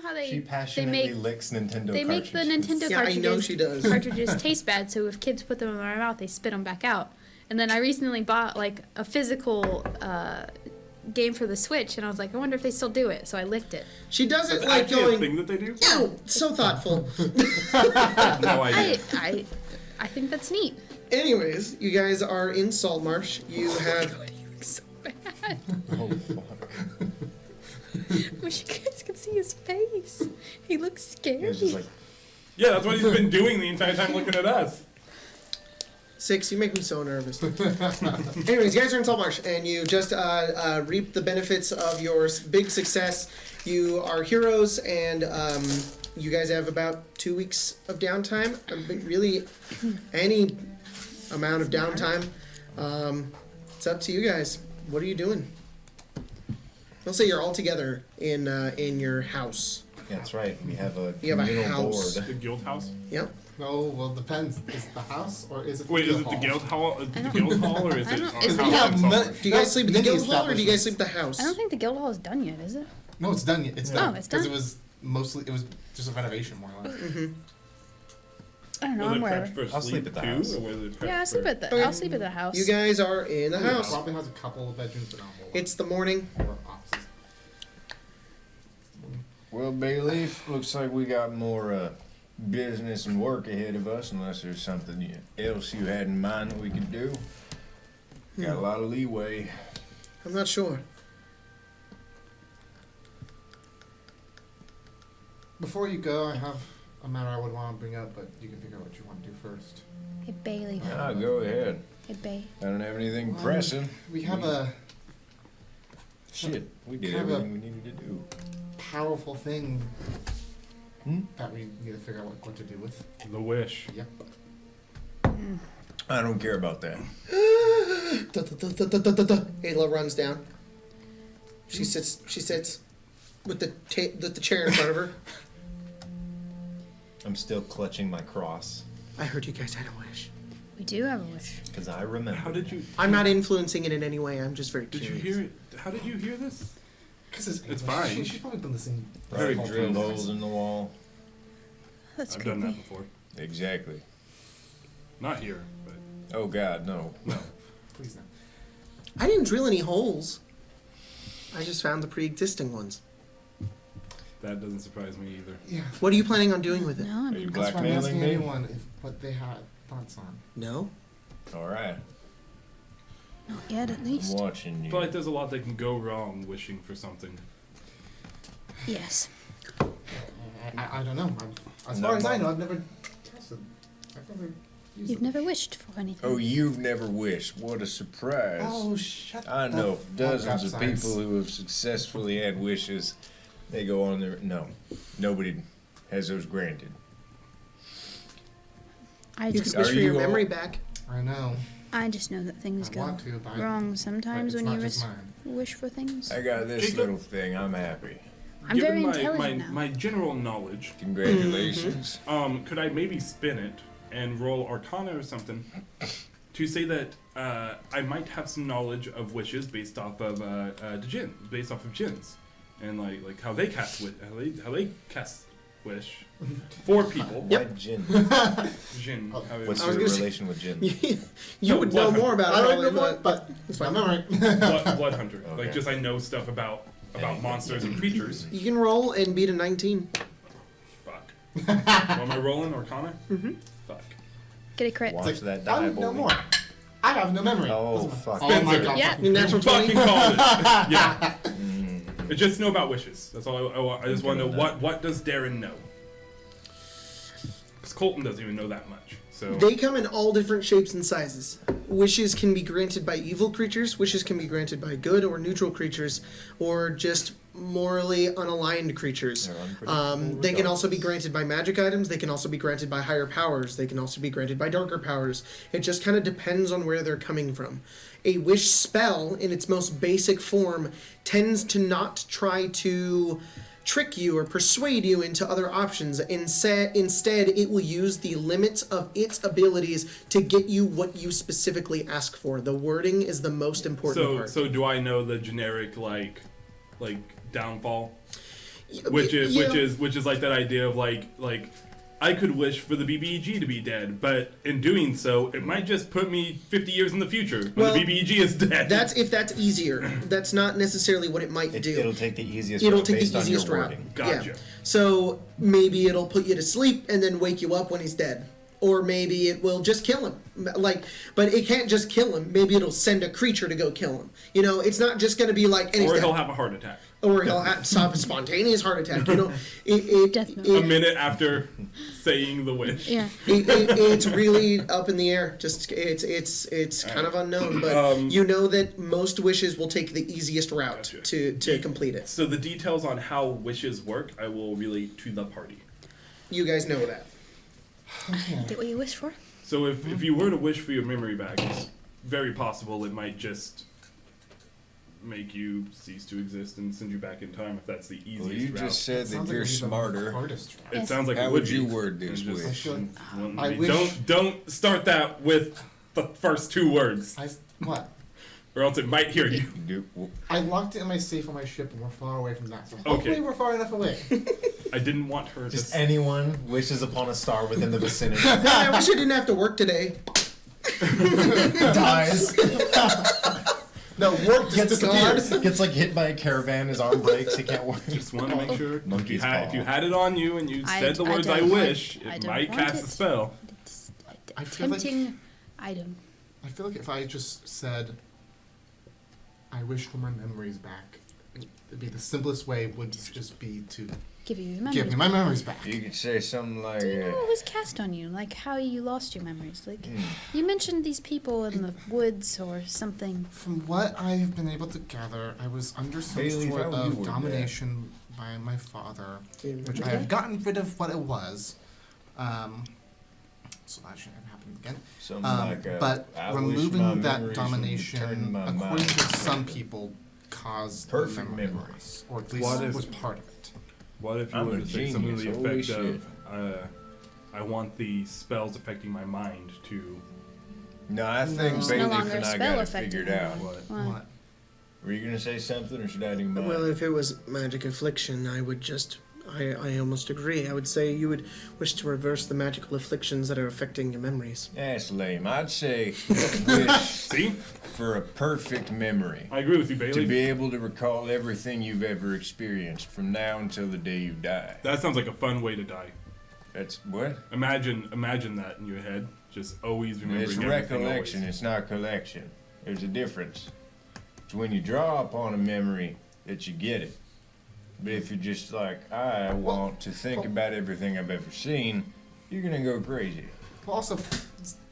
know how they She passionately licks Nintendo they make the Nintendo Yeah, I know she does. cartridges taste bad, so if kids put them in their mouth, they spit them back out. And then I recently bought like a physical game for the Switch, and I was like, I wonder if they still do it. So I licked it. She does it That's like actually going. a thing that they do? Oh, so thoughtful. No idea. I think that's neat. Anyways, you guys are in Saltmarsh. You have. So bad. Oh, fuck. Wish you guys could see his face. He looks scary. He was just like, Yeah, that's what he's been doing the entire time looking at us. 6, you make me so nervous. Anyways, you guys are in Saltmarsh, and you just reap the benefits of your big success. You are heroes, and you guys have about 2 weeks of downtime. Really, any amount of downtime. It's up to you guys. What are you doing? I'll say you're all together in your house. that's right. We have a You have a communal house. board. The guild house? Yep. No, well, it depends. Is it the house or is it the Wait, is guild it the hall? guild hall? The guild hall, or is it? Is We the have house? Do you guys sleep at the many guild hall or do you guys sleep at the house? I don't think the guild hall is done yet, is it? No, it's done. It's done. Oh, it's Because done? it was just a renovation more or less. I don't know. Was I'm it wherever. prepped for I'll sleep at the too, house. Or was it prepped Yeah, I'll sleep for- at the. Okay. I'll sleep at the house. You guys are in the It house. probably has a couple of bedrooms, but not a whole lot. It's the morning. Or offices. Well, Bayleaf, looks like we got more business and work ahead of us, unless there's something else you had in mind that we could do. Got a lot of leeway. I'm not sure. Before you go, I have a matter I would want to bring up, but you can figure out what you want to do first. Hey Bailey. Ah, go ahead. Hey Bay. I don't have anything pressing. We have a Shit, we did Kind of a- everything we needed to do. powerful thing Hmm? that we need to figure out what to do with. The wish. Yep. I don't care about that. Ayla runs down. She sits with the chair in front of her. I'm still clutching my cross, I heard you guys had a wish. We do have a wish. because I remember. How did you? I'm not influencing it in any way. I'm just very Did curious. you hear it? How did you hear this? Because It's fine. She's probably done the same. Probably Very drilled true. holes in the wall. That's I've creepy. done that before. Exactly. Not here, but Oh God, no. Please no. I didn't drill any holes. I just found the pre-existing ones. that doesn't surprise me either. Yeah. What are you planning on doing with it? No, I Are you mean, That's why I'm blackmailing asking me? anyone if what they had thoughts on. No. All right, not yet at I'm least. watching I you. feel like there's a lot that can go wrong wishing for something. Yes. I don't know. As No, far as I Mom. know, I've never tested. I've never used You've it. never wished for anything. Oh, you've never wished. What a surprise. Oh, shut I the know fuck dozens up, of Science. people who have successfully had wishes. They go on there. No, nobody has those granted. I You just could wish Are for your you all- memory back. I know. I just know that things I go want to, but wrong sometimes but when it's you not just mine. wish for things. I got this Jacob? little thing. I'm happy. I'm very Given intelligent my, now. my general knowledge, Congratulations. could I maybe spin it and roll Arcana or something to say that I might have some knowledge of wishes based off of the djinn, based off of djinns, and like how they cast how they cast wish for people. Why Jin? Djinn. how it- What's I was your gonna say- relation with Jin? You No, would know blood more about I it. don't know probably, more, but it's I'm fine. alright. blood hunter. Okay. Like just I know stuff about monsters and creatures. You can roll and beat a 19. Fuck. What am I rolling? Arcana? Mm-hmm. Fuck. Get a crit. Watch that die, I boy. know more. I have no memory. Oh, Doesn't fuck. matter. Oh my Spencer. god. Yeah. Your natural 20. Fucking called it. Yeah. I just know about wishes. That's all I just want to know. What does Darren know? Because Colton doesn't even know that much. So They come in all different shapes and sizes. Wishes can be granted by evil creatures, wishes can be granted by good or neutral creatures, or just morally unaligned creatures. They're unpredictable They can also be regardless. granted by magic items, they can also be granted by higher powers, they can also be granted by darker powers. It just kind of depends on where they're coming from. A wish spell, in its most basic form, tends to not try to trick you or persuade you into other options. Instead, it will use the limits of its abilities to get you what you specifically ask for. The wording is the most important part. so do I know the generic like downfall? which is like that idea of like I could wish for the BBEG to be dead, but in doing so, it might just put me 50 years in the future when the BBEG is dead. That's if that's easier. That's not necessarily what it might do. It'll take the easiest It'll route take based the on easiest your route. wording. Gotcha. Yeah. So maybe it'll put you to sleep and then wake you up when he's dead. Or maybe it will just kill him. But it can't just kill him. Maybe it'll send a creature to go kill him. You know, it's not just going to be like... Or he'll have a heart attack. Or he'll have a spontaneous heart attack. You know, Definitely. A minute after saying the wish. Yeah. it's really up in the air. Just it's kind of unknown, but you know that most wishes will take the easiest route to complete it. So the details on how wishes work, I will relate to the party. You guys know that. Get what you wish for. So if you were to wish for your memory back, it's very possible it might just make you cease to exist and send you back in time if that's the easiest Well, you route. just said that you're smarter. It sounds like How it would would you be. word this And just- wish? I wish- Don't start that with the first two words, What? or else it might hear you. I locked it in my safe on my ship, and we're far away from that. So Okay. hopefully we're far enough away. I didn't want her Just to. anyone wishes upon a star within the vicinity I wish I didn't have to work today. dies. No, work just disappears. Gets like hit by a caravan. His arm breaks. He can't work. Just want to make sure if Monkey's if you had it on you and you I- said the I words don't "I want- wish," I it don't might want cast it. a spell. It's I a feel like- tempting item. I feel like if I just said, I wish for my memories back, it'd be the simplest way would just be to Give you your memories. give me my memories back. You could say something like, Do you know what was cast on you? Like how you lost your memories? Like you mentioned these people in the woods or something. From what I have been able to gather, I was under some Bailey, sort how you of were domination by my father, which I Okay. have gotten rid of what it was. So that shouldn't have happened again. something like, But I wish my removing that memories would domination, return my according mind. to some people, caused Perfect memory memory. loss, or at least What if- was part of it. What if you I'm were a to say something to the genius, effect holy of, I want the spells affecting my mind to No, I think It's Bailey no longer and a I spell got it affecting figured her. out. what? Why? What? Were you gonna say something, or should I do mine? Well, if it was magic affliction, I would just. I almost agree. I would say you would wish to reverse the magical afflictions that are affecting your memories. That's lame. I'd say wish See, for a perfect memory. I agree with you, Bailey. To be able to recall everything you've ever experienced from now until the day you die. That sounds like a fun way to die. That's what? Imagine that in your head. Just always remembering It's everything. recollection, Always. it's not collection. There's a difference. It's when you draw upon a memory that you get it. But if you're just like, I want to think about everything I've ever seen, you're gonna go crazy. Well, also,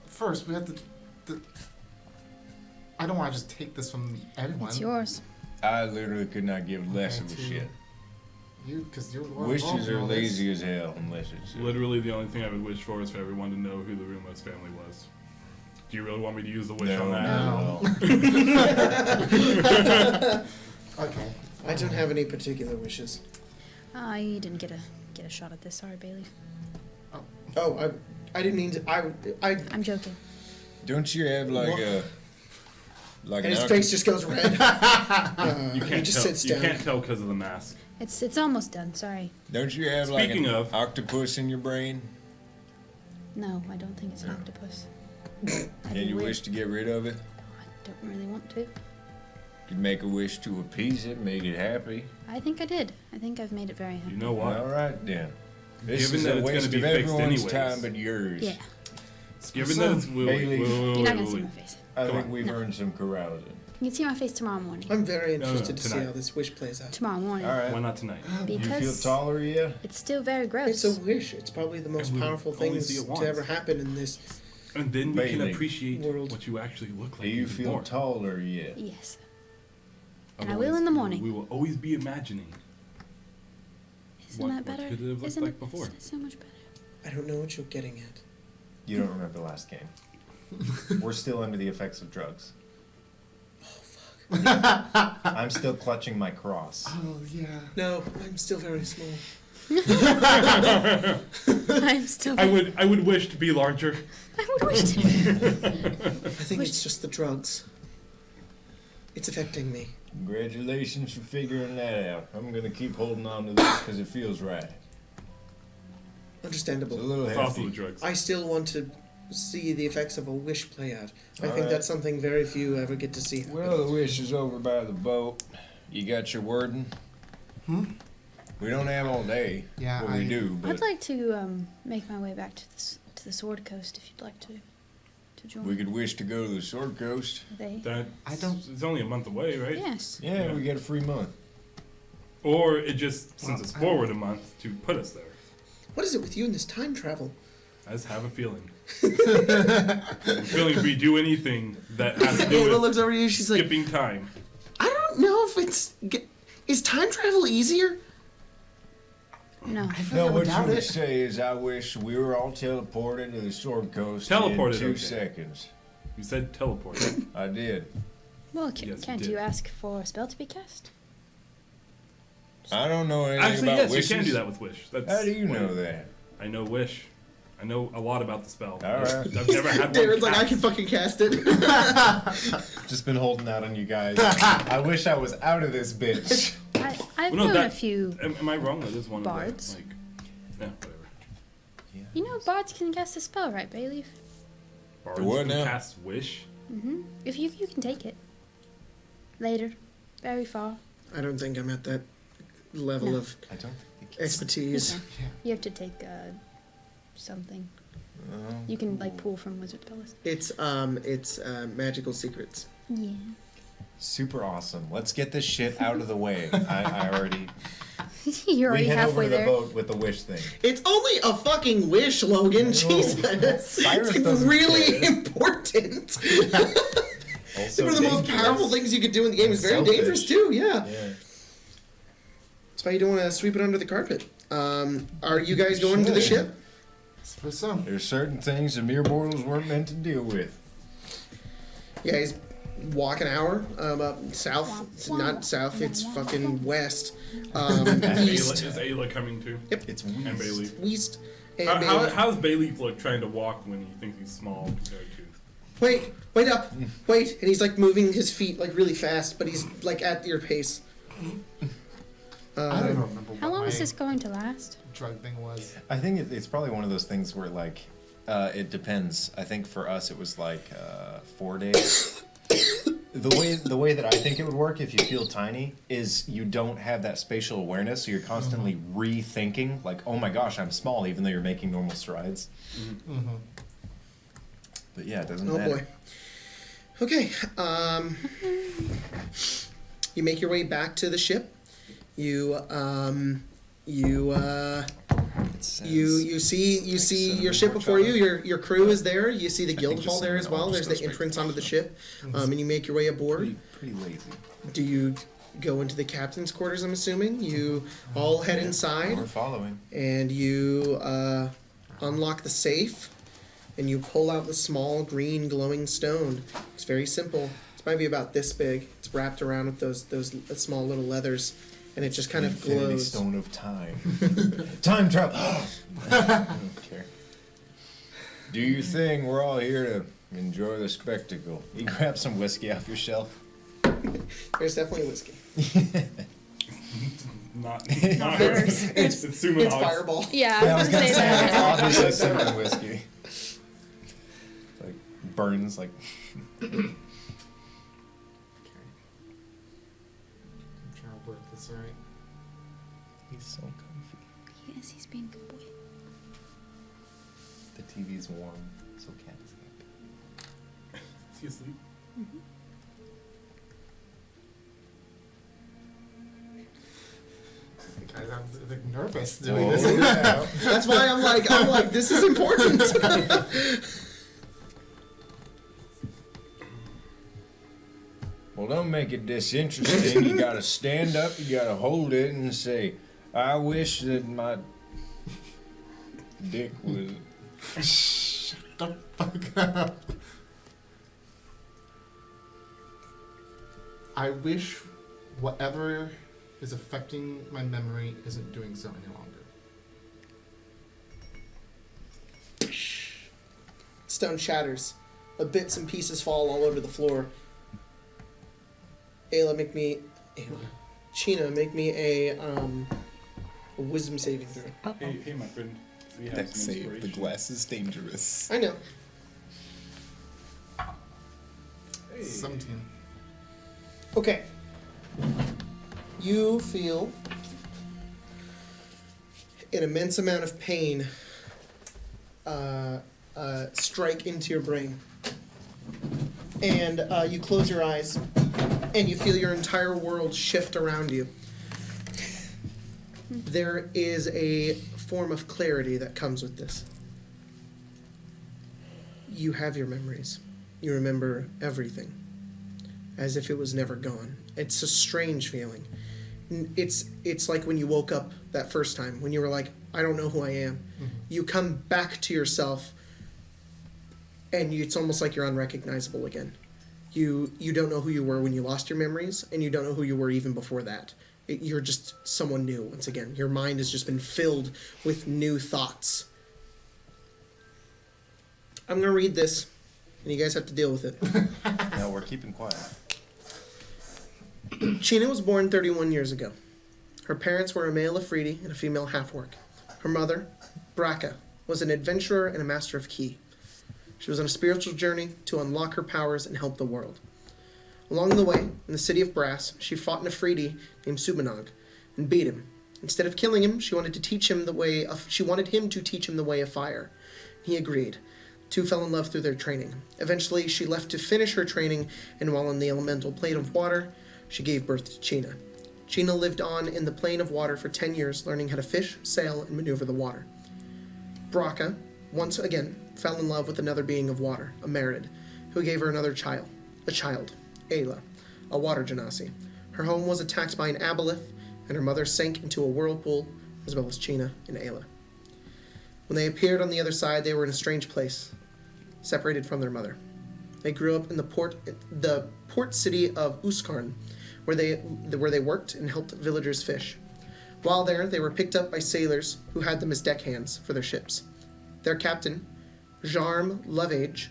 first we have to. I don't want to just take this from everyone. It's yours. I literally could not give less of a Okay, shit. You, because you're the one Wishes involved in are all this. lazy as hell unless it's Literally, the only thing I would wish for is for everyone to know who the Rumos family was. Do you really want me to use the wish on that? No. Okay. I don't have any particular wishes. You didn't get a shot at this. Sorry, Bailey. Oh, I didn't mean to. I. I'm joking. Don't you have like What? a like And an his face just goes red. You he can't just tell. sits You down. can't tell because of the mask. It's almost done. Sorry. Don't you have like Speaking an of- octopus in your brain? No, I don't think it's an octopus. And you wish to get rid of it? I don't really want to. Could make a wish to appease it, make it happy. I think I did. I think I've made it very happy. You know what? All right then. This Given is that a it's gonna waste be of fixed everyone's anyways. time but yours. Yeah. Given that it's Haley, You're not gonna see my face. I Come think on. we've No. earned some carousing. You can see my face tomorrow morning. I'm very No, interested to see tonight. how this wish plays out. Tomorrow morning. All right. why not tonight? You feel Because taller yet? it's still very gross. It's a wish. It's probably the most And we powerful only things see it to once. ever happen in this. And then we can Bailey. appreciate World. what you actually look like. Do you even feel more. taller yet? Yes. And I Otherwise, will in the morning. We will always be imagining. Isn't What- that what better? could it have looked Isn't like it, before? Isn't it so much better? I don't know what you're getting at. You don't remember the last game. We're still under the effects of drugs. Oh fuck. I'm still clutching my cross. Oh yeah. No, I'm still very small. I'm still. I would wish to be larger. I would wish to. I think it's just the drugs. It's affecting me. Congratulations for figuring that out. I'm gonna keep holding on to this because it feels right. It's a Understandable. little It's also the hefty. drugs. I still want to see the effects of a wish play out. I think Alright. that's something very few ever get to see happen. Well, the wish is over by the boat. You got your wording? We don't have all day. Yeah, Well, we do, but I'd like to make my way back to the Sword Coast if you'd like to join. we could wish to go to the Sword Coast. Are they? That I don't- It's only a month away, right? Yes. Yeah, Yeah. we get a free month. Or it just sends Well, us forward a month to put us there. What is it with you and this time travel? I just have a feeling. I'm feeling if we do anything that has to do Ava with looks over to you. She's like, skipping time. I don't know if is time travel easier? No. I feel No, like I what would you doubt would it. say is I wish we were all teleported to the Sword Coast Teleported, in 2 okay. seconds. You said teleport. I did. Well, Yes, you can't did. you ask for a spell to be cast? I don't know anything Actually, about yes, wishes. you can do that with Wish. That's How do you know wait, that? I know Wish. I know a lot about the spell. All right. I've never had one. Darren's like, I cast. can fucking cast it. Just been holding out on you guys. I wish I was out of this bitch. I've Well, no, known that- a few. Am I wrong? That is one Bards. of the, like, yeah, whatever. You know, bards can cast a spell, right, Bayleaf? Bards what can now? cast Wish. If you can take it later, very far. I don't think I'm at that level No. of I don't think expertise. You Yeah. You have to take something. Oh. You can like pull from Wizard Palace. It's magical secrets. Yeah. super awesome. Let's get this shit out of the way. I already. You're We already head over halfway to the there. boat with the wish thing. It's only a fucking wish, Logan. Jesus, Cyrus it's doesn't really care. important. Also One of the most dangerous. powerful things you could do in the game. It's very Selfish. dangerous too. Yeah. Yeah. That's why you don't want to sweep it under the carpet. Are you guys going to the Should. ship? Suppose so. There's certain things the mere mortals weren't meant to deal with. Yeah, he's walk an hour up south. It's not south. It's fucking west. East. Is Ayla coming too? It's weird. And Bailey. East. And How's Bailey look trying to walk when he thinks he's small compared to? wait up, wait, and he's like moving his feet like really fast, but he's like at your pace. I don't remember How what long my is this going to last? drug thing was. I think it's probably one of those things where like it depends. I think for us it was like 4 days. The way that I think it would work if you feel tiny is you don't have that spatial awareness, so you're constantly rethinking like, oh my gosh, I'm small, even though you're making normal strides. Mm-hmm. But yeah, it doesn't Oh matter. boy. Okay. You make your way back to the ship. You see your ship before you. Your crew is there. You see the guild just hall there as cinnamon well. all There's just the goes straight entrance to onto the ship, and you make your way aboard. Pretty lazy. Do you go into the captain's quarters? I'm assuming you all head inside, We're following. and you unlock the safe, and you pull out the small green glowing stone. It's very simple. It's maybe about this big. It's wrapped around with those small little leathers, and it just kind of Infinity glows. Stone of Time. Time travel. I don't care. Do your thing. We're all here to enjoy the spectacle. You grab some whiskey off your shelf. There's definitely whiskey. Not hers. It's Sumo It's Hogs. Fireball. Yeah, I was gonna say that. It's obviously cinnamon whiskey. Like burns like. I'm trying to work this right. He's so comfy. Yes, he's being a good boy. The TV's warm, so cat is happy. Is he asleep? Guys, I'm like nervous Oh, doing this. yeah. That's why I'm like, this is important. Well, don't make it disinteresting. You gotta stand up, you gotta hold it and say, I wish that my dick was... Shut the fuck up. I wish whatever is affecting my memory isn't doing so any longer. Stone Shatters. The bits and pieces fall all over the floor. China, make me a wisdom saving throw. Hey, my friend. We have Deck some save. The inspiration. glass is dangerous. I know. Hey. 17. Okay. You feel an immense amount of pain strike into your brain. And you close your eyes, and you feel your entire world shift around you. There is a form of clarity that comes with this. You have your memories. You remember everything, as if it was never gone. It's a strange feeling. It's like when you woke up that first time, when you were like, I don't know who I am. Mm-hmm. You come back to yourself, and it's almost like you're unrecognizable again. You don't know who you were when you lost your memories, and you don't know who you were even before that. You're just someone new once again. Your mind has just been filled with new thoughts. I'm going to read this, and you guys have to deal with it. No, we're keeping quiet. Tiene was born 31 years ago. Her parents were a male Afridi and a female half-orc. Her mother, Braca, was an adventurer and a master of key. She was on a spiritual journey to unlock her powers and help the world. Along the way, in the city of Brass, she fought an Afridi named Subanog and beat him. Instead of killing him, she wanted him to teach him the way of fire. He agreed. Two fell in love through their training. Eventually, she left to finish her training, and while on the elemental plane of water, she gave birth to China. China lived on in the plane of water for 10 years, learning how to fish, sail, and maneuver the water. Braca, once again, fell in love with another being of water, a Merid, who gave her a child, Ayla, a water genasi. Her home was attacked by an aboleth, and her mother sank into a whirlpool, as well as China and Ayla. When they appeared on the other side, they were in a strange place, separated from their mother. They grew up in the port city of Uskarn, where they worked and helped villagers fish. While there, they were picked up by sailors who had them as deckhands for their ships. Their captain, Jarm Lovage,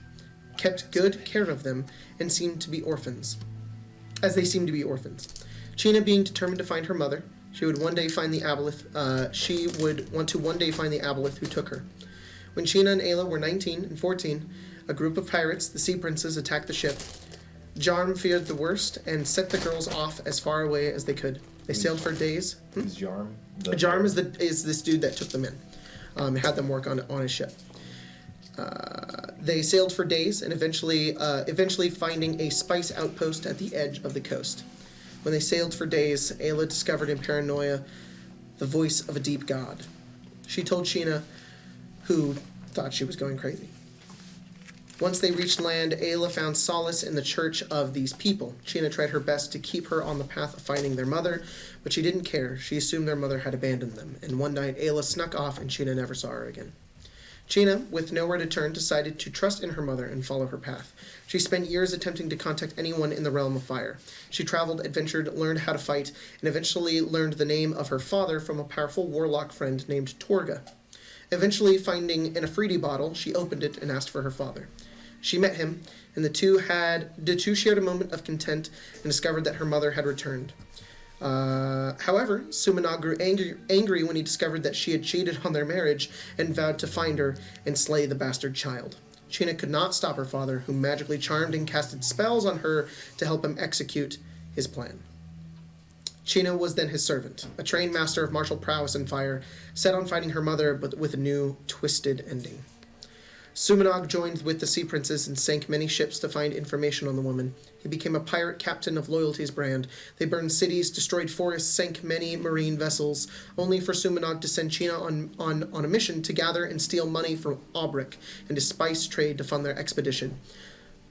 kept good care of them and seemed to be orphans. China being determined to find her mother, she would one day find the aboleth. She would want to one day find the aboleth who took her. When China and Ayla were 19 and 14, a group of pirates, the Sea Princes, attacked the ship. Jarm feared the worst and set the girls off as far away as they could. They sailed for days. Is Jarm? Jarm is this dude that took them in, had them work on his ship. They sailed for days and eventually finding a spice outpost at the edge of the coast. When they sailed for days, Ayla discovered in paranoia the voice of a deep god. She told China, who thought she was going crazy. Once they reached land, Ayla found solace in the church of these people. China tried her best to keep her on the path of finding their mother, but she didn't care. She assumed their mother had abandoned them, and one night Ayla snuck off and China never saw her again. China, with nowhere to turn, decided to trust in her mother and follow her path. She spent years attempting to contact anyone in the realm of fire. She traveled, adventured, learned how to fight, and eventually learned the name of her father from a powerful warlock friend named Torga. Eventually, finding an Afridi bottle, she opened it and asked for her father. She met him, and the two shared a moment of content and discovered that her mother had returned. However, Sumanog grew angry when he discovered that she had cheated on their marriage and vowed to find her and slay the bastard child. China could not stop her father, who magically charmed and casted spells on her to help him execute his plan. China was then his servant, a trained master of martial prowess and fire, set on finding her mother, but with a new, twisted ending. Sumanog joined with the Sea Princes and sank many ships to find information on the woman. He became a pirate captain of Loyalty's brand. They burned cities, destroyed forests, sank many marine vessels, only for Sumanog to send China on a mission to gather and steal money from Aubric and his spice trade to fund their expedition.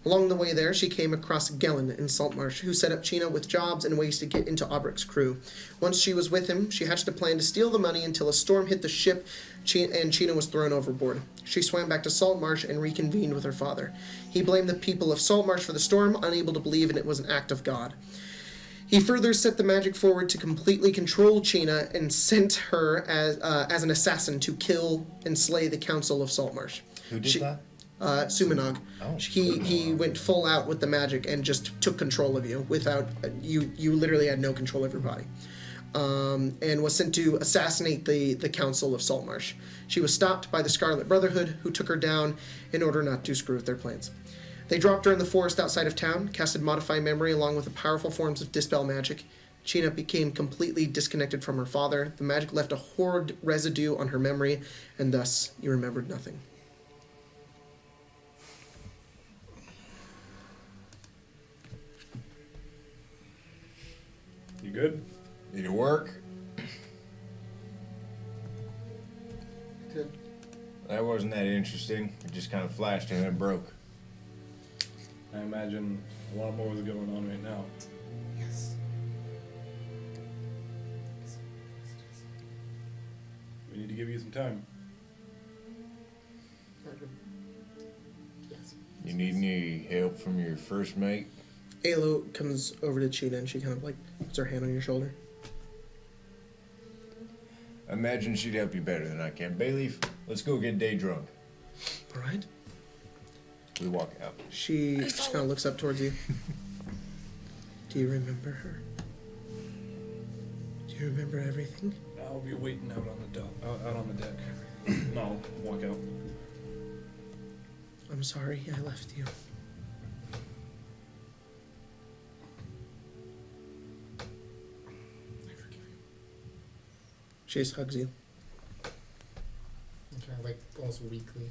Along the way there, she came across Gellin in Saltmarsh, who set up China with jobs and ways to get into Aubric's crew. Once she was with him, she hatched a plan to steal the money until a storm hit the ship and China was thrown overboard. She swam back to Saltmarsh and reconvened with her father. He blamed the people of Saltmarsh for the storm, unable to believe it was an act of God. He further set the magic forward to completely control China and sent her as an assassin to kill and slay the Council of Saltmarsh. Who did that? Sumanog. Oh. He went full out with the magic and just took control of you without you literally had no control of your body. And was sent to assassinate the Council of Saltmarsh. She was stopped by the Scarlet Brotherhood, who took her down in order not to screw with their plans. They dropped her in the forest outside of town, casted Modify Memory along with the powerful forms of Dispel Magic. Tiene became completely disconnected from her father. The magic left a horrid residue on her memory, and thus you remembered nothing. You good? Did it work? Good. That wasn't that interesting. It just kind of flashed and then broke. I imagine a lot more is going on right now. Yes. We need to give you some time. Yes. You need any help from your first mate? Alo comes over to Tiene and she kind of like puts her hand on your shoulder. I imagine she'd help you better than I can. Bayleaf, let's go get day drunk. All right. We walk out. She just kind of looks up towards you. Do you remember her? Do you remember everything? I'll be waiting out on the out on the deck. And I'll walk out. I'm sorry I left you. I forgive you. She just hugs you. Kind of like almost weakly.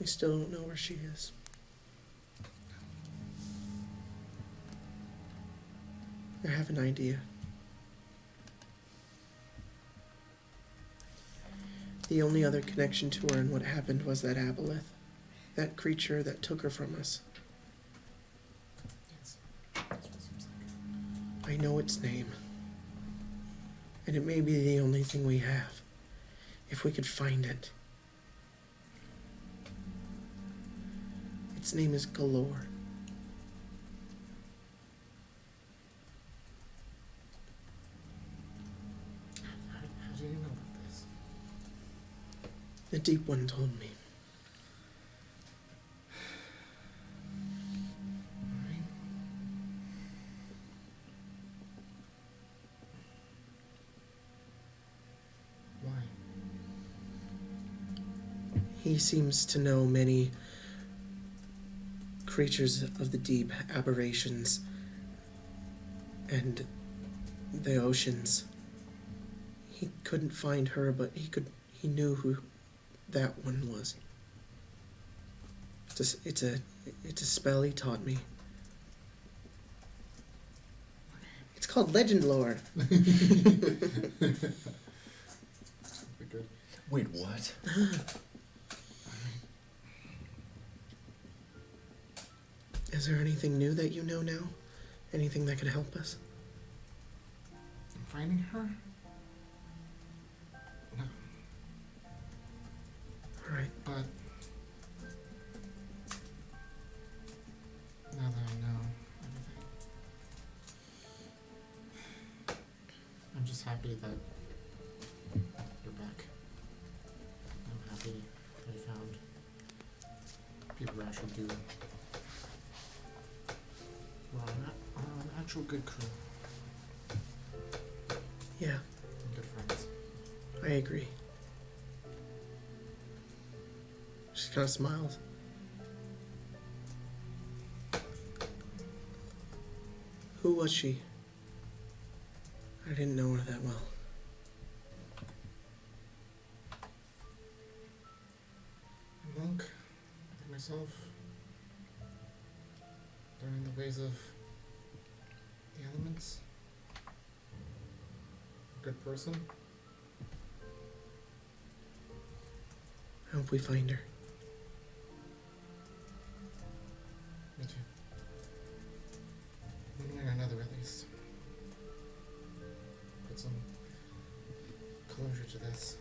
We still don't know where she is. I have an idea. The only other connection to her and what happened was that aboleth. That creature that took her from us. Yes. That's what it seems like. I know its name. And it may be the only thing we have. If we could find it. Its name is Galore. How do you know about this? The Deep One told me. Alright. Why? He seems to know many creatures of the deep, aberrations, and the oceans. He couldn't find her, but he knew who that one was. It's a spell he taught me. It's called Legend Lore. Very good. Wait, what? Is there anything new that you know now? Anything that could help us? I'm finding her? No, All right. but now that I know everything, I'm just happy that you're back. I'm happy that I found people who actually do. Well, an actual good crew Yeah, and good friends. I agree. She kind of smiles. Who was she? I didn't know her that well. A monk, like myself, learning the ways of the elements. A good person. I hope we find her. Me too. One way or another, at least. Put some closure to this.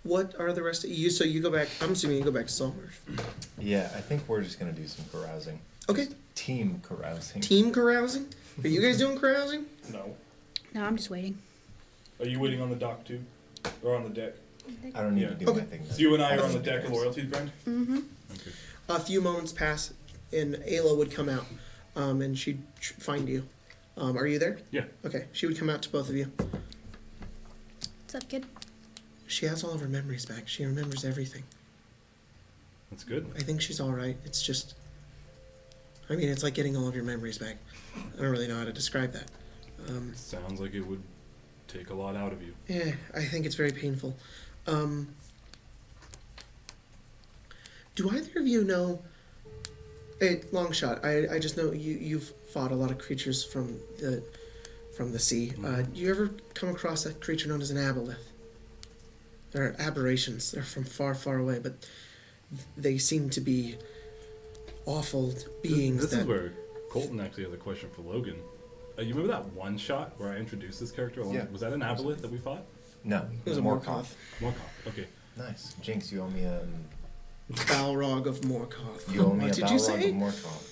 What are the rest of you? So you go back. I'm assuming you go back to Saltmarsh. Yeah, I think we're just gonna do some carousing. Okay. Team carousing. Team carousing. Are you guys doing carousing? No. No, I'm just waiting. Are you waiting on the dock too? Or on the deck? I don't need Yeah. to do Okay. my thing. So you and I are on the deck of Loyalty's Brand? Mm-hmm. Okay. A few moments pass, and Ayla would come out, and she'd find you. Are you there? Yeah. Okay. She would come out to both of you. What's up, kid? She has all of her memories back. She remembers everything. That's good. I think she's all right. It's just, I mean, it's like getting all of your memories back. I don't really know how to describe that. Sounds like it would take a lot out of you. Yeah, I think it's very painful. Do either of you know? Hey, long shot. I just know you've fought a lot of creatures from the sea. Do you ever come across a creature known as an aboleth? They're aberrations. They're from far, far away, but they seem to be awful beings. This is where Colton actually has a question for Logan. You remember that one shot where I introduced this character? Yeah. Was that an aboleth that we fought? No, It was a Morkoth. Morkoth. Okay. Nice. Jinx, you owe me a. Balrog of Morkoth. You owe me What a did you Balrog say? of Morkoth.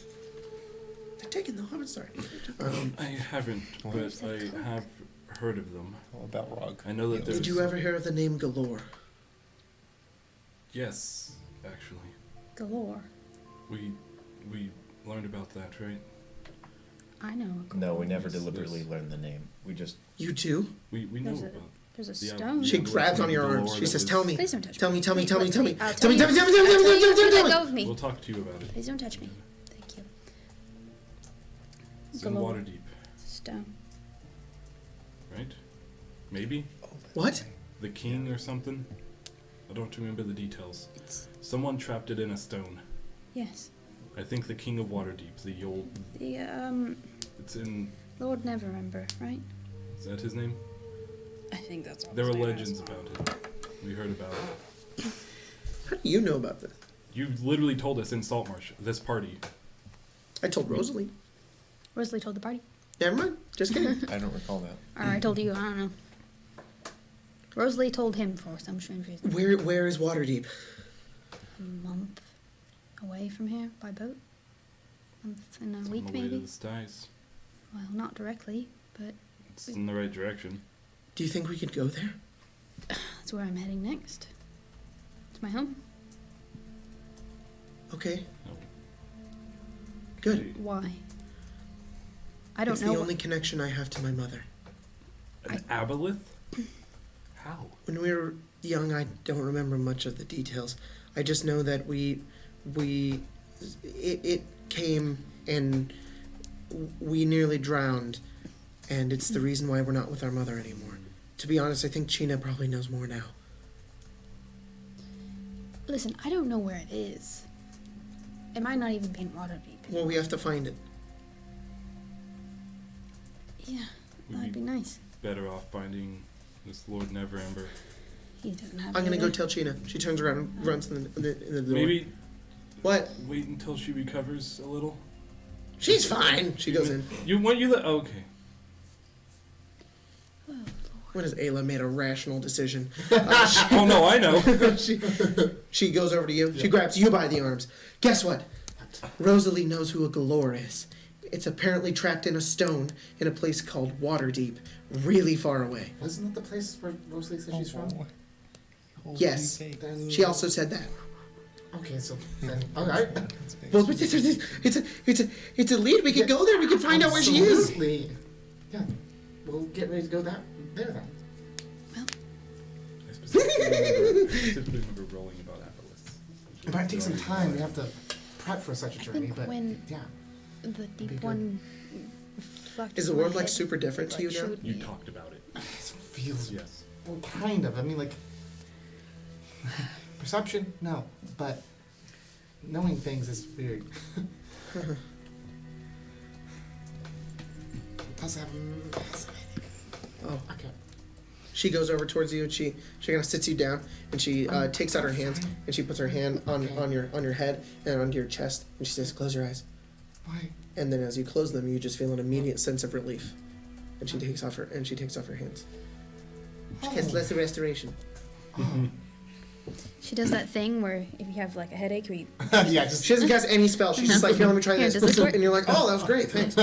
They're taking the Hobbit. Sorry. I haven't, but I have heard of them. Oh, Balrog. I know that there's. Did you ever hear of the name Galore? Yes, actually. Galore. We learned about that, right? I know. A No, we galore. never Yes, deliberately there's- learned the name. We just. You too? We know There's a- about. There's a Yeah, stone. She Yeah, grabs on your Galore arms. She that says, was- "Tell me, Please don't touch tell me. me, tell me, Please tell me, let tell me, I'll tell me, you- tell me, tell me, tell me, I'll tell me, you tell me, if you tell let me." go of me. We'll talk to you about it. Please don't touch me. Thank you. It's in Galore. Waterdeep, Stone. right? Maybe What? the king or something. I don't remember the details. It's Someone trapped it in a stone. yes. I think the King of Waterdeep. The old. The It's in. Lord Neverember, right? Is that his name? I think that's all. There were legends about it. We heard about it. How do you know about this? You literally told us in Saltmarsh, this party. I told Rosalie. Rosalie told the party. Never mind. Just kidding. I don't recall that. Or I told you. I don't know. Rosalie told him for some strange reason. Where is Waterdeep? A month away from here by boat. Month in a It's week, on the way to maybe. the skies. Well, not directly, but It's in the right direction. Do you think we could go there? that's where I'm heading next. It's my home. Okay. No. Good. Why? I don't It's know. the only connection I have to my mother. An aboleth? How? When we were young, I don't remember much of the details. I just know that it came and we nearly drowned, and it's the reason why we're not with our mother anymore. To be honest, I think Tiene probably knows more now. Listen, I don't know where it is. It might not even be in Waterdeep. Well, we have to find it. Yeah, We'd that'd be nice. better off finding this Lord Neverember. He doesn't have. I'm gonna go either. tell Tiene. She turns around and runs in the door. Maybe What? wait until she recovers a little. She's fine. She goes in. Okay. When has Ayla made a rational decision? Oh no, I know. She goes over to you. She grabs you by the arms. Guess what? Rosalie knows who a Galore is. It's apparently trapped in a stone in a place called Waterdeep, really far away. Wasn't that the place where Rosalie said she's from? Yes. Then She also said that. Okay, so then alright. Well, but it's a lead. We could go there. We could find out where she is. Absolutely. Yeah. We'll get ready to go there then. I specifically remember rolling about aboleths. It might take some time. We have to prep for such a I journey, think but when yeah. the be deep good. one fucked Is the my world like head, super different to you now? showed You me. talked about it. It feels Yes. well, kind of. I mean, like perception, no, but knowing things is weird. Plus, I have massive headache. Oh. Okay. She goes over towards you and she kind of sits you down and she takes out her hands and she puts her hand on your head and onto your chest and she says, "Close your eyes." Why? And then as you close them, you just feel an immediate sense of relief. And she takes off her hands. She gets less restoration. Oh, She does that thing where if you have like a headache, where you Yeah, just She doesn't cast any spell. She's just like, here, let me try Here, this. does this work? And you're like, oh, that was great, thanks.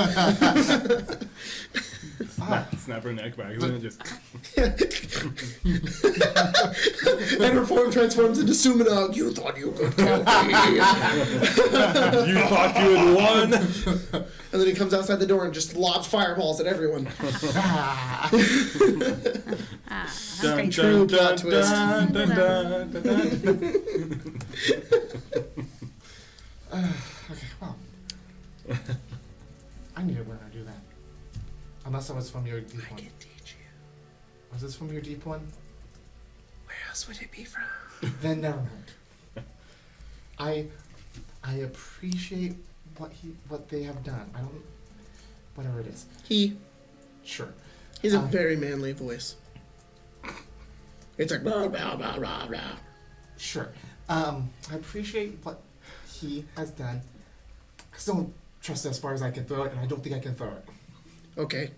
Snap her neck back, and then it just. And her form transforms into Sumanog. You thought you could kill me. You thought you had won. And then he comes outside the door and just lobs fireballs at everyone. that's Dun, great. True dun, plot dun, twist. dun, dun, dun, dun, dun. okay, well. I need to learn how to do that. Unless it was from your deep I one. can teach you. Was this from your deep one? Where else would it be from? Then never mind. I appreciate what they have done. I don't, whatever it is. Sure. He's a very manly voice. It's like blah blah blah blah blah. Sure. I appreciate what he has done. I still don't trust it as far as I can throw it, and I don't think I can throw it. Okay.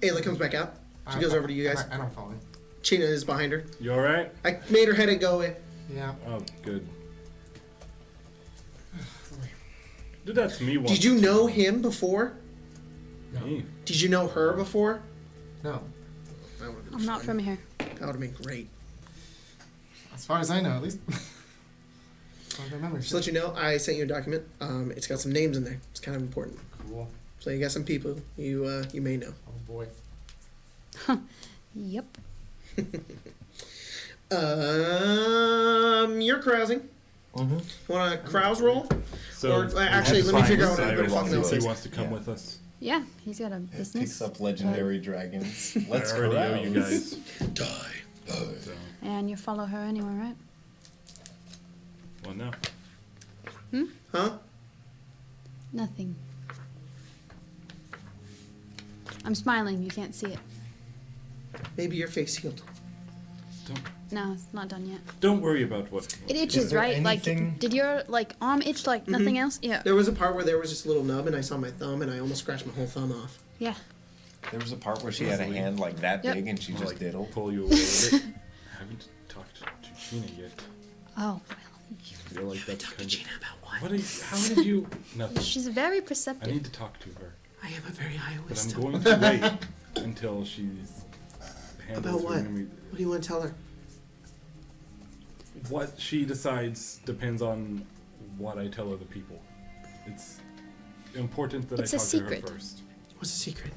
Ayla comes back out. She goes over to you guys. I don't follow him. Chena is behind her. You alright? I made her headache go away. Yeah. Oh, good. Did that to me once. Did you know him before? Me? Did you know her before? No. That would have been I'm not fun. from here. That would have been great. As far as I know, at least. I remember. Just to let you know, I sent you a document. It's got some names in there. It's kind of important. Cool. So you got some people you may know. Oh boy. Yep. You're carousing. Mm-hmm. Want a carouse roll? So, Or, actually, let me figure out what the fuck Cyrus, that he is. wants to come Yeah. with us. Yeah, he's got a business. Picks up legendary dragons. Let's I already owe carouse. you guys. Die. So, And you follow her anywhere, right? well, no. Huh? Nothing. I'm smiling. You can't see it. Maybe your face healed. No, it's not done yet. Don't worry about what. It itches, there right? anything- Like, did your arm itch like nothing else? Yeah. There was a part where there was just a little nub, and I saw my thumb, and I almost scratched my whole thumb off. Yeah. There was a part where she had a hand like that Yep. big and she I'll, just like, diddled. pull you away with it. I haven't talked to Tiene yet. Oh, I feel like that's kind of. about what? What? How did you? Nothing. she's very I perceptive. need to talk to her, I have a very high but I'm wisdom. going to wait until she's handles About her what? memory. What do you want to tell her? What she decides depends on what I tell other people. It's important that It's I a talk secret. to her first. What's the secret?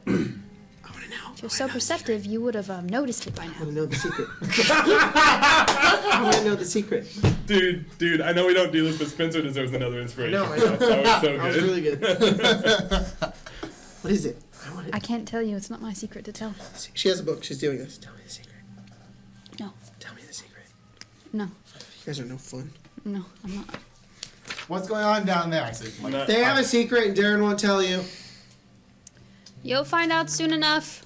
I want to know. If you're so perceptive, you would have noticed it by I want now. to know the secret. I want to know the secret. Dude, I know we don't do this, but Spencer deserves another inspiration. I know. That was so That was good. really good. What is it? I want it. I can't tell you. It's not my secret to tell. She has a book. She's doing this. Tell me the secret. No. Tell me the secret. No. You guys are no fun. No, I'm not. What's going on down there? I said, like, Not- They have a secret, and Darren won't tell you. You'll find out soon enough.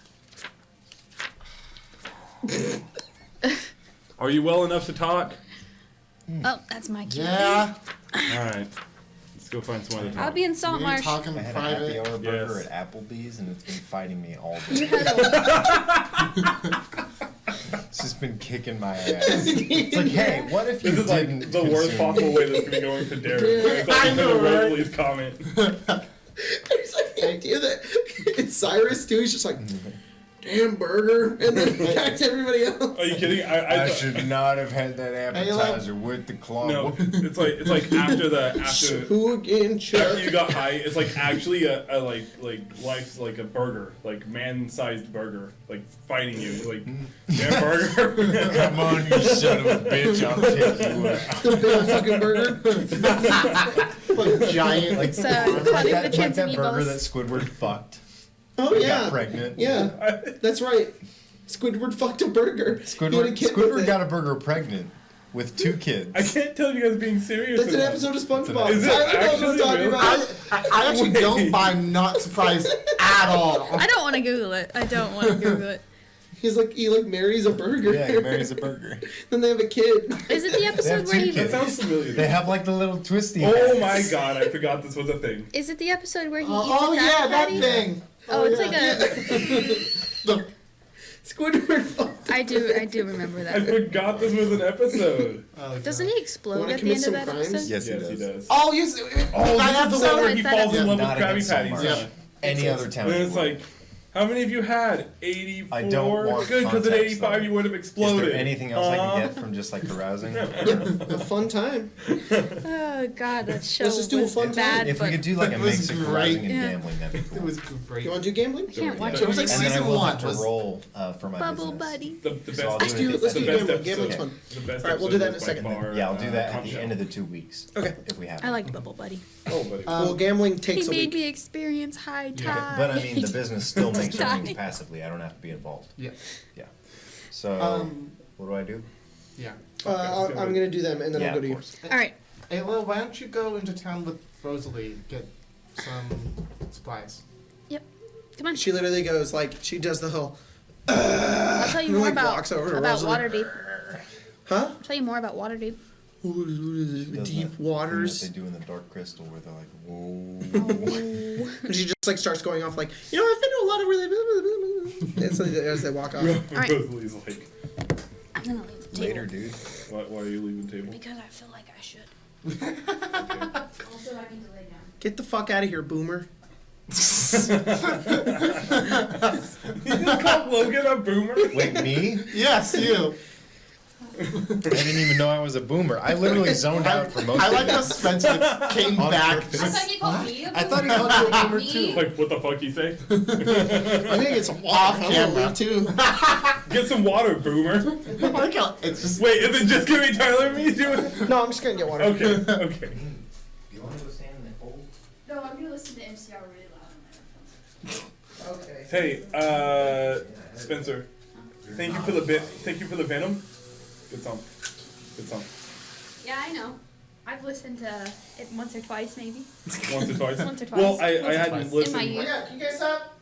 Are you well enough to talk? Oh, that's my key. yeah. All right. Let's go find some other I'll time. be in We're Saltmarsh. talking I had a happy private. hour burger Yes. at Applebee's and it's been fighting me all You day. had a, It's just been kicking my ass. It's like, hey, what if you This is didn't like the worst consume possible way this could be going for Darren. It's I like know, the right? Robley's comment. There's like the idea that it's Cyrus too. He's just like, damn burger, and then back to everybody else. Are you kidding? I should not have had that appetizer with the claw. No, it's like after Who again, after Chuck? you got high, it's like actually a life's like a burger, like man-sized burger, like fighting you, like damn burger. Come on, you son of a bitch! I'll take you out. The big fucking burger. Like giant. it's like cutting that, the kids' like that burger that meatballs. Squidward fucked. Oh yeah. Got pregnant. Yeah, that's right. Squidward fucked a burger. He had a Squidward, kid with Squidward it. got a burger pregnant with 2 kids. I can't tell if you guys are being serious. That's or an not. episode of SpongeBob. Is it Tyler knows what I'm actually talking real? about. I actually don't buy not surprised at all. I don't want to Google it. I don't want to Google it. He's like he marries a burger. Yeah, he marries a burger. Then they have a kid. Is it the episode where 2 he? That kids. sounds familiar. They have like the little twisty. Oh hats. my god! I forgot this was a thing. Is it the episode where he eats Oh a yeah, Krabby that Patty? thing. Oh, it's yeah. like a. The Squidward. I do remember I that. forgot this was an episode. Doesn't he explode Wanna at the commit end of some that crimes? episode? Yes, Yes, he does. Oh, you. Oh, that this is the one episode. where he It's falls that in love with Not Krabby against Patties. Saltmarsh. Yeah. Any other town. And you it's would. like, how many of you had 84? I don't want Good, because at context, 85 though. you would have Is exploded. there anything else I can get from just like carousing? A fun time. Oh God, that show Let's just do a was fun time. bad. If we but could do like a It was mix of great. carousing and Yeah. gambling, that'd be It cool. was great. You want to do gambling? I can't watch It was like And then I season will one have to was- roll for my Bubble business. Buddy. The So I'll best, do it. Let's the do best gambling. episode. Gambling's fun. The best All right, we'll do that in a episode was second. by far, Yeah, I'll do that at Conch the Shell. end of the 2 weeks. Okay. If we have I it. like Bubble Buddy. Oh, buddy. Well, gambling He takes a made week. me experience high tide. But I mean, the business still makes earnings Dying. passively. I don't have to be involved. Yeah. Yeah. So, what do I do? Yeah. I'm gonna do them, and then Yeah, I'll go of to you. course. All right. Hey, well, why don't you go into town with Rosalie, get some supplies? Come on. She literally goes like she does the whole. I'll tell you and, more like, about walks over to Rosalie. Waterdeep. Huh? I'll tell you more about Waterdeep. Does Deep that waters. thing that they do in the Dark Crystal where they're like, whoa. And she just like starts going off like, you know, I've been to a lot of really. And so as they walk off. right. Rosalie's like, I'm gonna leave the table. Later, dude. why are you leaving the table? Because I feel like I should. Also, I need to lay down. Get the fuck out of here, boomer. You just called Logan a boomer? Wait, me? Yes, you. I didn't even know I was a boomer. I literally zoned out for most I of like it. how Spencer came On back. purpose. I thought you called me a boomer. I thought he called you a boomer Me? too. Like, what the fuck you say? I think it's Off camera. too. Get some water, boomer. I like how it's just. Wait, is it just gonna be Tyler and me doing it? No, I'm just gonna get water. Okay, okay. You want to go stand in the cold? No, I'm gonna listen to MCR really loud on my headphones. Okay. Hey, Spencer. Thank you for the venom. Good song. Good song. Yeah, I know. I've listened to it once or twice, maybe. Once or twice. Once or twice. Well, I Once or hadn't twice. listened. In my youth. Yeah, can you guys stop?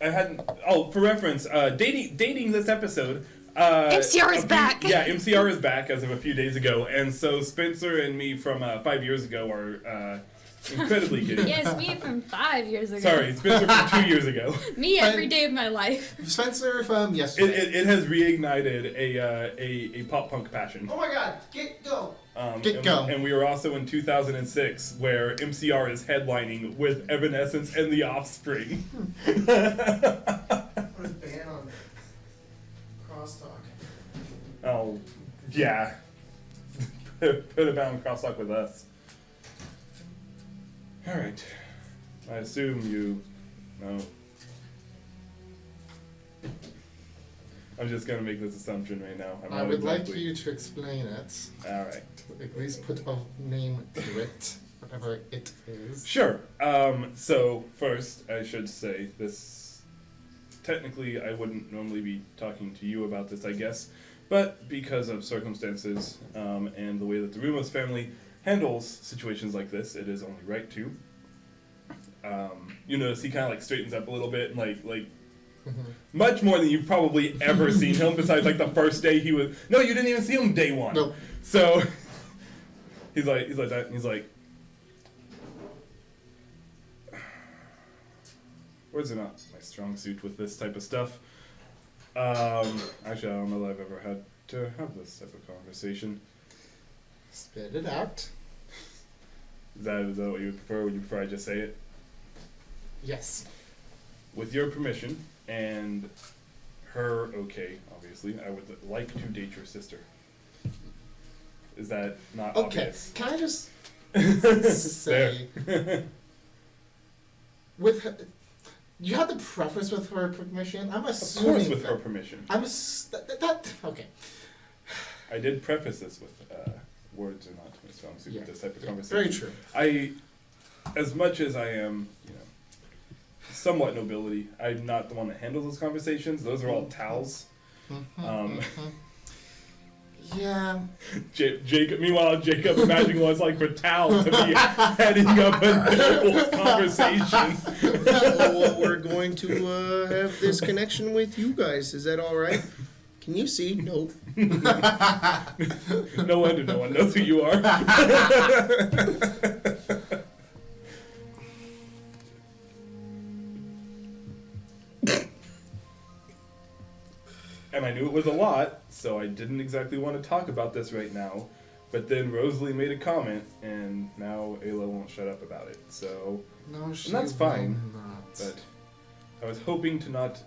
I hadn't. Oh, for reference, dating this episode. MCR is back. Yeah, MCR is back as of a few days ago, and so Spencer and me from 5 years ago are incredibly good. Yes, me from 5 years ago. Sorry, Spencer from 2 years ago. Me every day of my life. Spencer from yesterday. It has reignited a pop punk passion. Oh my god, go. Get go. And we were also in 2006, where MCR is headlining with Evanescence and The Offspring. Put a ban on crosstalk. Oh, yeah. Put a ban on crosstalk with us. Alright. I assume you know. I'm just gonna make this assumption right now. I'm I not would like exactly- you to explain it. Alright. At least put a name to it, whatever it is. Sure. So first, I should say this. Technically, I wouldn't normally be talking to you about this, I guess, but because of circumstances and the way that the Rumos family handles situations like this, it is only right to. You notice he kind of like straightens up a little bit, and like much more than you've probably ever seen him. Besides, like the first day he was. No, you didn't even see him day one. Nope. So he's like that. And he's like. Words are not my strong suit with this type of stuff. Actually, I don't know that I've ever had to have this type of conversation. Spit it out. Is that what you would prefer? Would you prefer I just say it? Yes. With your permission, and her okay, obviously, I would like to date your sister. Is that not Okay. obvious? Can I just There. say, with her, you had the preface with her permission. I'm Of assuming. course, with that, her permission. that okay. I did preface this with words are not my strong suit Yeah. with this type of Yeah, conversation. very true. As much as I am, somewhat nobility, I'm not the one that handles those conversations. Those are all towels. Yeah. Jacob. Meanwhile, Jacob imagining what it's like for Tal to be heading up a noble's conversation. Well, we're going to have this connection with you guys. Is that all right? Can you see? Nope. No wonder no one knows who you are. And I knew it was a lot, so I didn't exactly want to talk about this right now. But then Rosalie made a comment, and now Ayla won't shut up about it. So, No, she and that's fine. will not. But I was hoping to not,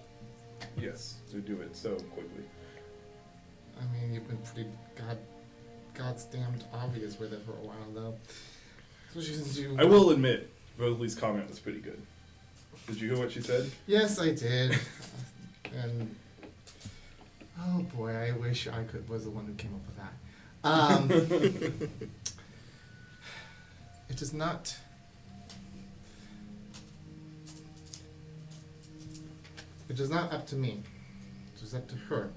to do it so quickly. I mean, you've been pretty God's damned obvious with it for a while, though. Especially since you. I will admit, Rosalie's comment was pretty good. Did you hear what she said? Yes, I did. And oh boy, I wish I was the one who came up with that. It is not. It is not up to me. It is up to her.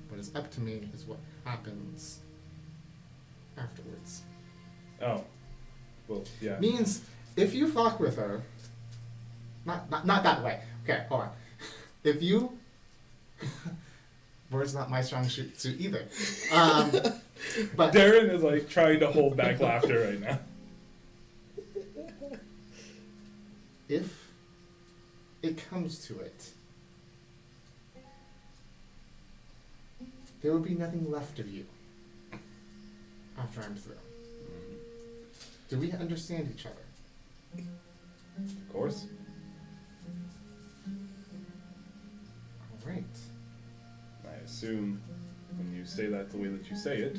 What is up to me is what happens afterwards. Oh. Well, yeah. Means if you fuck with her, not that way. Okay, hold on. If you, word's not my strong suit either. But Darren is like trying to hold back laughter right now. if it comes to it, there will be nothing left of you after I'm through. Do we understand each other? Of course. All right. I assume when you say that the way that you say it,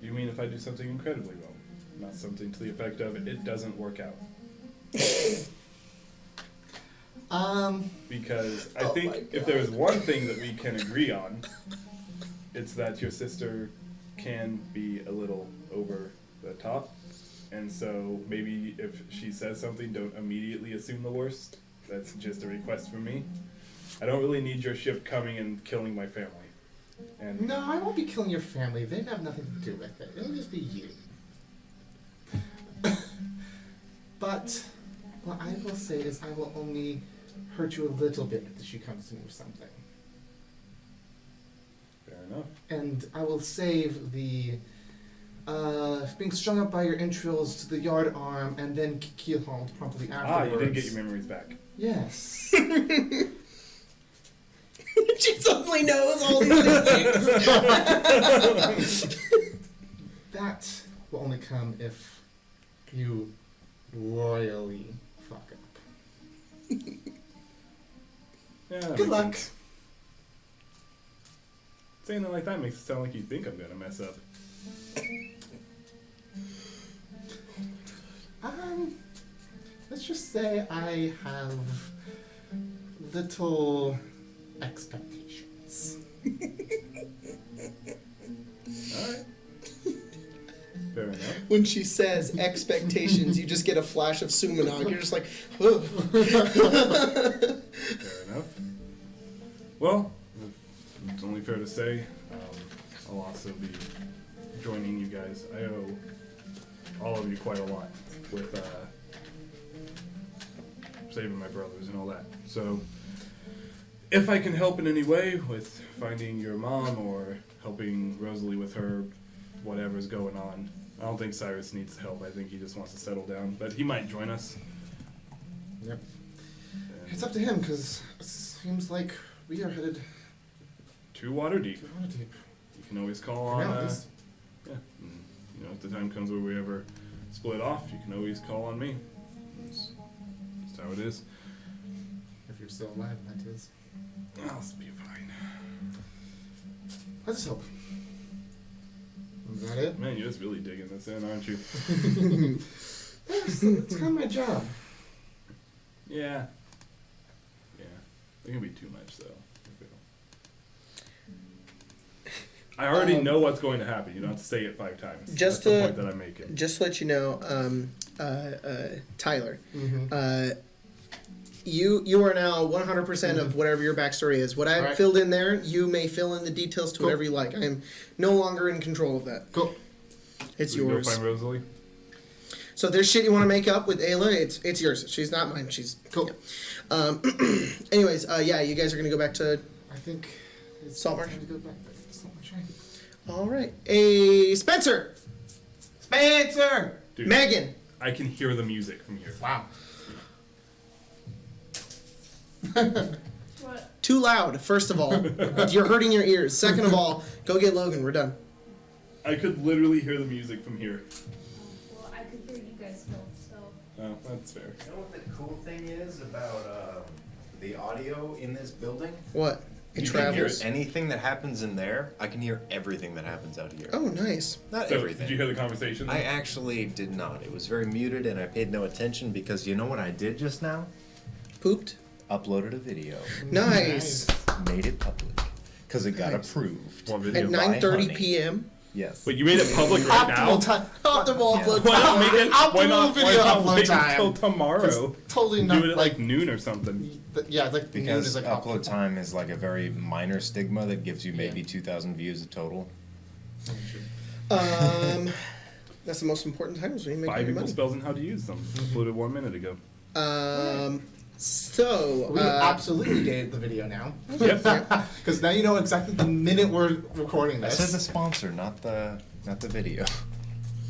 you mean if I do something incredibly wrong, not something to the effect of it doesn't work out. Because I think if there is one thing that we can agree on, it's that your sister can be a little over the top. And so maybe if she says something, don't immediately assume the worst. That's just a request from me. I don't really need your ship coming and killing my family. And No, I won't be killing your family. They have nothing to do with it. It'll just be you. But what I will say is I will only hurt you a little bit if she comes to me with something. fair enough. And I will save the being strung up by your entrails to the yard arm and then keelhauled promptly afterwards. You did get your memories back. Yes. She suddenly knows all these things. That will only come if you royally fuck up. Yeah, that Good makes luck. sense. Saying it like that makes it sound like you think I'm gonna mess up. Let's just say I have little expectations. Alright. Fair enough. When she says expectations, you just get a flash of Sumanog. You're just like, oh. Fair enough. Well, it's only fair to say, I'll also be joining you guys. I owe all of you quite a lot with saving my brothers and all that. So, if I can help in any way with finding your mom or helping Rosalie with her whatever's going on, I don't think Cyrus needs help. I think he just wants to settle down. But he might join us. Yep. And It's up to him, because it seems like we are headed to Waterdeep. to Waterdeep. You can always call For on. now, at least. Yeah. And, if the time comes where we ever split off, you can always call on me. That's just how it is. If you're still alive, that is. I'll be fine. Let's just hope. Is that it? Man, you're just really digging this in, aren't you? Yes, it's kind of my job. Yeah. Yeah. It can be too much, though. I already know what's going to happen. You don't have to say it 5 times. Just That's the to- point that I'm making. Just to let you know, Tyler, Mm-hmm. you are now 100% of whatever your backstory is. What I Alright. filled in there, you may fill in the details to Cool. whatever you like. I am no longer in control of that. Cool. It's So we yours. Go find Rosalie. So if there's shit you want to make up with Ayla, it's yours. She's not mine. She's Cool. anyways, yeah, you guys are gonna go back to. I think it's Saltmarsh? time to go back there. Saltmarsh, right? All right, a Spencer, Spencer! Dude, Megan. I can hear the music from here. Wow. What? too loud, first of all. You're hurting your ears. Second of all, go get Logan. We're done. I could literally hear the music from here. Well, I could hear you guys still, so. Oh, that's fair. You know what the cool thing is about the audio in this building? What? It You can hear travels. Anything that happens in there, I can hear everything that happens out here. Oh, nice. Not So, everything. did you hear the conversation? I actually did not. It was very muted and I paid no attention because you know what I did just now? Pooped. Uploaded a video. Nice. Made it public. Because it got Nice. approved. What At video? By 9:30 Honey. p.m. Yes. But you made it public right now. Optimal time. Optimal Yeah. upload Why not time. make it? Why not? Why video not upload wait time. until tomorrow? Totally Do not it at like noon or something. Yeah, it's like noon Because is like upload time is like a very minor stigma that gives you maybe 2,000 views total. That's the most important time is when you make 5 your equal money. spells and how to use them. Uploaded 1 minute ago. So, We absolutely date the video now. Yep. Because now you know exactly the minute we're recording I this. said the sponsor, not the video,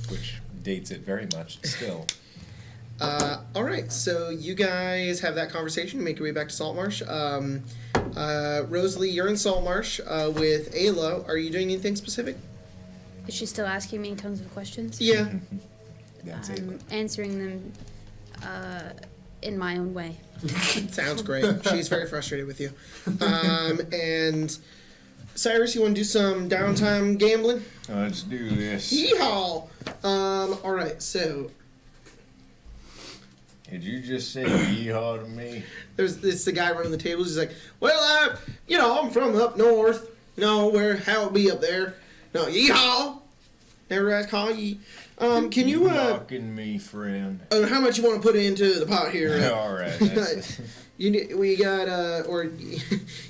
which dates it very much still. all right. So you guys have that conversation. Make your way back to Saltmarsh. Rosalie, you're in Saltmarsh with Ayla. Are you doing anything specific? Is she still asking me tons of questions? Yeah. That's it. I'm answering them in my own way. Sounds great. She's very frustrated with you. And Cyrus, you want to do some downtime gambling? Let's do this. Yeehaw! All right. So Did you just say yeehaw to me? there's this the guy running the tables. He's like, "Well, I'm from up north. How it be up there? No, yeehaw! Never ask call ye. Can you Mocking me, friend. how much you want to put into the pot here? All right. That's, We got or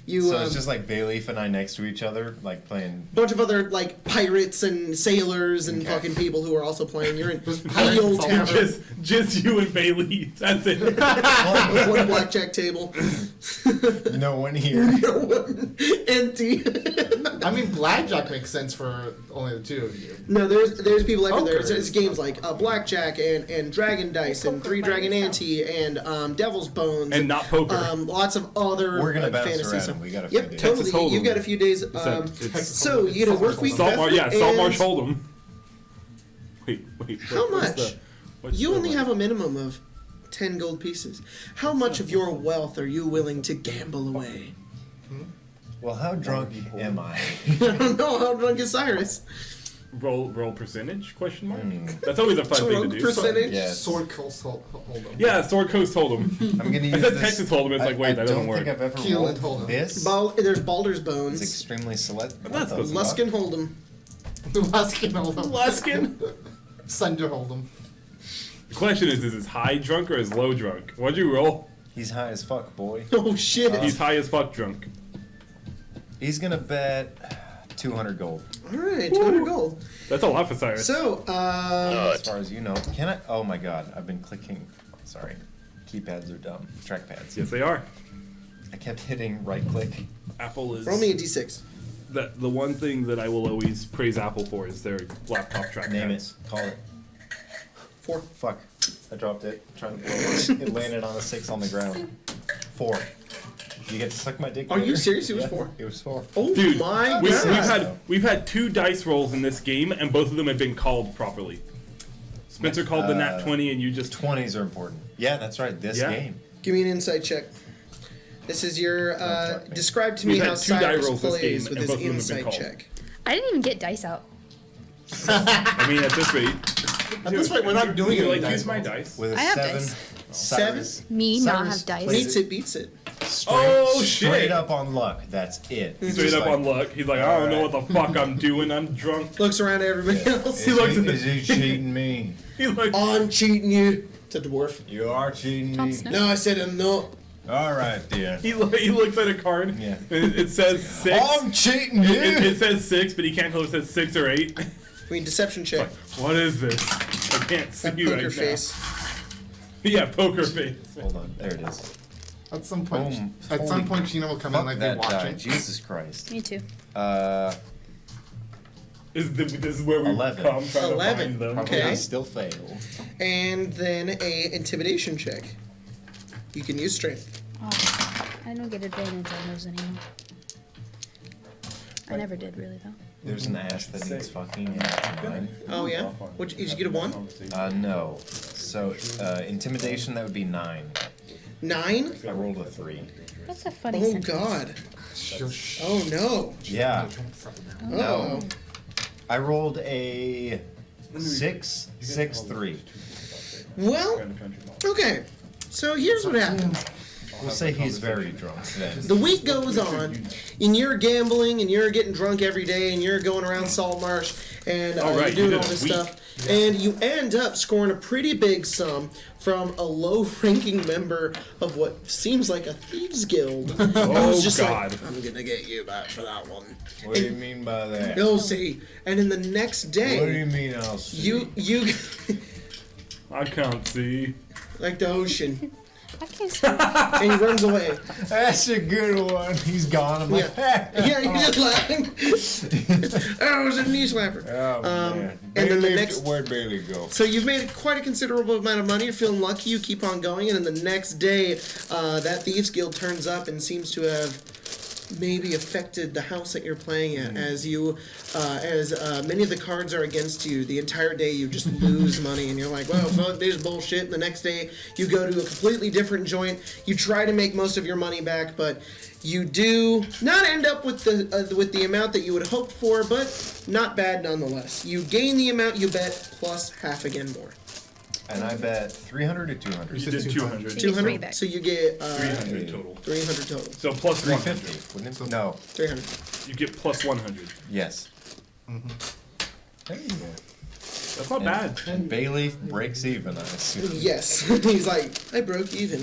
you So it's just like Bayleaf and I next to each other, like playing. bunch of other like pirates and sailors and Okay. fucking people who are also playing. You're in Those the pirates old is all tavern. Just you and Bailey. That's it. One blackjack table. No one here. No one. Empty. I mean, blackjack makes sense for only the two of you. No, there's people everywhere. Poker. It's games like blackjack and dragon dice and three dragon ante and devil's bones And not poker. lots of other We're gonna bounce fantasy around. stuff. We got a few Yep, days. totally. Hold'em. You've got a few days. So you get a work week. Saltmarsh, yeah, Bethel, Saltmarsh and Hold'em. Wait. How what's much? what's You the only one? have a minimum of 10 gold pieces. How much of your wealth are you willing to gamble away? Well, how drunk am I? I don't know. How drunk is Cyrus? roll percentage? Question mark. That's always a fun thing to Drunk do. percentage? Yes. Sword kills hold them. Yeah, Sword Coast Hold'em. I'm gonna use I said this. Texas Hold'em. It's like, wait, that doesn't I work. don't think I've ever Keel rolled and Hold'em. this. There's Baldur's It's Bones. extremely select. That's what the good. fuck? Luskin Hold'em. Luskin hold them. Luskin. Sunder hold them. The question is it high drunk or is low drunk? What'd you roll? He's high as fuck, boy. Oh shit. He's high as fuck drunk. He's gonna bet 200 gold. Alright, 200 gold. That's a lot for Cyrus. So, As far as you know. Can I? Oh my god, I've been clicking. Sorry. Keypads are dumb. Trackpads. Yes, they are. I kept hitting right click. Apple is roll me a d6. the one thing that I will always praise Apple for is their laptop trackpads. Name it. Call it. 4. Fuck. I dropped it. Trying to blow it. It landed on a 6 on the ground. 4. You get to suck my dick. Are you later? serious? It was Yeah, 4. It was 4. Oh Dude, my we've god. had 2 dice rolls in this game, and both of them have been called properly. Spencer called the nat 20, and you just 20s are important. Yeah, that's right. This Yeah. game. Give me an insight check. This is your fuck me. describe to me We've how had 2 die Cyrus rolls this game, plays with and his both of them have been insight called. check. I didn't even get dice out. I mean, at this rate. At this rate, we're not doing You any like dice use my rolls. dice. With a I have 7. dice. Cyrus, Me not Cyrus have dice. plays Beats it, beats it. Oh, Straight shit. up on luck. That's it. He's Straight just up like, on luck. He's like, I don't know what the fuck I'm doing. I'm drunk. Looks around at everybody else. He looks at Is he cheating me? He's like, I'm cheating you. It's a dwarf. You are cheating Jon me. Snow. No, I said I'm not. All right, then. he looks at a card. Yeah. And it says 6. I'm cheating you. It says 6, but he can't tell if it says 6 or 8. I mean, deception check. What is this? I can't see you Poker right face. now. Yeah, poker face. Hold on. There it is. At some point, Boom. at some Holy point, Gina will come in Fuck like that be watching. die. Jesus Christ. Me too. This is where we 11. come trying 11. to find them. Probably Okay. still failed. And then a intimidation check. You can use strength. Oh, I don't get advantage on those anymore. I never did, really, though. There's an ass that needs fucking. And that's mine. Oh yeah. What did you get a 1? No. So intimidation, that would be 9. 9? I rolled a 3. That's a funny Oh sentence. God. Shush. Oh no. Yeah. Oh. I rolled a 6, 6, 3. Well, okay. So here's what happened. We'll say he's very drunk then. The week goes on, and you're gambling, and you're getting drunk every day, and you're going around Saltmarsh, and Oh, right, you're you doing did all a this week. stuff, and you end up scoring a pretty big sum from a low-ranking member of what seems like a thieves' guild. Oh, Who's just God. like, I'm gonna get you back for that one. What do you mean by that? You'll see. And then the next What do day, you mean I'll see? you I can't see. like the ocean, I can't see. and he runs away. That's a good one. He's gone. I'm like, Yeah, you're just laughing. Oh, it was a knee slapper. oh man. and then the Bailey, next- where'd Bailey go? So you've made quite a considerable amount of money. You're feeling lucky. You keep on going, and then the next day, that thieves guild turns up and seems to have maybe affected the house that you're playing at. As many of the cards are against you, the entire day you just lose money, and you're like, well, fuck this bullshit. And the next day you go to a completely different joint. You try to make most of your money back, but you do not end up with the amount that you would have hoped for, but not bad nonetheless. You gain the amount you bet plus half again more. And I bet 300 or 200. You did 200. You get 200. 3 back. So you get 300 total. 300 total. So plus 100. 350, wouldn't it? No. 300. You get plus 100. Yes. That's not bad. And Bailey breaks even, I assume. Yes. He's like, I broke even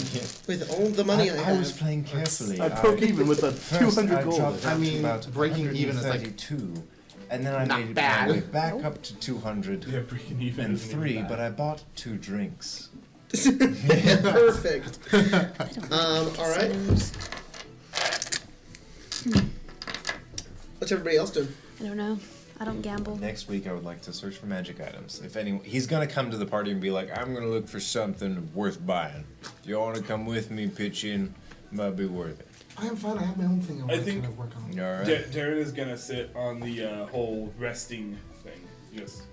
with all the money I I have. was playing carefully. I broke even with a First, 200 I gold. dropped I out to mean, about breaking even is like 132, and then I not made bad. my way back up to 200 Yeah, breaking even. and isn't even 3, bad. but I bought 2 drinks. Perfect. All right. What's everybody else doing? I don't know. I don't gamble. Next week, I would like to search for magic items. If anyone, he's gonna come to the party and be like, "I'm gonna look for something worth buying. Do you want to come with me? Pitch in, might be worth it." I am fine. I have my own thing I want to think- kind of work on. All right. Darren is gonna sit on the whole resting thing. Yes.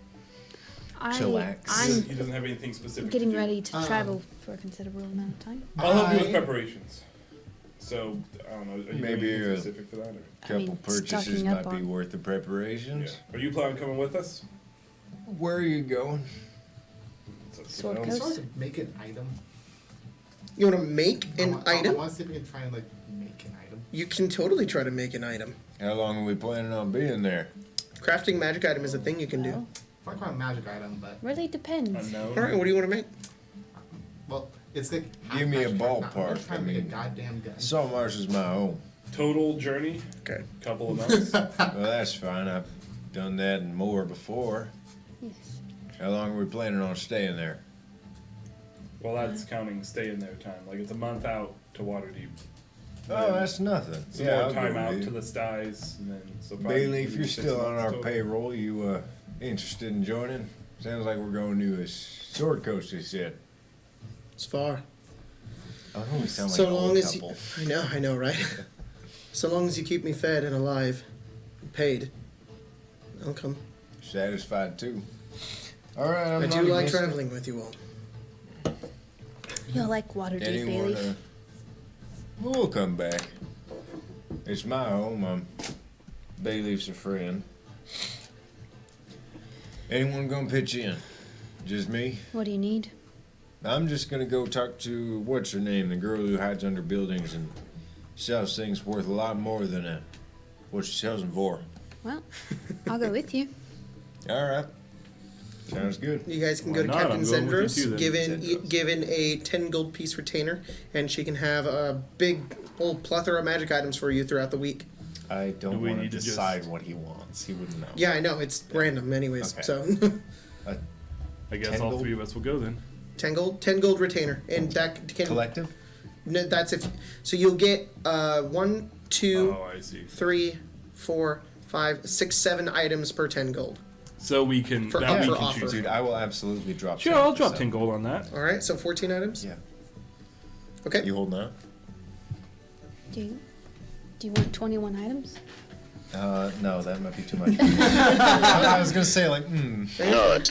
Chillax. I'm He doesn't have anything specific. getting to do. ready to travel for a considerable amount of time. I'll help you with I- preparations. So I don't know. Are you Maybe doing anything a- specific for that? Or? Couple I mean, purchases stocking up might be on- worth the preparations. Yeah. Are you planning on coming with us? Where are you going? Sword I Coast? want to make an item. You want to make an I item? want to see if we can try and like make an item. You can totally try to make an item. How long are we planning on being there? Crafting magic item is a thing you can do. Oh, If I call it a magic item, but really depends. Unknown. All right, what do you want to make? well, it's like Give me a I'm trying ballpark, to I make a mean- goddamn gun. Saltmarsh is my home. Total journey, Okay. couple of months. Well, that's fine. I've done that and more before. Yes. How long are we planning on staying there? Well, that's counting stay in there time. Like it's a month out to Waterdeep. Oh, that's nothing. Some yeah, more I'll time go out with to you. the styes, and then so probably Bailey, if maybe you're 6 still on months our total. payroll, you interested in joining? Sounds like we're going to a sword coast, they said. It's far. Oh, we sound like So an long old as you, couple. I know, right? So long as you keep me fed and alive, and paid, I'll come. Satisfied too. All right, I'm I do not like against it. traveling with you all. You'll like Waterdeep, Anyone, Bailey. we'll come back. It's my home. Bayleaf's a friend. Anyone gonna pitch in? Just me? What do you need? I'm just gonna go talk to what's her name, the girl who hides under buildings and sells things worth a lot more than what she sells them for. Well, I'll go with you. All right, sounds good. You guys can Why go to not? Captain I'm going with you Zendros, too, then. given given a 10 gold piece retainer, and she can have a big whole plethora of magic items for you throughout the week. I Do don't we want to need to just- decide what he wants. He wouldn't know. Yeah, I know it's random, anyways. Okay. So I guess 10 all gold? 3 of us will go then. 10 gold retainer, and that can Collective? no, that's if so you'll get 1, 2, Oh, I see. 3, 4, 5, 6, 7 items per 10 gold. So we can For- that we for can offer. choose. Dude, I will absolutely drop Sure, I'll 10%. drop 10 gold on that. All right, so 14 items. Yeah. Okay. You holding out? Do you want 21 items? No, that might be too much. I was gonna say like, Alright,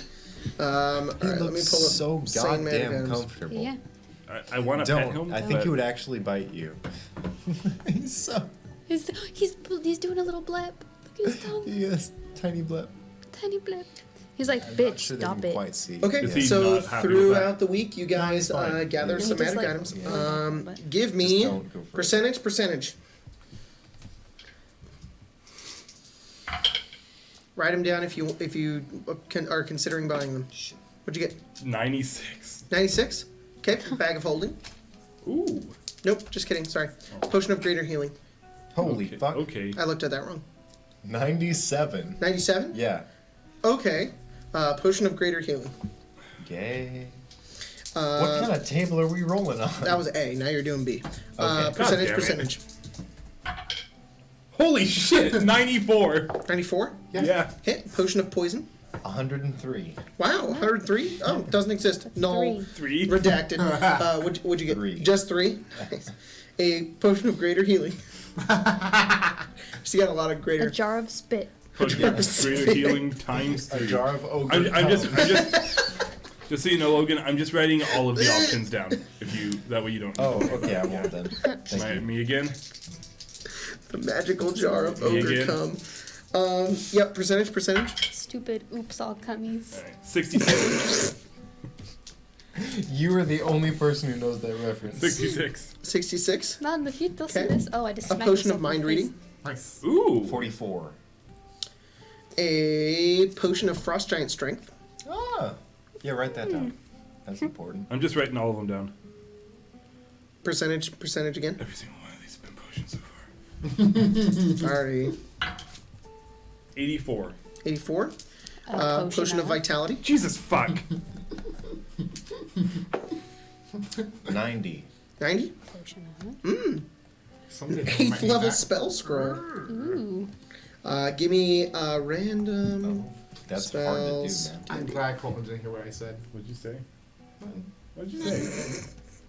let me pull up so sane magic goddamn items. comfortable. Yeah. I want to pet him. Don't. I think he would actually bite you. He's so. He's doing a little blip. Look at his tongue. Yes, tiny blip. Tiny blip. He's like, I'm bitch, not sure they stop can it. quite see. Okay, Is he so not happy with throughout the week, you guys No, he's fine. gather He some just, magic like, items. but- Give Just me don't go for it. percentage. Write them down if you are considering buying them. What'd you get? 96. 96. Okay, bag of holding. Ooh. Nope, just kidding. Sorry. Potion of greater healing. Holy Okay. fuck. Okay. I looked at that wrong. 97. 97. Yeah. Okay. Potion of greater healing. Yay. What kind of table are we rolling on? That was A. Now you're doing B. Okay. Percentage. God damn it. Percentage. Holy shit! 94. 94. Yeah. Hit. Potion of poison. 103. Wow. 103. Oh, doesn't exist. Null. 3. 3. Redacted. What'd you get? 3. Just 3. Nice. A potion of greater healing. She got a lot of greater. A jar of spit. Greater healing times 3. A jar of ogre. I'm just so you know, Logan, I'm just writing all of the options down. That way you don't. Oh, okay, I won't then. Thank you. Me again. The magical jar of Me ogre again. cum. Yep. Percentage. Stupid oops all cummies. All right. 66. You are the only person who knows that reference. 66. 66. Not in the future. They'll see Okay. this. Oh, I just A smacked potion myself of mind in the face. reading. Nice. Ooh. 44. A potion of frost giant strength. Ah. Yeah, write that down. That's important. I'm just writing all of them down. Percentage again. Every single one of these have been potions so far. Sorry. 84. 84. A Potion of vitality. Jesus fuck. 90. 90. Potion of Somebody told 8th me level that. spell scroll. Ooh. Give me a random. Oh, that's hard to do, Spells. man. I'm glad Colton didn't hear what I said. What'd you say? What'd you say?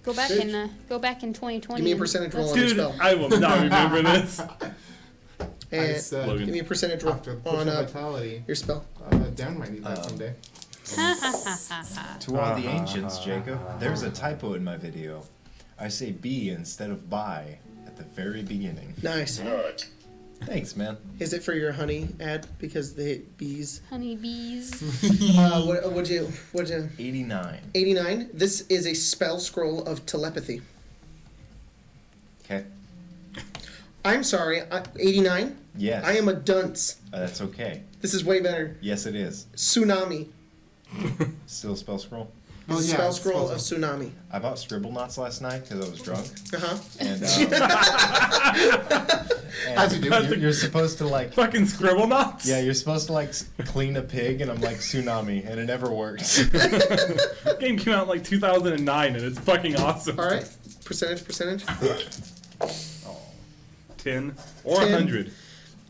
Go back in 2020. Give me a and percentage roll let's- on your Dude, spell. I will not remember this. I And said Logan. give me a percentage roll after on Potion of Vitality, your spell. Dan might need that someday. To all the ancients, Jacob, there's a typo in my video. I say be instead of buy at the very beginning. Nice. Thanks, man. Is it for your honey ad? Because they hate bees. Honey bees. What'd you? 89. 89. This is a spell scroll of telepathy. Okay. I'm sorry. 89. Yes. I am a dunce. That's okay. This is way better. Yes, it is. Tsunami. Still a spell scroll. This is yeah, spell it's scroll of spell tsunami. I bought scribble knots last night because I was drunk. Uh-huh. And, As you do. You're supposed to like. Fucking scribble knots. Yeah, you're supposed to like clean a pig, and I'm like tsunami, and it never works. This game came out in like 2009, and it's fucking awesome. All right. Percentage. 10 or 10. 10. $100,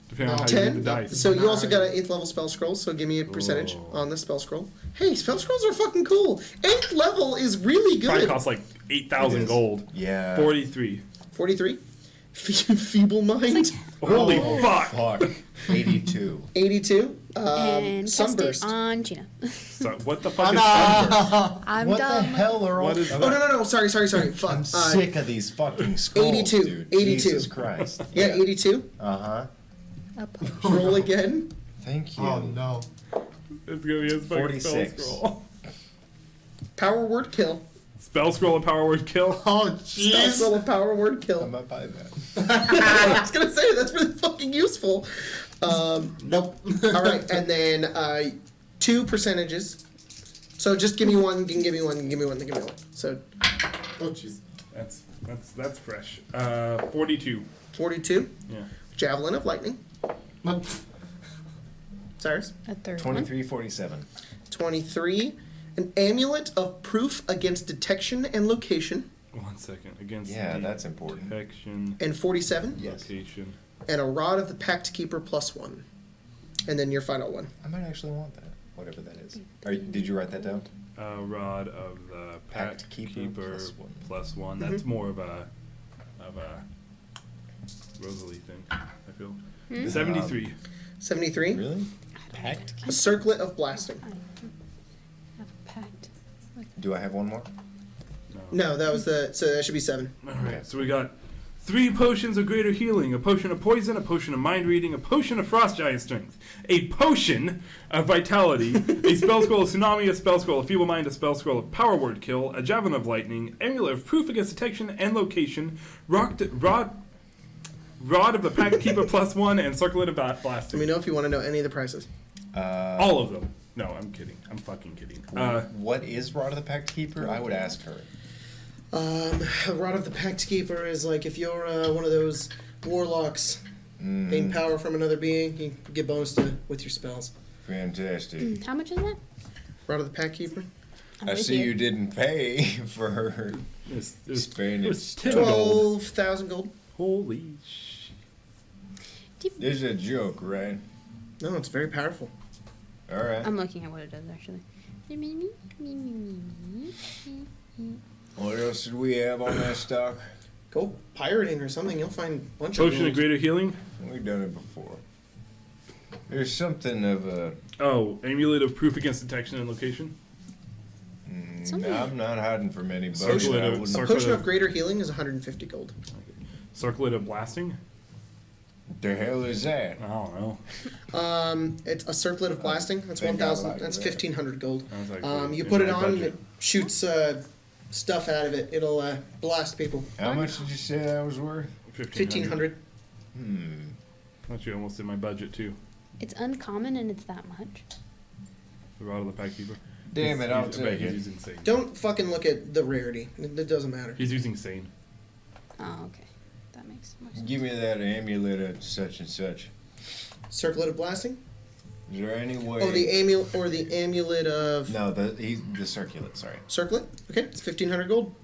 depending on how you read the dice. So you also got an 8th level spell scroll, so give me a percentage on the spell scroll. Hey, spell scrolls are fucking cool. 8th level is really Probably good. costs like 8,000 It is. gold. Yeah. 43. 43. Feeble mind. Holy fuck! Fuck. 82. 82. And test Sunburst. it on Gina. So, what the fuck is sunburst? I'm What dumb. the hell are all? What is Oh, no. Sorry. Fuck. I'm sick of these fucking scrolls, 82. dude. 82. Jesus Christ. Yeah, 82. Uh-huh. A potion. Roll again. Thank you. Oh no. It's gonna be a fucking 46. spell scroll. Power word kill. Spell scroll and power word kill. Oh Spell jeez. scroll of power word I kill. might buy that. I was gonna say that's really fucking useful. Nope. All right, and then 2 percentages. So just give me one, then give me one, then give me one, then give me one. So Oh jeez. That's fresh. 42. 42. Yeah. Javelin of lightning. Nope. Cyrus. A third one. 2347. 23. An amulet of proof against detection and location. 1 second. Against Yeah, that's important. detection, And 47. Yes. location. And a rod of the Pact Keeper +1. And then your final one. I might actually want that. Whatever that is. Did you write that down? Rod of the Pact Pact Keeper Keeper +1. +1. That's more of a Rosalie thing. I feel 73. 73. Really? Pact? A circlet of blasting. I have a pact. Do I have one more? No, that was so that should be 7. All right, so we got 3 potions of greater healing, a potion of poison, a potion of mind reading, a potion of frost giant strength, a potion of vitality, a spell scroll of tsunami, a spell scroll of feeble mind, a spell scroll of power word kill, a javelin of lightning, amulet of proof against detection and location, rod of the pact keeper +1, and circlet of blasting. Let me know if you want to know any of the prices. All of them. No, I'm kidding. I'm fucking kidding. What is Rod of the Pact Keeper? I would ask her. Rod of the Pact Keeper is like if you're one of those warlocks, gain power from another being, you get bonus with your spells. Fantastic. How much is that? Rod of the Pact Keeper. I see you didn't pay for spending it's 10 12,000 gold. Holy shit. This is a joke, right? No, it's very powerful. All right. I'm looking at what it does actually. What else did we have on that stock? Go pirating or something, you'll find a bunch Potion of of greater healing. We've done it before. There's something of a. Oh, amulet of proof against detection and location. Something- I'm not hiding from anybody. Circlet I of- wouldn't- circlet Potion of Greater Healing is 150 gold. Circlet of blasting. The hell is that? I don't know. It's a circlet of blasting. That's think I 1,000. like That's that. 1,500 gold. Sounds like You in put it my on, and budget. it shoots stuff out of it. It'll blast people. How much did you say that was worth? 1,500. Actually, almost in my budget too. It's uncommon and it's that much. The Rod of the Pact Keeper. Damn it, I'll I bet take he's it. using Sane. Don't fucking look at the rarity. It doesn't matter. He's using Sane. Oh, okay. That makes more sense. Give me that amulet of such and such. Circlet of blasting? Is there any way? Oh, the amulet of No, the circlet, sorry. circlet? Okay, it's 1,500 gold.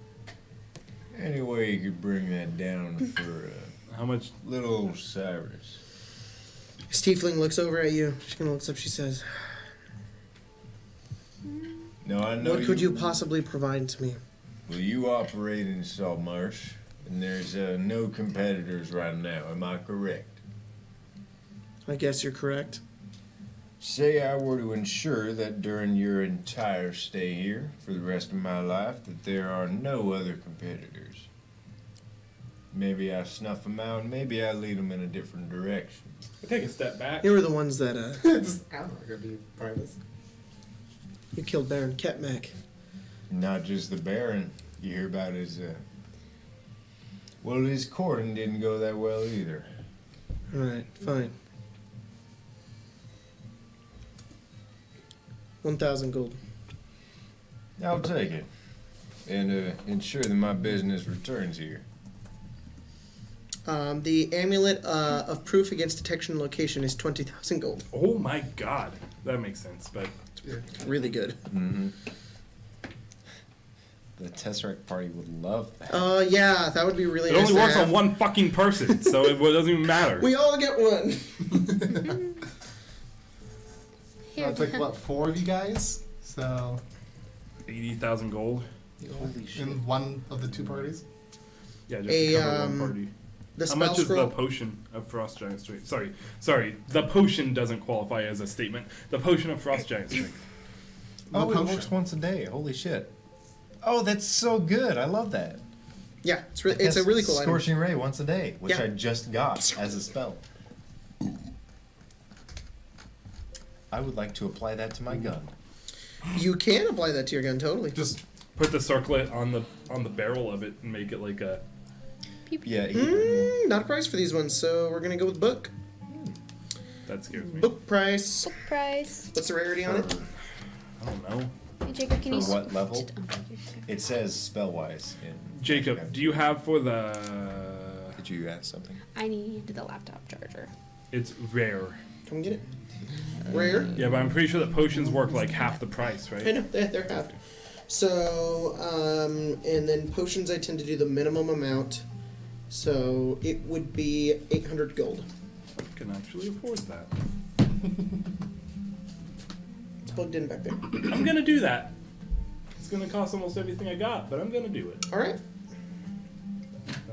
Any way you could bring that down for How much? little old Cyrus? Tiefling looks over at you. She kind of looks up. She says, No, I know. "What could you possibly provide to me?" Well, you operate in Saltmarsh, and there's no competitors right now. Am I correct? I guess you're correct. Say I were to ensure that during your entire stay here, for the rest of my life, that there are no other competitors. Maybe I snuff them out, and maybe I lead them in a different direction. I take a step back. You were the ones that Just, I don't know, gonna be part of this. you killed Baron Ketmac. Not just the Baron. You hear about his, well, his courting didn't go that well either. All right, fine. 1,000 gold. I'll take it. And ensure that my business returns here. The amulet of proof against detection and location is 20,000 gold. Oh my god, that makes sense. But Really good. Mm-hmm. The Tesseract party would love that. Yeah, that would be really it nice only to works have. on one fucking person, so it doesn't even matter. We all get one. Here. It's like, what, 4 of you guys? So, 80,000 gold. in one of the 2 parties? Yeah, just to cover one um, party. The How spell much is the scroll. potion of Frost Giant Strength? Sorry. The potion doesn't qualify as a statement. The potion of Frost Giant Strength. No Oh, it potion. works once a day. Holy shit. Oh, that's so good. I love that. Yeah, it's a really cool item. Scorching Ray once a day, which Yeah. I just got as a spell. I would like to apply that to my gun. You can apply that to your gun, totally. Just, Put the circlet on the barrel of it and make it like a. Yeah. Not a price for these ones, so we're gonna go with book. That scares me. Book price. Book price. What's the rarity on it? I don't know. Hey, Jacob, can For you what level? Oh, It says spell-wise. Jacob, do you have for the? Did you ask something? I need the laptop charger. It's rare. Come get it. Rare. Yeah, but I'm pretty sure that potions work like half the price, I right? know they're halved. So, and then potions I tend to do the minimum amount. So it would be 800 gold. I can actually afford that. It's plugged in back there. I'm gonna do that. It's gonna cost almost everything I got, but I'm gonna do it. All right.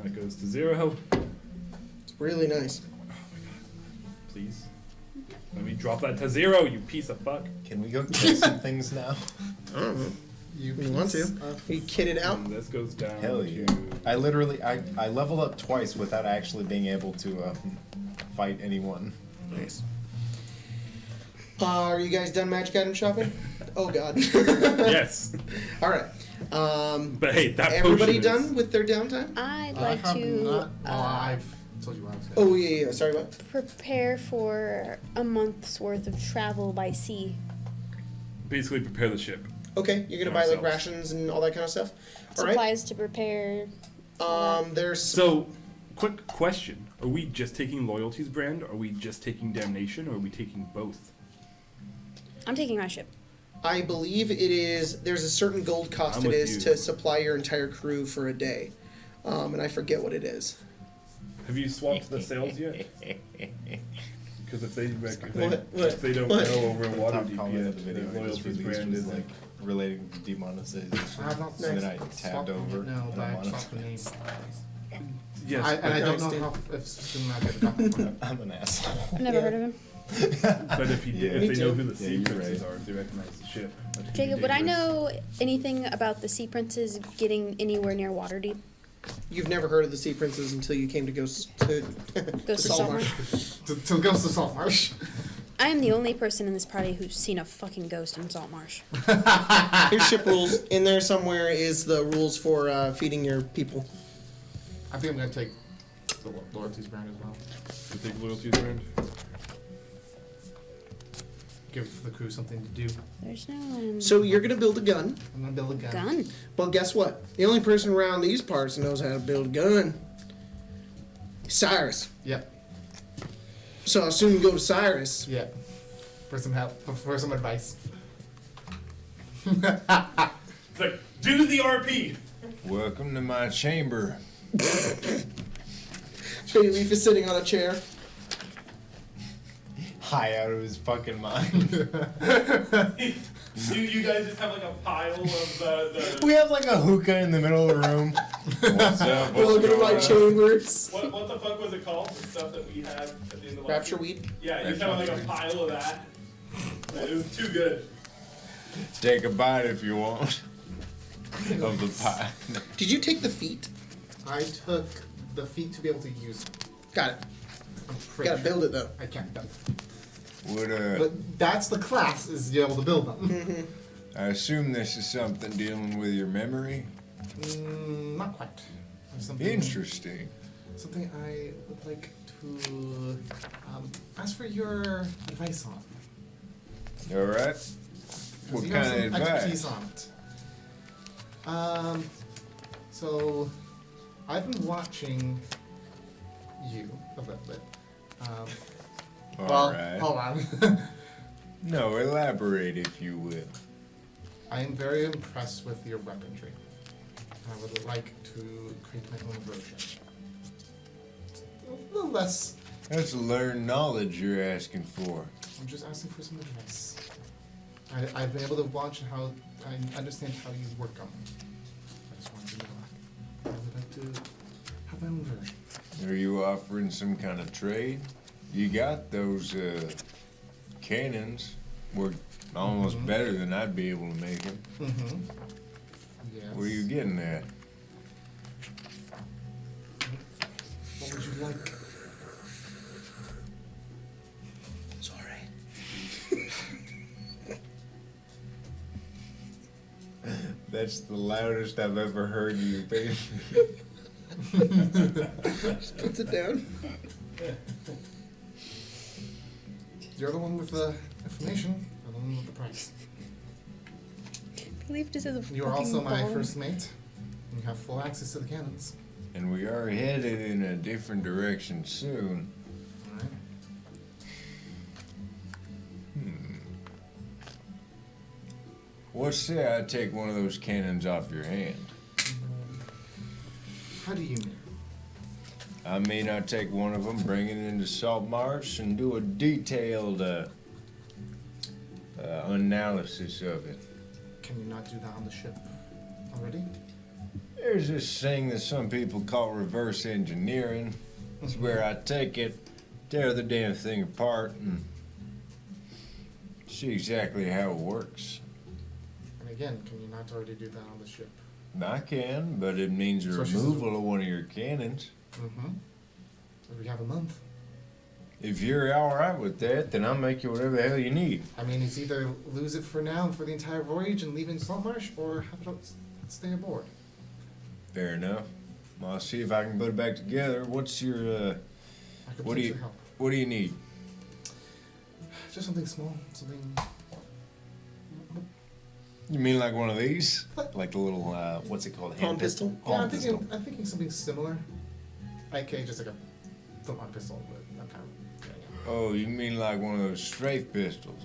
That goes to 0. really nice. Please. Let me drop that to 0, you piece of fuck. Can we go kill some things now? I don't know. You You want to? You kid it out. And this goes down Hell to... yeah. I literally, I leveled up twice without actually being able to fight anyone. Nice. Are you guys done magic item shopping? Oh god. Yes. All right. But hey, that Everybody potion is- done with their downtime? I'd I like have to not. Well, I've told you what I was saying. Oh yeah. Sorry, what? prepare for a month's worth of travel by sea. Basically prepare the ship. Okay, you're gonna buy like Ourselves. rations and all that kind of stuff. All right. Supplies to prepare. There's So, quick question. Are we just taking Loyalty's brand? Are we just taking Damnation? Or are we taking both? I'm taking my ship. I believe it is. There's a certain gold cost I'm it with is you. to supply your entire crew for a day, and I forget what it is. Have you swapped the sails yet? Because if they What? if they don't What? know over Top Waterdeep comment yet, of the video the I just Loyalty's released brand was is like relating to demonetization. I have not And then I swapped tabbed it, over. No, and but I'm I on swapped the name. yes. And I don't Nice, know dude. if soon I get it. I'm an asshole. I've never Yeah. heard of him. But if, Yeah. if Me they know too. who the sea you're princes right. are, if they recognize the ship. that could be Jacob, would I dangerous. know anything about the sea princes getting anywhere near Waterdeep? You've never heard of the Sea Princes until you came to Ghost to Saltmarsh. To Ghost to Saltmarsh. I am the only person in this party who's seen a fucking ghost in Saltmarsh. Here's ship rules. In there somewhere is the rules for feeding your people. I think I'm gonna take the Loyalty's brand as well. You take Loyalty's brand? Give the crew something to do. There's no So you're gonna build a gun. I'm gonna build a gun. gun. Well, guess what? The only person around these parts that knows how to build a gun is Cyrus. Yep. So I'll soon go to Cyrus. Yeah. For some help. For some advice. It's like, do the RP! Welcome to my chamber. Trey Leaf is sitting on a chair. High out of his fucking mind. You guys just have like a pile of the We have like a hookah in the middle of the room. What's up? Welcome to my on? chambers. what the fuck was it called? The stuff that we had at the end of Rapture weed. Yeah, you just have like a pile of that. It was too good. Take a bite if you want of the pie. Did you take the feet? I took the feet to be able to use them. Got it. I'm pretty Gotta sure. build it though. I can't build. Would But that's the class, is to be able to build them. I assume this is something dealing with your memory? Not quite. There's something, Interesting. something I would like to ask for your advice on. All right. 'Cause What you have kind some of expertise advice? on it. So I've been watching you a little bit. All right. Hold on. No, elaborate if you will. I am very impressed with your weaponry. I would like to create my own version. A little less. That's learned knowledge you're asking for. I'm just asking for some advice. I've been able to watch how I understand how you work on them. I just wanted to know that. I would like to have my own version. Are you offering some kind of trade? You got those cannons. Were almost Mhm. better than I'd be able to make them. Mm-hmm. Yes. Where are you getting at? What would you like? Sorry. That's the loudest I've ever heard you, baby. Just puts it down. You're the one with the information. I'm the one with the price. Believe this is a You are fucking also my bomb. first mate. And you have full access to the cannons. And we are headed in a different direction soon. Alright. What say I take one of those cannons off your hand? How do you mean? I mean, I take one of them, bring it into Saltmarsh, and do a detailed analysis of it. Can you not do that on the ship already? There's this thing that some people call reverse engineering. It's where I take it, tear the damn thing apart, and see exactly how it works. And again, can you not already do that on the ship? I can, but it means the So she's- removal of one of your cannons. Mm-hmm. We have a month. If you're alright with that, then I'll make you whatever the hell you need. I mean, it's either lose it for now for the entire voyage and leave in Saltmarsh, or have it stay aboard. Fair enough. Well, I'll see if I can put it back together. What's your, I could What do you- potentially help. what do you need? Just something small, something. You mean like one of these? Like the little, what's it called? Palm Hand pistol? Yeah, Palm I'm pistol. thinking something similar. Okay, just like a flintlock pistol, but I'm kind of getting it. Oh, you mean like one of those strafe pistols?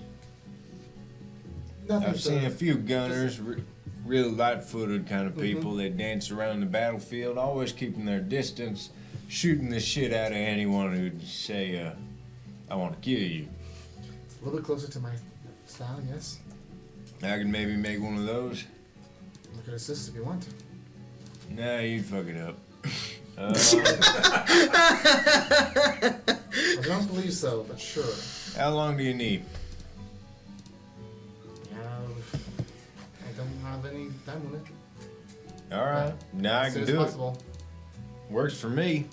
Nothing I've seen to- a few gunners, real light-footed kind of Mm-hmm. people. They dance around the battlefield, always keeping their distance, shooting the shit out of anyone who'd say, I want to kill you. It's a little bit closer to my style, yes. I could maybe make one of those. I could assist if you want. Nah, you'd fuck it up. I don't believe so, but sure. How long do you need? I don't have any time limit. All right, now I As can soon as do it. possible. Works for me.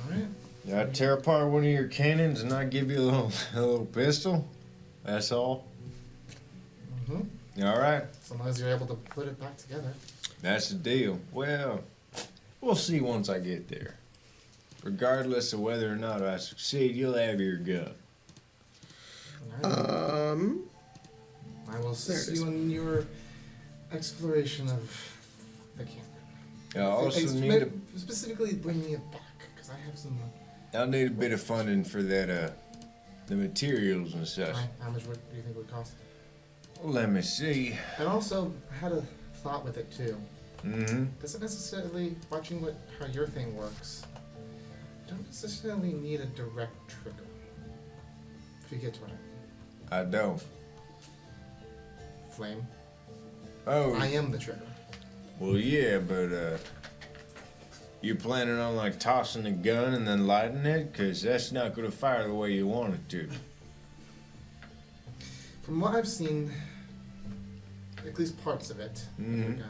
All right. I tear apart one of your cannons and I give you a little pistol. That's all. Mm-hmm. All right, As long as you're able to put it back together. that's the deal. Well, we'll see once I get there. Regardless of whether or not I succeed, you'll have your gun. All right. I will there assist it is. you in your exploration of the canyon. I also Ex- need a, specifically bringing it back because I have some. I'll need a bit of funding for that, the materials and such. How much do you think it would cost? Let me see. And also, I had a thought with it too. Mm-hmm. Doesn't necessarily watching how your thing works. Don't necessarily need a direct trigger. If you get what I mean. I don't. Flame. Oh, I am the trigger. well, yeah, but, you planning on, like, tossing the gun and then lighting it? Because that's not going to fire the way you want it to. From what I've seen, at least parts of it, Mhm. the gun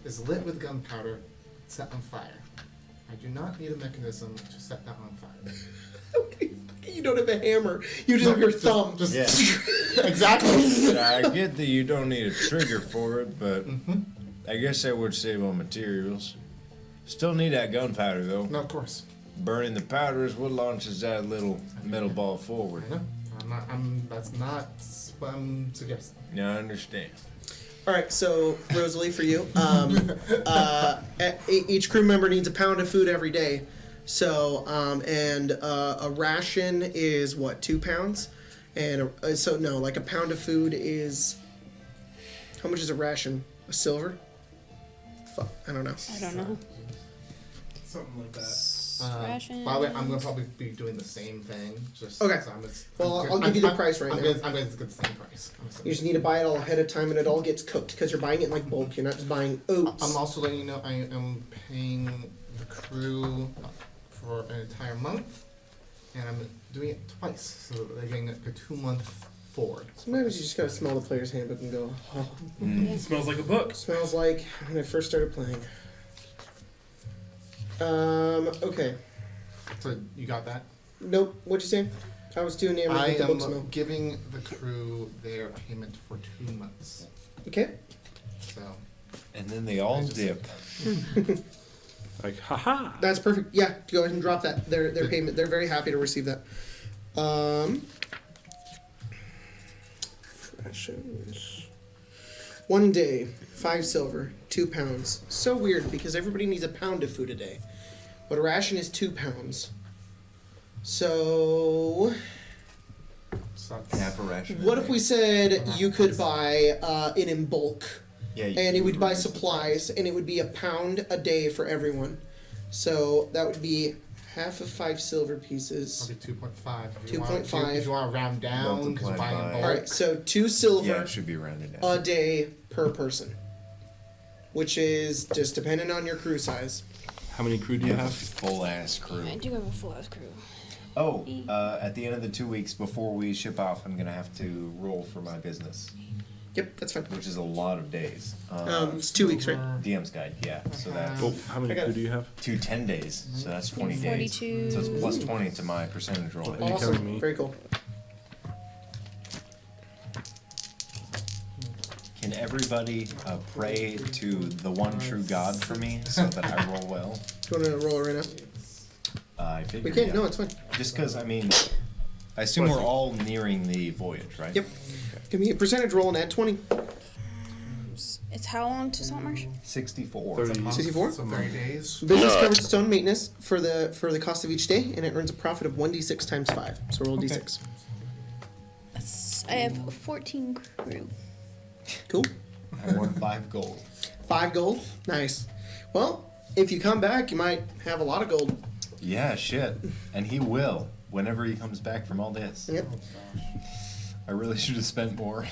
is lit with gunpowder, set on fire. I do not need a mechanism to set that on fire. You don't have a hammer. You just have your thumb. Yeah. Exactly. I get that you don't need a trigger for it, but Mm-hmm. I guess that would save on materials. Still need that gunpowder, though. No, of course. Burning the powder is what launches that little metal ball forward. I know. That's not what I'm suggesting. Now I understand. All right, so Rosalie, for you, each crew member needs a pound of food every day. So, and a ration is what, 2 pounds? And like a pound of food is, how much is a ration? A silver? Fuck, I don't know. I don't know. Something like that. Ration. By the way, I'm gonna probably be doing the same thing. Just Okay. So Well, I'll give you the price right I'm now. Gonna, I'm gonna get the same price. You just need to buy it all ahead of time, and it all gets cooked because you're buying it in like bulk. You're not just buying oats. I'm also letting you know I am paying the crew for an entire month, and I'm doing it twice, so they're getting like a 2-month forward. Sometimes you just gotta smell the player's handbook and go, oh, It smells like a book. smells like when I first started playing. Okay. So you got that? Nope. What'd you say? I was doing the I the book am smell. giving the crew their payment for 2 months. Okay. So And then they all I just- dip. Like, haha. That's perfect. Yeah, go ahead and drop that. Their payment. They're very happy to receive that. Rations. 1 day, 5 silver, 2 pounds. So weird because everybody needs a pound of food a day, but a ration is 2 pounds. So sucks. Half a ration. what if we said you could buy it in bulk? Yeah, And it would buy supplies, and it would be a pound a day for everyone. So that would be half of 5 silver pieces. Probably 2.5. 2.5. If you want to round down, because Multiplied buy in by- bulk. All right, so 2 silver Yeah, it should be rounded down. a day per person, which is just dependent on your crew size. How many crew do you You have a have? full ass crew. I do have a full house crew. Oh, at the end of the 2 weeks before we ship off, I'm gonna have to roll for my business, Yep, that's fine. which is a lot of days. It's 2 weeks, right? DM's guide, yeah. So that's Oh, how many I got crew it. do you have? 10 days. So that's 20 days. 42. So it's plus 20 to my percentage roll. you telling Awesome. me? Very cool. Can everybody pray to the one true God for me so that I roll well? Do you want to roll it right now? I figured. We can. Yeah. No, it's fine. Just because, I mean, I assume we're all nearing the voyage, right? Yep. Give me a percentage roll and add 20. It's how long to Saltmarsh? 64. 30. 64? So 30 days. Business covers its own maintenance for the cost of each day, and it earns a profit of 1d6 times 5. So roll a Okay. d6. I have 14 crew. Cool. I won 5 gold. 5 gold. Nice. Well, if you come back, you might have a lot of gold. Yeah, shit. And he will, whenever he comes back from all this. Yep. I really should have spent more.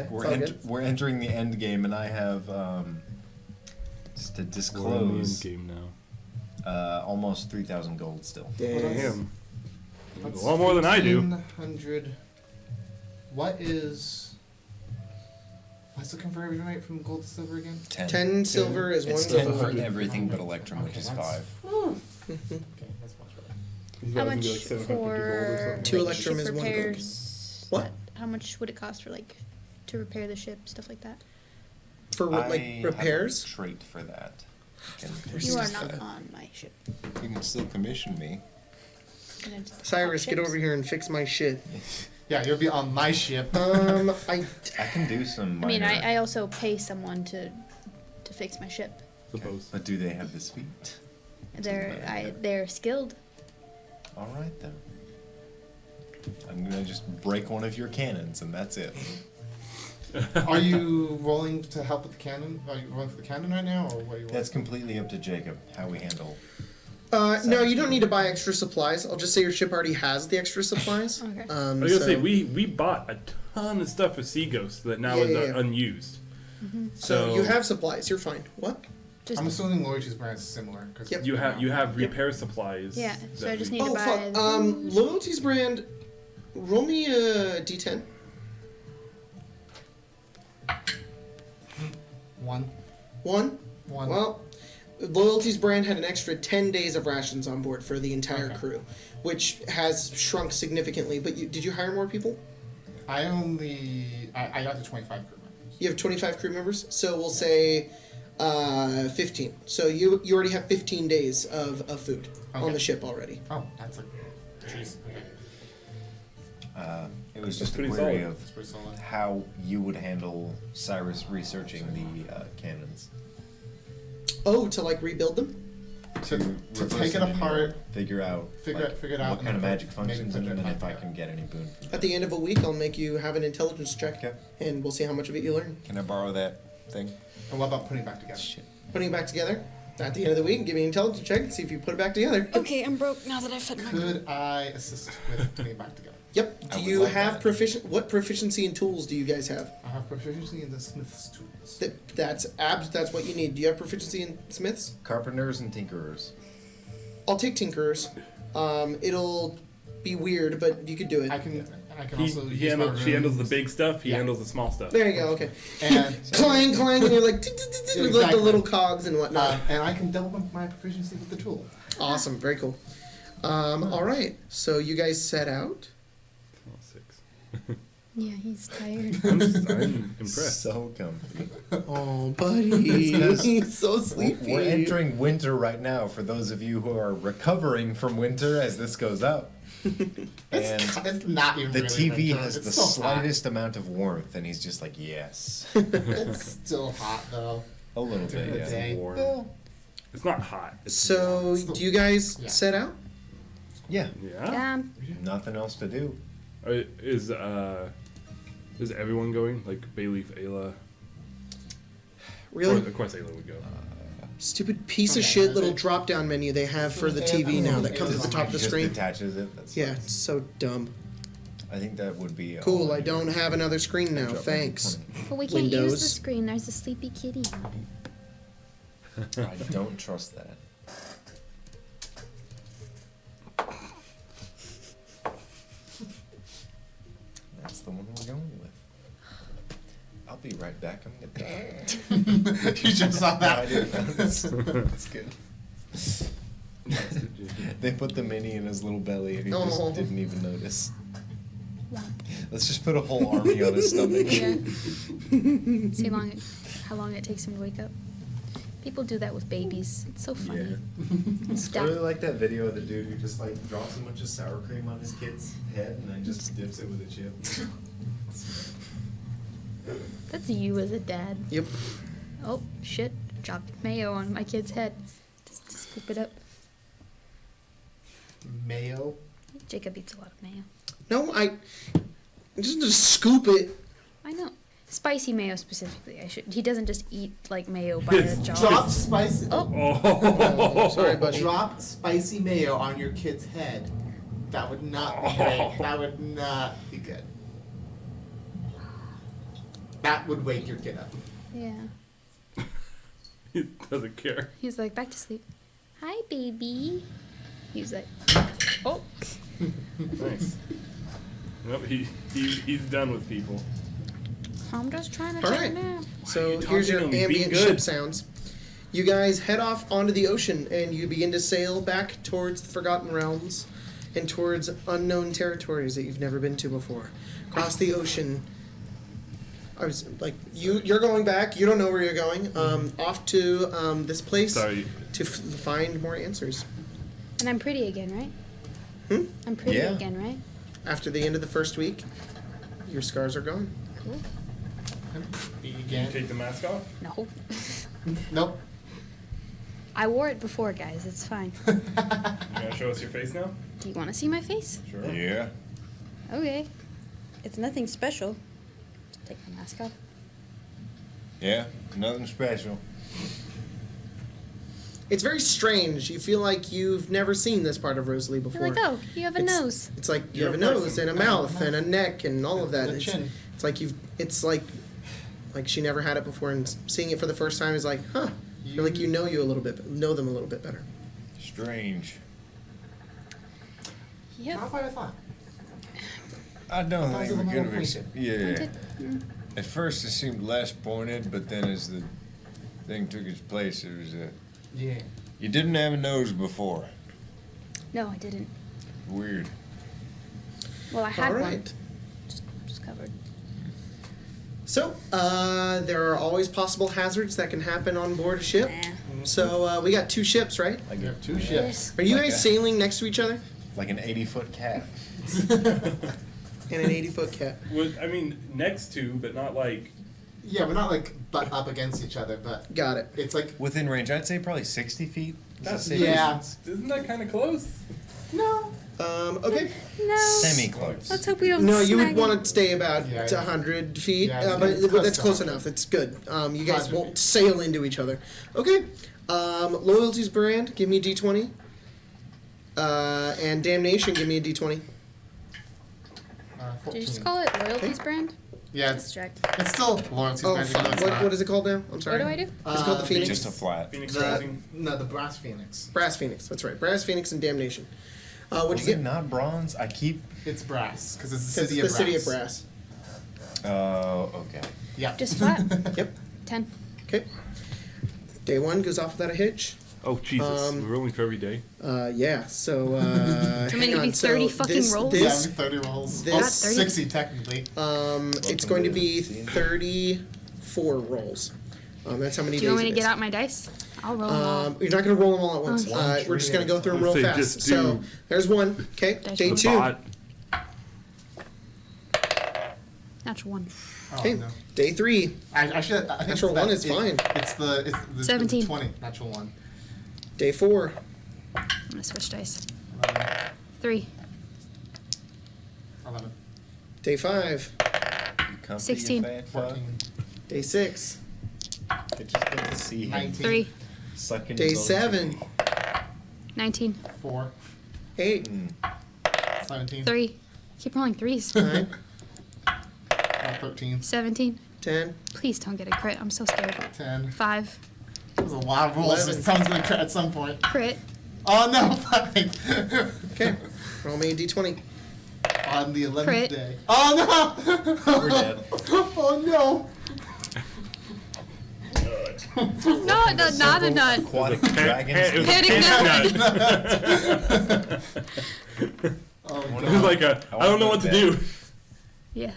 all good. We're entering the end game, and I have, just to We're in the disclose, end game now. almost 3,000 gold still. Damn. That's A lot more than I do. 1,500. What is... What's the conversion rate from gold to silver again? 10 silver is 1 It's 10 gold. for everything but Electrum, which Okay, is that's- 5. Okay, that's much better. You How guys can much do like 750 gold or for something. Two like, electrum ship is 1 gold. repairs? What? How much would it cost for like to repair the ship, stuff like that? For what, like I repairs? have a trait for that. You are not on my ship. You can still commission me. Gonna just Cyrus, pop get ships. over here and fix my shit. Yeah, you'll be on my ship. I I can do some I mean, minor, I also pay someone to fix my ship. Suppose. but do they have this feat? They're skilled. All right then. I'm gonna just break one of your cannons, and that's it. Are you rolling to help with the cannon? Are you rolling for the cannon right now, or what are you rolling? That's completely up to Jacob how we handle. no, you don't need to buy extra supplies. I'll just say your ship already has the extra supplies. Okay. I was gonna say so- we bought a ton of stuff for Sea Ghost that now Yeah, is yeah, yeah. unused. So you have supplies. You're fine. What? Just I'm assuming Loyalty's brand is similar. Cause Yep. You have repair supplies. yeah. So that I just we- need to Oh buy. fuck. those. Loyalty's brand. Roll me a d10. 1. 1. 1. Well, Loyalty's brand had an extra 10 days of rations on board for the entire Okay. crew, which has shrunk significantly. But did you hire more people? I got to 25 crew members. You have 25 crew members, so we'll say 15. So you already have 15 days of food on Okay. the ship already. Oh, that's like... Jeez. Okay. It was That's just a pretty query solid. That's pretty solid. of how you would handle Cyrus researching the cannons. Oh, to like rebuild them? To reverse take it engineer, apart, figure out figure it out, what and kind of then magic maybe functions put in it them, and if back I together. can get any boon from At that. the end of a week, I'll make you have an intelligence check, Okay. and we'll see how much of it you learn. Can I borrow that thing? And what about putting it back together? Shit. Putting it back together. At the end of the week, give me an intelligence check and see if you put it back together. Okay, I'm broke now that I fed my. Could I assist with putting it back together? Yep. I Do would you love have that. what proficiency in tools do you guys have? I have proficiency in the smith's tools. That's what you need. Do you have proficiency in smiths? Carpenters and tinkerers. I'll take tinkerers. It'll be weird, but you could do it. I can He, also he use my handles, she handles the runes. big stuff. He Yeah. handles the small stuff. There you go. Okay. And Clang, clang, and you're like with like the Exactly. little cogs and whatnot. and I can double up my proficiency with the tool. Awesome. Very cool. All right. So you guys set out. Oh, 6. Yeah, he's tired. I'm impressed. So comfy. Oh, buddy, he's so sleepy. We're entering winter right now for those of you who are recovering from winter as this goes up. And It's not even the really TV winter. has It's the still slightest amount of warmth, and he's just like, yes. Hot. It's still hot though. A little During bit, the yeah. day. Warm. Well, It's not hot. It's So do you guys Yeah. set out? yeah. yeah. Nothing else to do. Is everyone going? Like Bayleaf, Ayla? Really? Of course Ayla would go. Stupid piece of Okay. shit little drop down menu they have for the TV now that comes at the top of the Just screen. attaches it. That's Yeah, it's so dumb. I think that would be Cool, all I don't have another screen now, Drop it. thanks. But we can't use the Windows. screen. There's a sleepy kitty. I don't trust that. be right back. I'm gonna You just saw No, I that. didn't notice. That's good. Nice, Jim. They put the mini in his little belly and he just Oh. didn't even notice. Let's just put a whole army on his stomach. Yeah. See how long it takes him to wake up. People do that with babies. It's so funny. Yeah. It's I really like that video of the dude who just like drops a bunch of sour cream on his kid's head and then just dips it with a chip. That's you as a dad. Yep. Oh, shit. Dropped mayo on my kid's head. Just to scoop it up. Mayo. Jacob eats a lot of mayo. No, I just scoop it. I know. Spicy mayo specifically. He doesn't just eat like mayo by the jar. Drop spicy. Oh. Oh, Sorry, buddy. Drop spicy mayo on your kid's head. That would not be great. That would not be good. That would wake your kid up. Yeah. He doesn't care. He's like, back to sleep. Hi, baby. He's like, oh. Nice. Nope, he's done with people. I'm just trying to All take right. a nap. So you here's your talking to me? Being ambient good. ship sounds. You guys head off onto the ocean and you begin to sail back towards the Forgotten Realms and towards unknown territories that you've never been to before. Across the ocean. I was like, you're going back. You don't know where you're going. Off to this place Sorry. to find more answers. And I'm pretty again, right? I'm pretty Yeah. again, right? After the end of the first week, your scars are gone. Cool. You Can you again? take the mask off? No. Nope. I wore it before, guys. It's fine. You gonna show us your face now? Do you want to see my face? Sure. Yeah. Okay. It's nothing special. Just take my mask off. Yeah. Nothing special. It's very strange. You feel like you've never seen this part of Rosalie before. You're like, oh, you have a It's- nose. It's like you You're have a a nose person. and a mouth and a neck and all of that. The It's, chin. it's like it's like she never had it before, and seeing it for the first time is like, huh. You're like you know know them a little bit better. Strange. Yep. Not what I thought. I don't Thought it think was a we little could have. pointed. Yeah. At first, it seemed less pointed, but then as the thing took its place, it was a. Yeah. You didn't have a nose before. No, I didn't. Weird. Well, I had All one. right. Just covered. So there are always possible hazards that can happen on board a ship. Nah. So we got 2 ships, right? Like You have 2 ships. Are you Like guys a- sailing next to each other? Like an 80-foot cat. And an 80-foot cat. I mean, next to, but not like. Yeah, we're not like butt up against each other, but Got it. it's like Within range, I'd say probably 60 feet. Is that That's safe? yeah. Isn't that kind of close? No. Okay. No. Semi-close. Let's hope we don't. No, you would snag want it. to stay about Yeah. 100 feet, Yeah, but it's close that's close enough. enough. It's good. You guys 100 won't feet. sail into each other. Okay. Loyalty's brand, give me a d20. And damnation, give me a d20. 14. Did you just call it Loyalty's brand? Yeah, Let's it's, check. it's still Lawrence's Oh, brand. fuck. even though it's What, not. what is it called now? I'm sorry. What do I do? It's called the Phoenix. Just a flat. Phoenix The- Rising. No, the Brass Phoenix. Brass Phoenix. That's right. Brass Phoenix and damnation. What'd Was you it get? not bronze? I keep. It's brass because it's the It's city the of brass. city of brass. Oh, okay. Yeah. Just flat. Yep. 10. Okay. Day 1 goes off without a hitch. Oh Jesus! Um, We're rolling for every day. Yeah. So. Do you want me hang to on. do 30 So fucking this, rolls? Yeah, This, 30 rolls. this- Well, Not 30. 60 technically. it's going to be 34 rolls. That's how many Do you want days me it to is. get out my dice? I'll roll them all. You're not going to roll them all at once. Okay. We're just going to go through them real Say fast. just So do- there's 1. Okay. Dice Day roll. 2. Bot. Natural 1. Oh, Okay. no. Day 3. Actually, I think Natural it's 1 that- is fine. It's the 17. 20 natural 1. Day 4. I'm gonna switch dice. 11. 3. 11. Day 5. You comfy, you 16. fat fuck? 14. Day 6. It's just good to see him 19. 3. sucking Day his own 7. titty. 19. 4. 8. 17. 3. Keep rolling 3s. 9. 13. 17. 10. Please don't get a crit. I'm so scared. 10. 5. There's a lot of rolls. 11. It sounds like at some point. Crit. Oh no, 5. Okay. Roll me a d20. On the 11th Crit. day. Oh no! We're dead. Oh no! Not a nut. Aquatic It dragons. was Panic nut. Oh, It was like I don't know what to do. Yeah.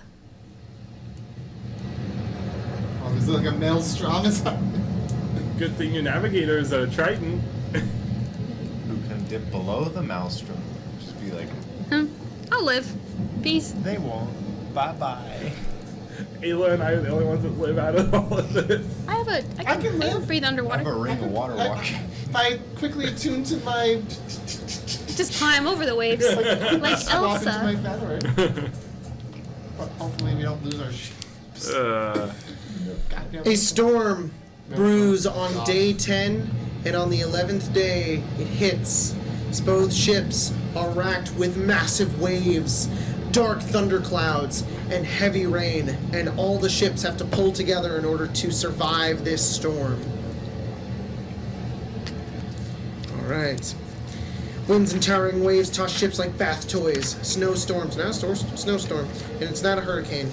Oh, is it like a maelstrom? Good thing your navigator is a Triton. Who can dip below the maelstrom? Just be like, I'll live. Peace. they won't. Bye bye. Ayla and I are the only ones that live out of all of this. I can live. breathe I have a underwater. ring of water walking. I quickly attune to my. Just climb over the waves like Walk into my Elsa. feather. But hopefully we don't lose our ships. Goddamn. A storm brews on day 10, and on the 11th day, it hits. Both ships are racked with massive waves, dark thunderclouds, and heavy rain, and all the ships have to pull together in order to survive this storm. Alright. Winds and towering waves toss ships like bath toys. Snowstorms. Not a snowstorm. And it's not a hurricane.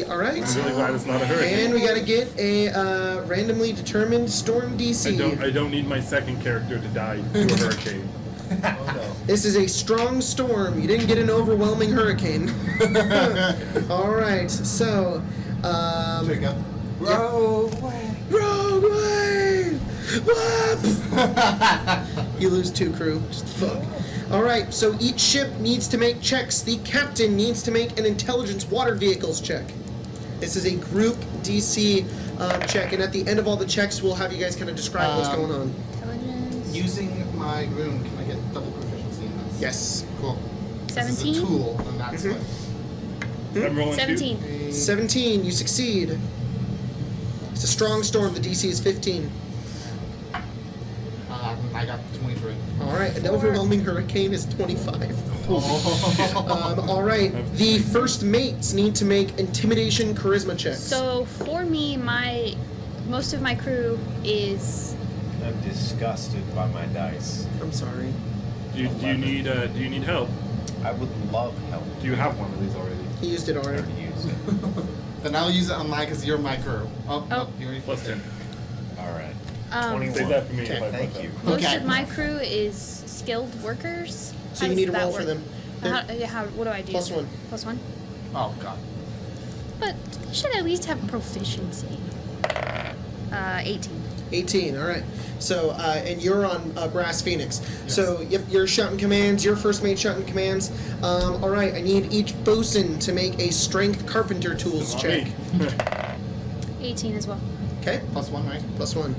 Alright. I'm really glad it's not a hurricane. And we gotta get a randomly determined storm DC. I don't need my second character to die to a hurricane. Oh no. This is a strong storm. You didn't get an overwhelming hurricane. Alright, so Jacob. Rogue Wave! Whoop! You lose 2 crew. Just fuck. Alright, so each ship needs to make checks. The captain needs to make an intelligence water vehicles check. This is a group DC check, and at the end of all the checks, we'll have you guys kind of describe what's going on. Intelligence. Using my rune, can I get double proficiency in this? Yes. Cool. This is 17? a tool, and that's what. I'm rolling 17. 17, you succeed. It's a strong storm. The DC is 15. I got 23. Alright, an overwhelming hurricane is 25. Alright, the first mates need to make intimidation charisma checks. So for me, most of my crew is. I'm disgusted by my dice. I'm sorry. Do you need help? I would love help. Do you have one of these already? He used it I already. already used it. Then I'll use it on mine because you're my crew. Oh, you already Plus 10. Alright. Um, 21. Save that for me. Okay, if I Thank fuck you. up. Most Okay. of my crew is skilled workers. So How you does need to that roll for work? them. They're- What do I do? +1. +1? Oh, God. But they should at least have proficiency. 18. 18, alright. So, and you're on Brass Phoenix. So, yep, you're shouting commands, your first mate shouting commands. Alright, I need each bosun to make a strength carpenter tools Not check. me. 18 as well. Okay, +1, right? +1.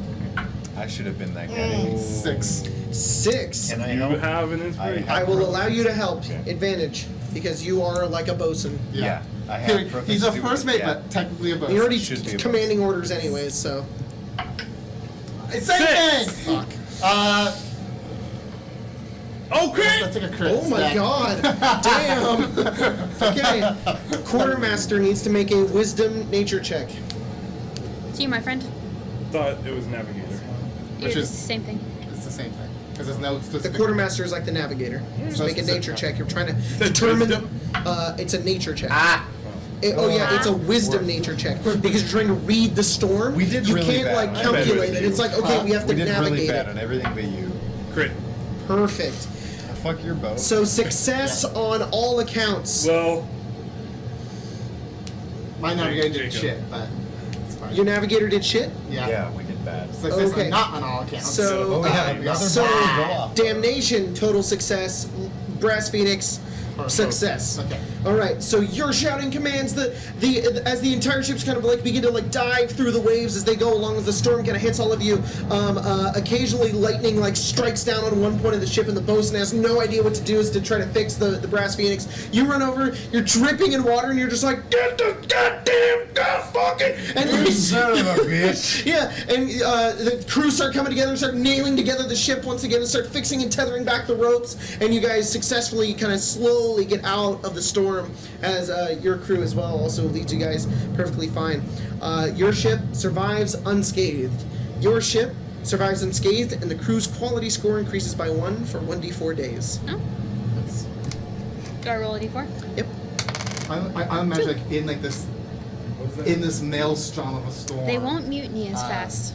I should have been that guy. 6. 6. Can I You help? have an inspiration. I will allow you to help. Okay. Advantage. Because you are like a bosun. Yeah. I have He's a proficiency with first it, mate, yeah. but technically a boss. You're already Should be a commanding orders anyways, so. It's same thing! Fuck. Oh, Let's crit! take a crit. Oh my stat. god! Damn! Okay. Quartermaster needs to make a wisdom nature check. So you, my friend? Thought it was navigator. Which You're is- the same thing. It's the same thing. Because there's no The specific. quartermaster is like the navigator. Just make a nature check. You're trying to that determine. wisdom? It's a nature check. Ah! Oh yeah, it's a wisdom nature check because you're trying to read the storm. We did You really can't bad. like I bet calculate we it. did. It's like okay, we have to We did really navigate bad it. on everything but you. Crit. Perfect. Fuck your boat. So success on all accounts. Well, My navigator did Jacob. shit, but it's fine. Your navigator did shit. Yeah, we did bad. Success Okay. not on all accounts. So, But we had another so ball to go off. damnation, total success. Brass Phoenix, success. Okay. All right, so you're shouting commands. As the entire ship's kind of like begin to like dive through the waves as they go along as the storm kind of hits all of you. Occasionally, lightning like strikes down on one point of the ship, and the bosun has no idea what to do is to try to fix the Brass Phoenix. You run over, you're dripping in water, and you're just like, get the goddamn fucking and You son of a bitch. yeah, and the crew start coming together and start nailing together the ship once again and start fixing and tethering back the ropes, and you guys successfully kind of slowly get out of the storm as your crew as well also leads you guys perfectly fine. Your ship survives unscathed. Your ship survives unscathed, and the crew's quality score increases by 1 for 1d4 days. Oh. Do I roll a d4? Yep. I imagine like in like this in this maelstrom of a storm. They won't mutiny as fast.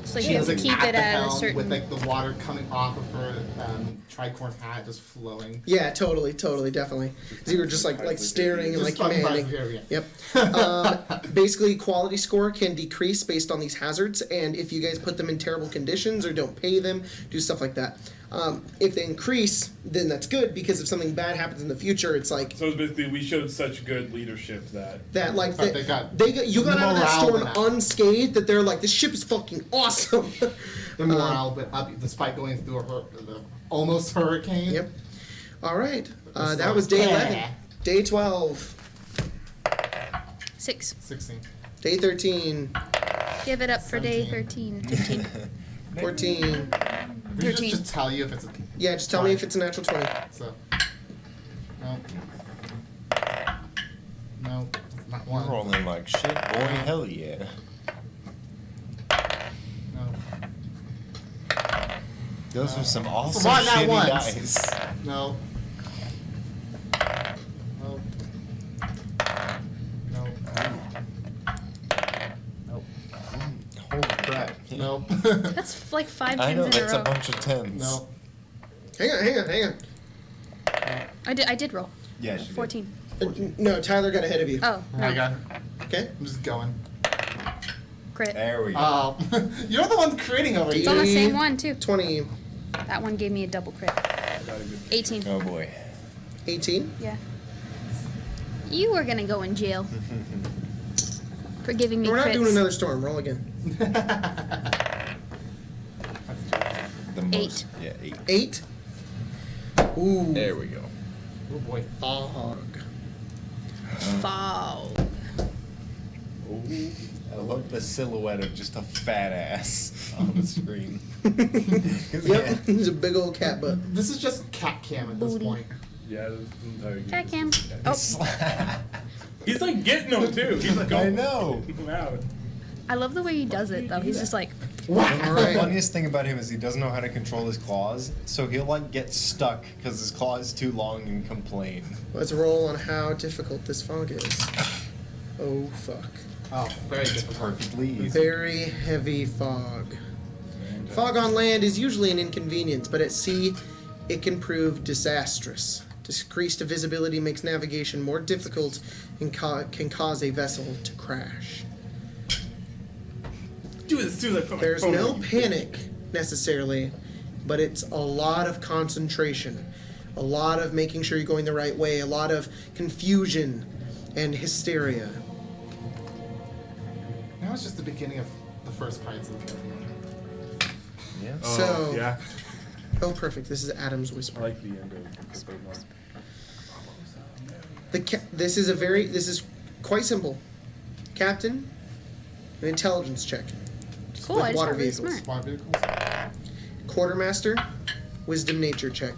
So you have She's to like keep at it the at a helm certain. with like the water coming off of her tricorn hat just flowing. Yeah, totally, definitely. 'Cause you were just like staring and like Just fucking commanding. here, yeah. Yep. Basically, quality score can decrease based on these hazards, and if you guys put them in terrible conditions or don't pay them, do stuff like that. If they increase, then that's good because if something bad happens in the future, it's like So it's basically, we showed such good leadership that that. Like But they they got you got out of that morale storm went up. unscathed. That they're like, this ship is fucking awesome. The morale went up despite going through the almost hurricane. Yep. All right. Just That like, was day yeah. 11. Day 12. 6. 16. Day 13. Give it up for day 17. 13, 15. 14. We should 13. just tell you if it's a Yeah, just tell me if it's a natural 20. so. No. No. Not We're one. rolling like shit, boy. Hell yeah. No. Those are some awesome Why not shitty once? dice. No. No. No. Nope. Holy crap. Nope. That's like 5 I know, tens in a that's a row. bunch of tens. No. Hang on. I did roll. Yeah, she did. 14. No, Tyler got ahead of you. Oh, I no. got. Okay. I'm just going. Crit. There we go. Oh, you're the one creating over It's here. on the same one, too. 20. That one gave me a double crit. 18. Oh boy. 18. Yeah. You were gonna go in jail for giving me We're not crits. doing another storm. Roll again. The most. Yeah, 8. 8. Ooh. There we go. Oh boy. Fog. Fog. I love the silhouette of just a fat ass on the screen. 'Cause, Yep. He's a big old cat butt. This is just cat cam at this Booty. point. yeah, this entire game. Cat is cam. just cat Oh, cam. He's like getting them too. He's like, I know. Wow. I love the way he does it, though. He's just like, All The right. funniest thing about him is he doesn't know how to control his claws, so he'll like get stuck because his claw is too long and complain. Let's roll on how difficult this fog is. Oh, fuck. Oh, very It's difficult. perfectly easy. Very heavy fog. Fog on land is usually an inconvenience, but at sea, it can prove disastrous. Decreased visibility makes navigation more difficult and can cause a vessel to crash. Do this too. Like, There's no panic necessarily, but it's a lot of concentration, a lot of making sure you're going the right way, a lot of confusion and hysteria. Now it's just the beginning of the first Pirates of the Caribbean. Yeah. Oh, So- yeah, Oh, perfect. This is Adam's I whisper. like the end of the third one. This is quite simple. Captain, an intelligence check. cool, With I just water got really vehicles. smart. Smart vehicles. Quartermaster, wisdom nature check.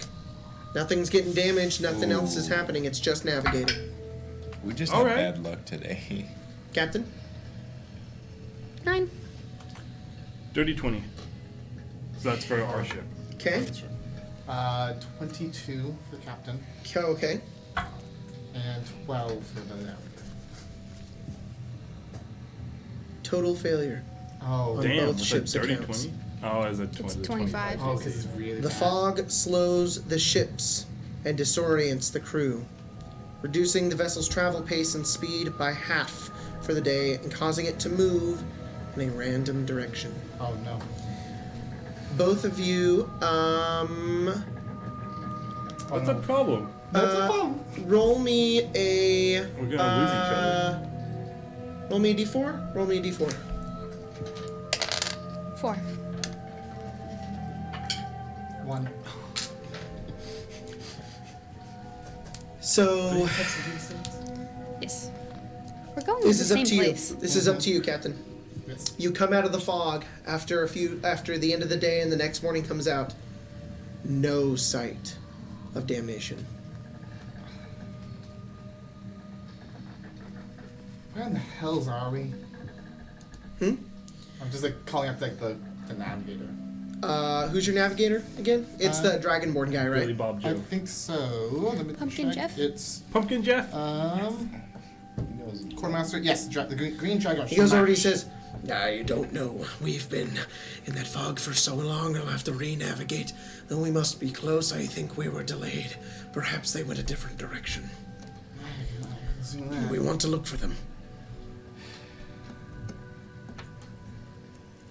Nothing's getting damaged, nothing else is happening, it's just navigating. We just All had right. bad luck today. Captain? 9. Dirty 20. So that's for our ship. Okay. 22 for the captain Okay. and 12 for the navigator. Total failure. Oh, On Damn, both it's ships a dirty accounts. 20? Oh, is it 20? It's 25. oh, because he's really The bad. fog slows the ships and disorients the crew, reducing the vessel's travel pace and speed by half for the day and causing it to move in a random direction. Oh no. Both of you, What's the problem? That's a bum. roll me a. We're gonna lose each other. Roll me a d4. Roll me a d4. 4. 1. So Yes. We're going to this the is up same to you. place. This is up to you, Captain. Yes. You come out of the fog after the end of the day, and the next morning comes out. No sight of damnation. Where in the hells are we? Hmm? I'm just like calling up like the navigator. Who's your navigator again? It's the Dragonborn guy, Billy right? Bob I Joe. think so. Let me Pumpkin check. Jeff? It's Pumpkin Jeff? Quartermaster, yes, the green dragon. He goes over and he says, I don't know. We've been in that fog for so long, I'll have to re-navigate. Though we must be close, I think we were delayed. Perhaps they went a different direction. We want to look for them.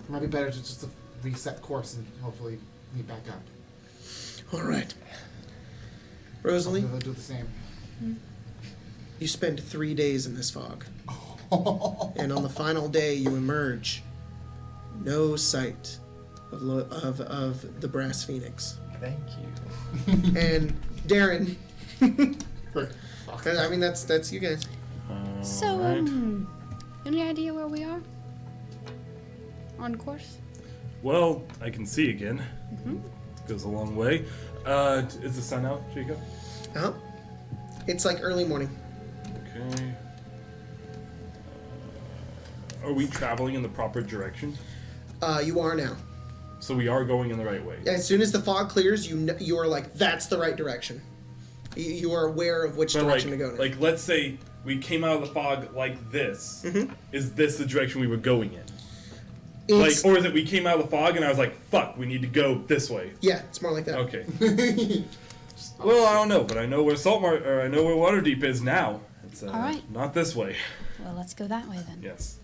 It might be better to just reset course and hopefully meet back up. All right. Rosalie, They'll do the same. you spend 3 days in this fog. And on the final day, you emerge. No sight of the brass phoenix. Thank you. And Darren. I mean, that's you guys. So, Alright. any idea where we are? On course? Well, I can see again. Mm-hmm. Goes a long way. Is the sun out, Jacob? Uh-huh. It's like early morning. Okay. Are we traveling in the proper direction? You are now. So we are going in the right way. As soon as the fog clears, you are like, that's the right direction. You are aware of which But direction to go in. like, let's say we came out of the fog like this. Mm-hmm. Is this the direction we were going in? It's- Or is it we came out of the fog and I was like, fuck, we need to go this way? yeah, it's more like that. Okay. Well, I don't know, but I know where Saltmarsh, or I know where Waterdeep is now. It's All right. not this way. Well, let's go that way then. Yes.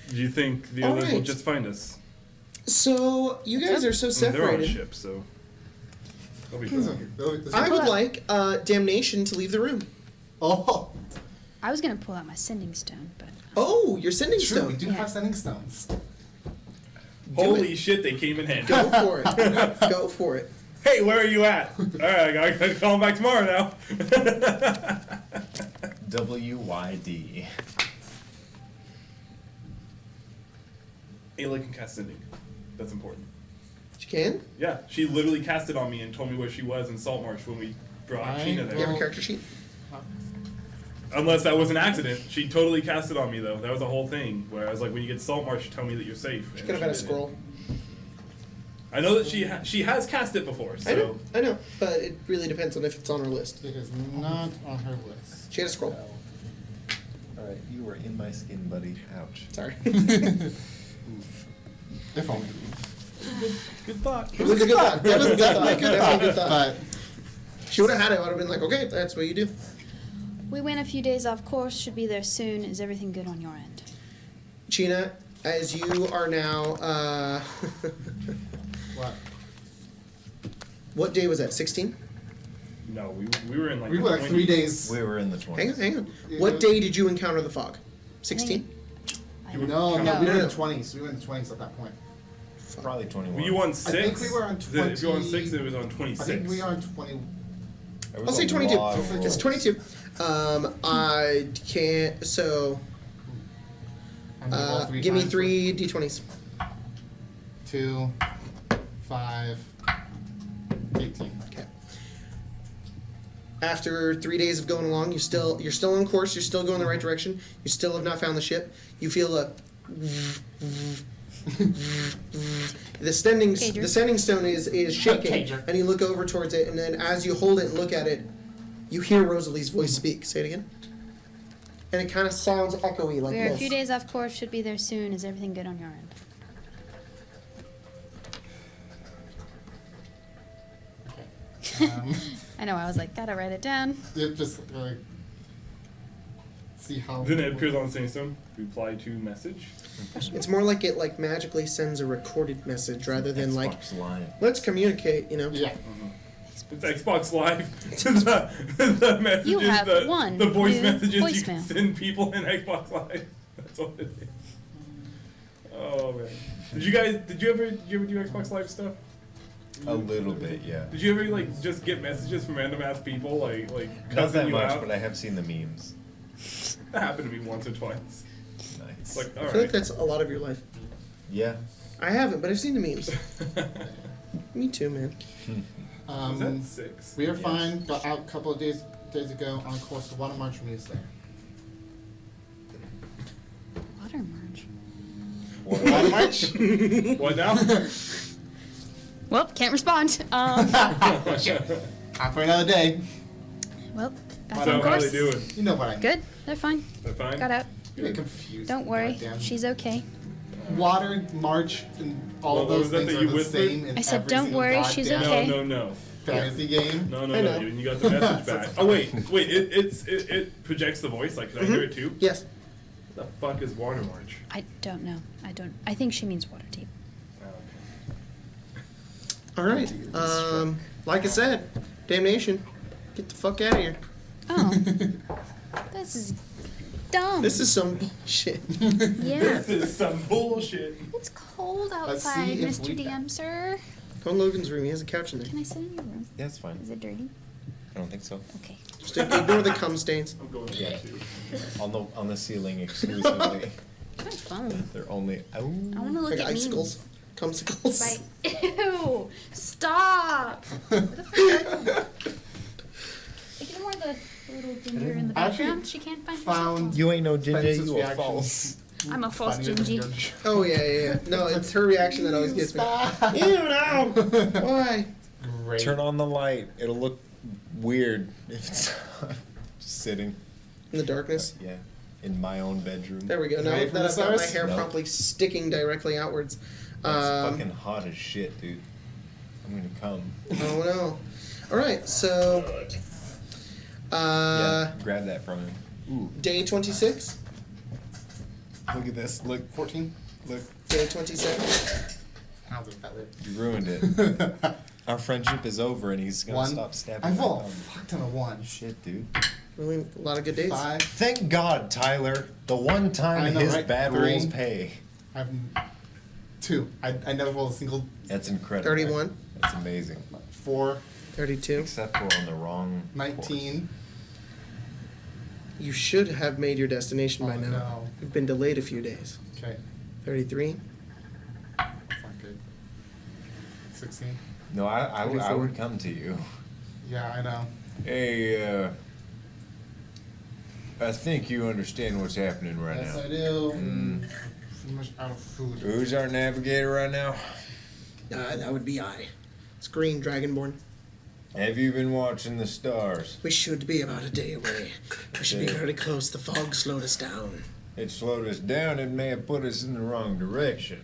Do you think the All others will right. just find us? So, you guys are so I mean, they're on a separated. ship, so they'll be It's fine. okay. I would like Damnation to leave the room. Oh, I was gonna pull out my sending stone, but Oh, you're sending true. We stone. do Yeah. have sending stones. Holy shit, they came in handy. Go for it. Go for it. Hey, where are you at? Alright, I gotta call him back tomorrow now. WYD. Ayla can cast sending. That's important. You can? Yeah, she literally cast it on me and told me where she was in Saltmarsh when we brought I Tiene You have there. a character sheet? Unless that was an accident. She totally cast it on me though. That was a whole thing where I was like, when you get to Saltmarsh, tell me that you're safe. You And could have had a she did it. scroll. I know that she has cast it before, so I know, but it really depends on if it's on her list. It is not on her list. She had a scroll. Alright, you were in my skin, buddy. Ouch. Sorry. If only. good thought. It was a good thought. That was a good thought. Definitely a good thought. But She would have had it. I would have been like, okay, that's what you do. we went a few days off course. Should be there soon. Is everything good on your end? Chena, as you are now, what? what day was that? 16? No, we were in like We were like 3 days. We were in the 20s. Hang on. What day did you encounter the fog? 16? I You were- No, we No, were in no. the 20s. We were in the 20s at that point. Probably 21. Were you on 6? I think we were on If you were on 6, 20 it was on I 26. think we are on 20. There was I'll say a 22. lot of It's rolls. 22. I can't, so, I'm gonna roll three give me times. 3 d20s. 2, 5, 18. Okay. After 3 days of going along, you're still on course. You're still going the right direction. You still have not found the ship. You feel a the sending stone is shaking, Pager. and you look over towards it, and then as you hold it and look at it, you hear Rosalie's voice speak. Say it again. And it kind of sounds echoey like We're a this. few days off course. Should be there soon. Is everything good on your end? I know. I was like, gotta write it down. It just like see how. Then it appears on the same stone. Reply to message. It's more like it like magically sends a recorded message rather than like, Xbox Live. let's communicate, you know? Yeah. It's Xbox Live. the messages, You have one the voice new messages you voicemail. can send people in Xbox Live. That's what it is. Oh man. Did you ever do Xbox Live stuff? A little bit, yeah. Did you ever like just get messages from random ass people like Not cussing that you much, out? but I have seen the memes. That happened to me once or twice. Nice. It's like, I all feel like right. that's a lot of your life. Yeah. I haven't, but I've seen the memes. Me too, man. Was that 6? We are Yes. fine. Got out a couple of days ago on course to Watermarsh Muse there. Water merge. Watermarsh? What now? Well, can't respond. Out for another day. Well, That's So of how course. they doing? You know what I mean. Good. They're fine. They're fine? Got out. You get confused. Don't worry. Goddamn. She's okay. Water, March, and all Well, of what those was that things that are you the whispered? same in I said, every "Don't single worry, she's goddamn okay." No. fantasy game. No, I know. You got the message back. Oh, wait. It projects the voice? Like, can I hear it too? Yes. What the fuck is Water March? I don't know. I think she means Waterdeep. Oh, okay. All right. Like I said, damnation. Get the fuck out of here. Oh. This is dumb. This is some shit. Yeah. This is some bullshit. It's cold Let's see outside, if Mr. we- DM, sir. Go in Logan's room. He has a couch in there. Can I sit in your room? Yeah, it's fine. Is it dirty? I don't think so. Okay. Just ignore the cum stains. I'm going to that too. On the ceiling exclusively. My phone. They're only. Oh. I want to look Like at icicles. Cumsicles. Bite. Ew! Stop! Ignore the little ginger in the I actually background. She can't find Found You ain't no ginger. Spencer's You a reaction false. I'm a false funnier than gingy. yours. Oh yeah. No, it's her reaction that always gets me. Stop. Ew, no. Why? Great. Turn on the light. It'll look weird if it's just sitting. In the darkness. Yeah, in my own bedroom. There we go. Now Ready that for I've this, got my Cyrus? hair No. promptly sticking directly outwards. That's fucking hot as shit, dude. I'm gonna come. Oh no. All right. So. Yeah, grab that from him. Ooh, Day 26. look at this. Look, 14. look. Day 27. How's it better? You ruined it. Our friendship is over, and he's gonna One. stop stabbing. I my roll a thumb. fuck ton of ones. Shit, dude. Really, a lot of good days. 5. Thank God, Tyler. The one time I know, his right? bad 3. rolls pay. I've 2. I never rolled a single. That's incredible. 31. That's amazing. 4. 32. Except we're on the wrong. 19. You should have made your destination by Oh, now. no. You've been delayed a few days. Okay. 33. That's not good. 16. No, I 34. would come to you. Yeah, I know. Hey, I think you understand what's happening right Yes, now. I do. Pretty much out of food. Who's our navigator right now? That would be I. It's Green Dragonborn. Have you been watching the stars? We should be about a day away. We should be Yeah. very close. The fog slowed us down. It slowed us down. It may have put us in the wrong direction.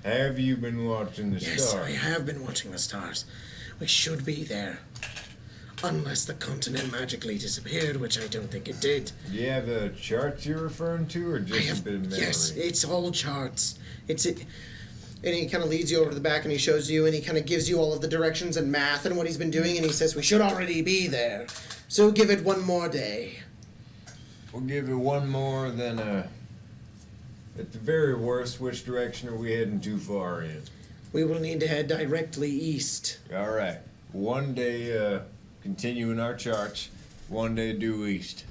Have you been watching the Yes, stars? I have been watching the stars. We should be there. Unless the continent magically disappeared, which I don't think it did. Do you have a chart you're referring to, or I just a have, bit of memory? yes, it's all charts. It's it. And he kind of leads you over to the back and he shows you and he kind of gives you all of the directions and math and what he's been doing and he says we should already be there. So give it one more day. We'll give it one more, then, at the very worst, which direction are we heading too far in? We will need to head directly east. All right. One day, continuing our charts, one day due east.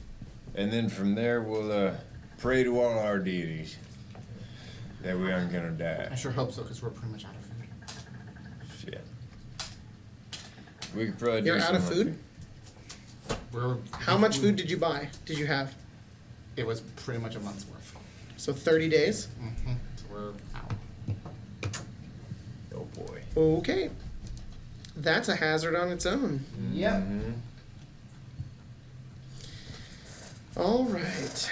And then from there, we'll, pray to all our deities that we aren't gonna I die. sure hope so, because we're pretty much out of food. Shit. We could probably You're do out of something. food? We're How much food did you buy? Did you have? It was pretty much a month's worth. So 30 days? So we're out. Oh boy. Okay. That's a hazard on its own. Yep. Mhm. All right.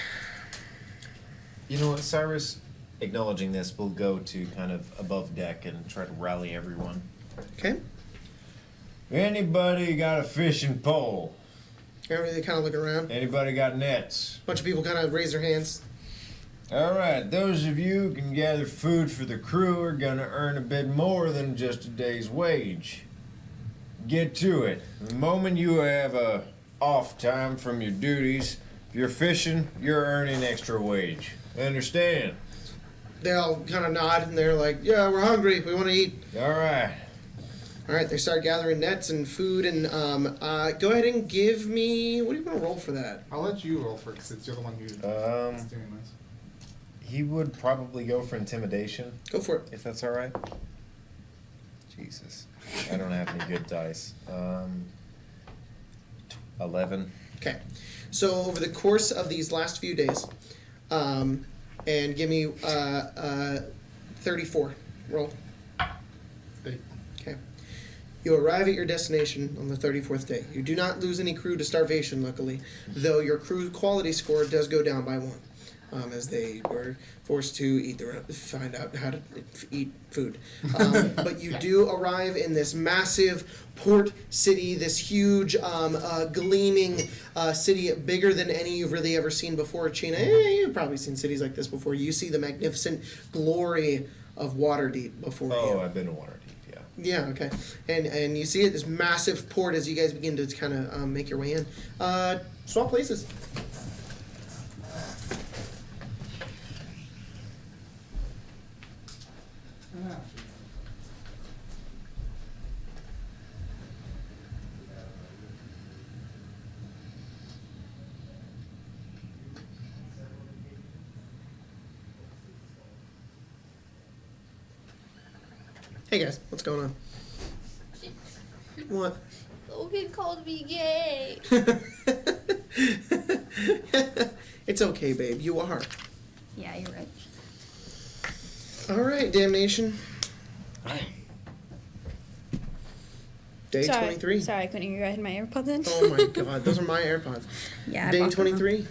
You know what, Cyrus? Acknowledging this, we'll go to kind of above deck and try to rally everyone. Okay. Anybody got a fishing pole? Everybody kind of look around. Anybody got nets? Bunch of people kind of raise their hands. All right, those of you who can gather food for the crew are gonna earn a bit more than just a day's wage. Get to it. The moment you have a off time from your duties, if you're fishing, you're earning extra wage. Understand? They all kind of nod and they're like, yeah, we're hungry. We want to eat. All right. All right, they start gathering nets and food and go ahead and give me, what do you want to roll for that? I'll let you roll for it, because you're the one who's doing this. He would probably go for intimidation, Go for it. if that's all right. Jesus, I don't have any good dice. 11. Okay. So over the course of these last few days, and give me 34. Roll. 8. Okay. You arrive at your destination on the 34th day. You do not lose any crew to starvation, luckily, though your crew quality score does go down by 1, as they were forced to find out how to eat food. But you do arrive in this massive port city, this huge, gleaming city, bigger than any you've really ever seen before. Tiene, you've probably seen cities like this before. You see the magnificent glory of Waterdeep before you. Oh, I've been to Waterdeep. Yeah, okay. And you see it, this massive port as you guys begin to kind of make your way in. Swap places. Hey guys, what's going on? What? Logan called me gay. It's okay, babe. You are. Yeah, you're right. All right, damnation. Hi. Day 23. Sorry, I couldn't hear you. I had my AirPods in. Oh my god, those are my AirPods. Yeah. I Day bought them. 23.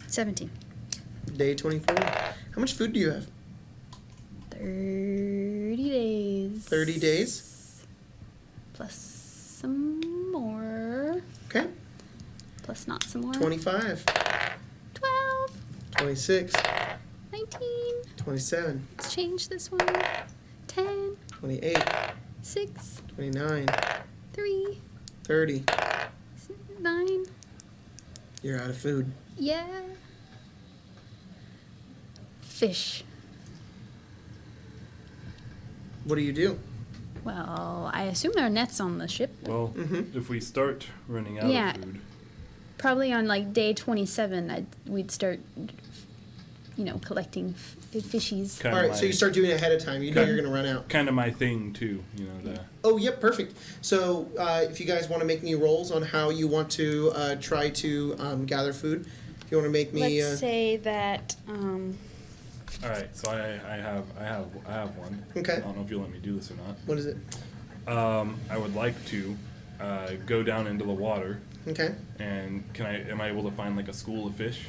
17. Day 24. How much food do you have? 30 days. 30 days. Plus some more. Okay. Plus not some more. 25. 12. 26. 19. 27. Let's change this one. 10. 28. 6. 29. 3. 30. 9. You're out of food. Yeah. Fish. What do you do? Well, I assume there are nets on the ship. Well, if we start running out Yeah. of food, Probably on like day 27, we'd start, collecting fishies. kind All of right, so you start doing it ahead of time. You know you're going to run out. kind of my thing too. Oh, yep, perfect. So if you guys want to make me rolls on how you want to try to gather food, if you want to make me... Let's say that. All right, so I have one. Okay. I don't know if you'll let me do this or not. What is it? I would like to go down into the water, Okay. and am I able to find like a school of fish?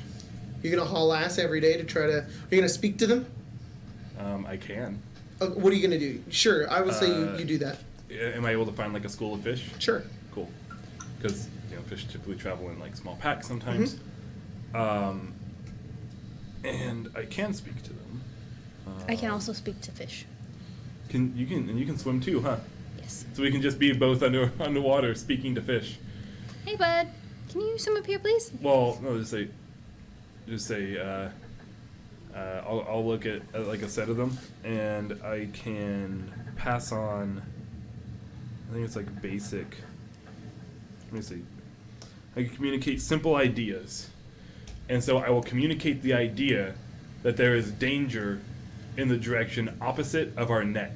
You're going to haul ass every day to try to... Are you going to speak to them? I can. What are you going to do? Sure, I would say you do that. Am I able to find like a school of fish? Sure. Cool. Because fish typically travel in like small packs sometimes. And I can speak to them. I can also speak to fish. You can swim too, huh? Yes. So we can just be both underwater speaking to fish. Hey, bud. Can you swim up here, please? Well, no, just say. I'll look at like a set of them, and I can pass on. I think it's like basic. Let me see. I can communicate simple ideas, and so I will communicate the idea that there is danger in the direction opposite of our net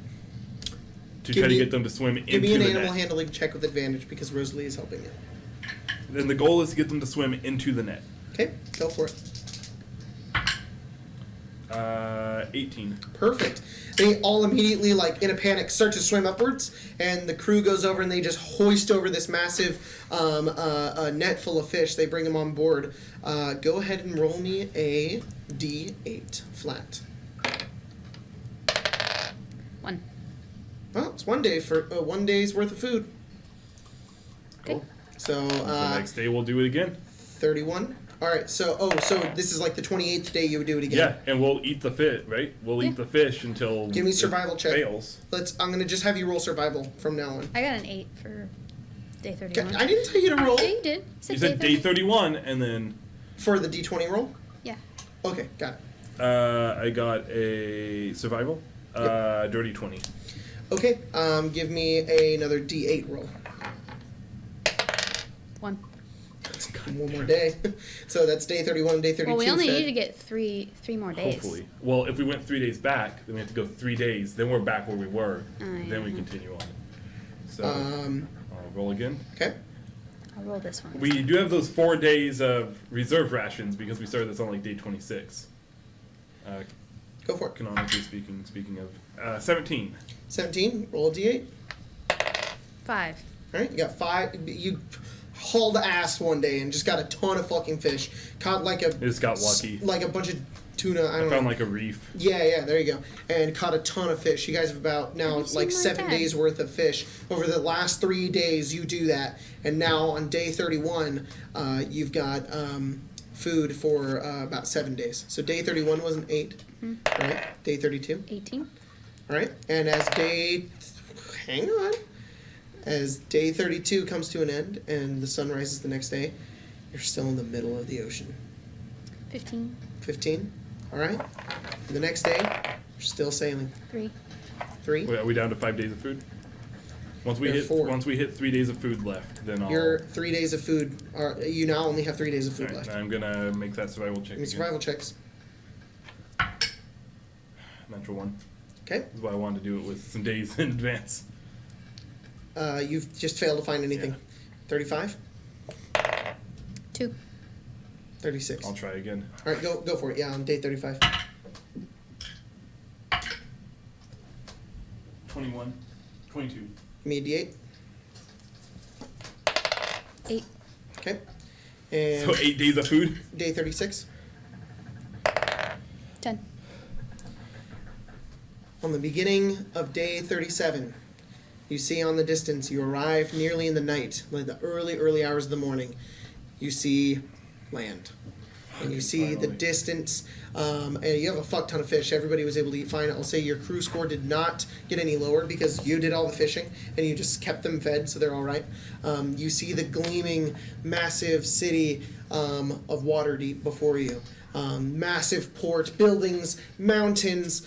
to try to get them to swim into the net. Give me an animal handling check with advantage because Rosalie is helping you. Then the goal is to get them to swim into the net. Okay, go for it. 18. Perfect. They all immediately, like in a panic, start to swim upwards, and the crew goes over and they just hoist over this massive net full of fish. They bring them on board. Go ahead and roll me a D8 flat. 1. Well, it's 1 day for 1 day's worth of food. Okay. So The next day we'll do it again. 31. All right. So this is like the 28th day you would do it again. Yeah, and we'll eat the fish, right? We'll eat the fish until Give me it survival check. fails. I'm gonna just have you roll survival from now on. I got an 8 for day 31. I didn't tell you to roll Yeah, you did. You said day 31, and then for the D20 roll. Yeah. Okay, got it. I got a survival, dirty 20. Okay, give me another D8 roll. 1. One more day. So that's day 31, day 32. Well, we only fed. need to get three more days. Hopefully. Well, if we went 3 days back, then we have to go 3 days. Then we're back where we were. Then we continue on. So I'll roll again. Okay. I'll roll this one. We do have those 4 days of reserve rations because we started this on like day 26. Go for it. Canonically speaking of 17. 17. Roll a d8. 5. All right, you got 5. You hauled ass one day and just got a ton of fucking fish. Caught like a. Just got lucky. Like a bunch of tuna. I I don't found know. like a reef. Yeah, there you go. And caught a ton of fish. You guys have about now Have you like seen my 7 dad? days worth of fish. Over the last 3 days, you do that. And now on day 31, you've got food for about 7 days. So day 31 was an 8. Mm-hmm. Right? Day 32. 18. All right. And as day. Hang on. As day 32 comes to an end and the sun rises the next day, you're still in the middle of the ocean. 15. 15. All right. And the next day, you're still sailing. 3. 3. Wait, are we down to 5 days of food? Once we There are hit 4. once we hit 3 days of food left, then I'll. Your 3 days of food are. You now only have 3 days of food Alright, left. I'm gonna make that survival check. Give me Again. survival checks. Natural 1. Okay. That's why I wanted to do it with some days in advance. You've just failed to find anything. Yeah. 35. 2. 36. I'll try again. All right, go for it. Yeah, on day 35. 21. 22. Give me a d8. 8. Okay. And So 8 days of food? day 36. 10. On the beginning of day 37, you see on the distance, you arrive nearly in the night, like the early hours of the morning. You see land. And you see the finally. distance, and you have a fuck ton of fish. Everybody was able to eat fine. I'll say your crew score did not get any lower because you did all the fishing and you just kept them fed, so they're all right. You see the gleaming, massive city of Waterdeep before you. Massive port, buildings, mountains,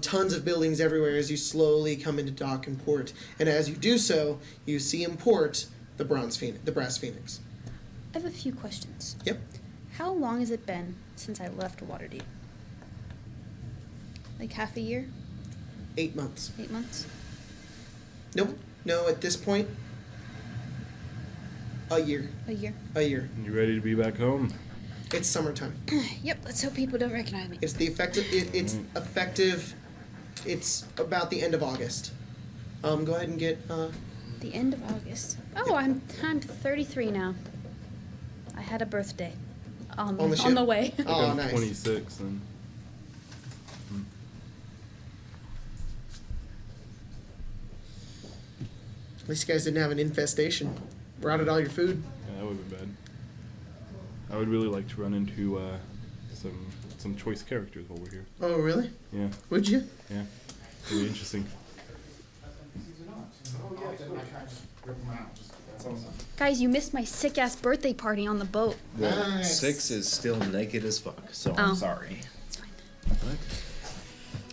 tons of buildings everywhere as you slowly come into dock and port. And as you do so, you see in port the brass phoenix. I have a few questions. Yep. How long has it been since I left Waterdeep? Like half a year? 8 months. 8 months? Nope. No, at this point, a year. A year? A year. You ready to be back home? It's summertime. Yep, let's hope people don't recognize me. It's the effective. It's effective. It's about the end of August. Go ahead and get. The end of August. Oh, I'm 33 now. I had a birthday. On the ship? On the way. I think Oh, I'm nice. 26 and At least you guys didn't have an infestation. Routed all your food. yeah, that would have been bad. I would really like to run into some choice characters while we're here. Oh, really? Yeah, Would you? yeah. It'd be interesting. Guys, you missed my sick ass birthday party on the boat. Well, Nice. 6 is still naked as fuck, so Oh. I'm sorry. It's fine. What?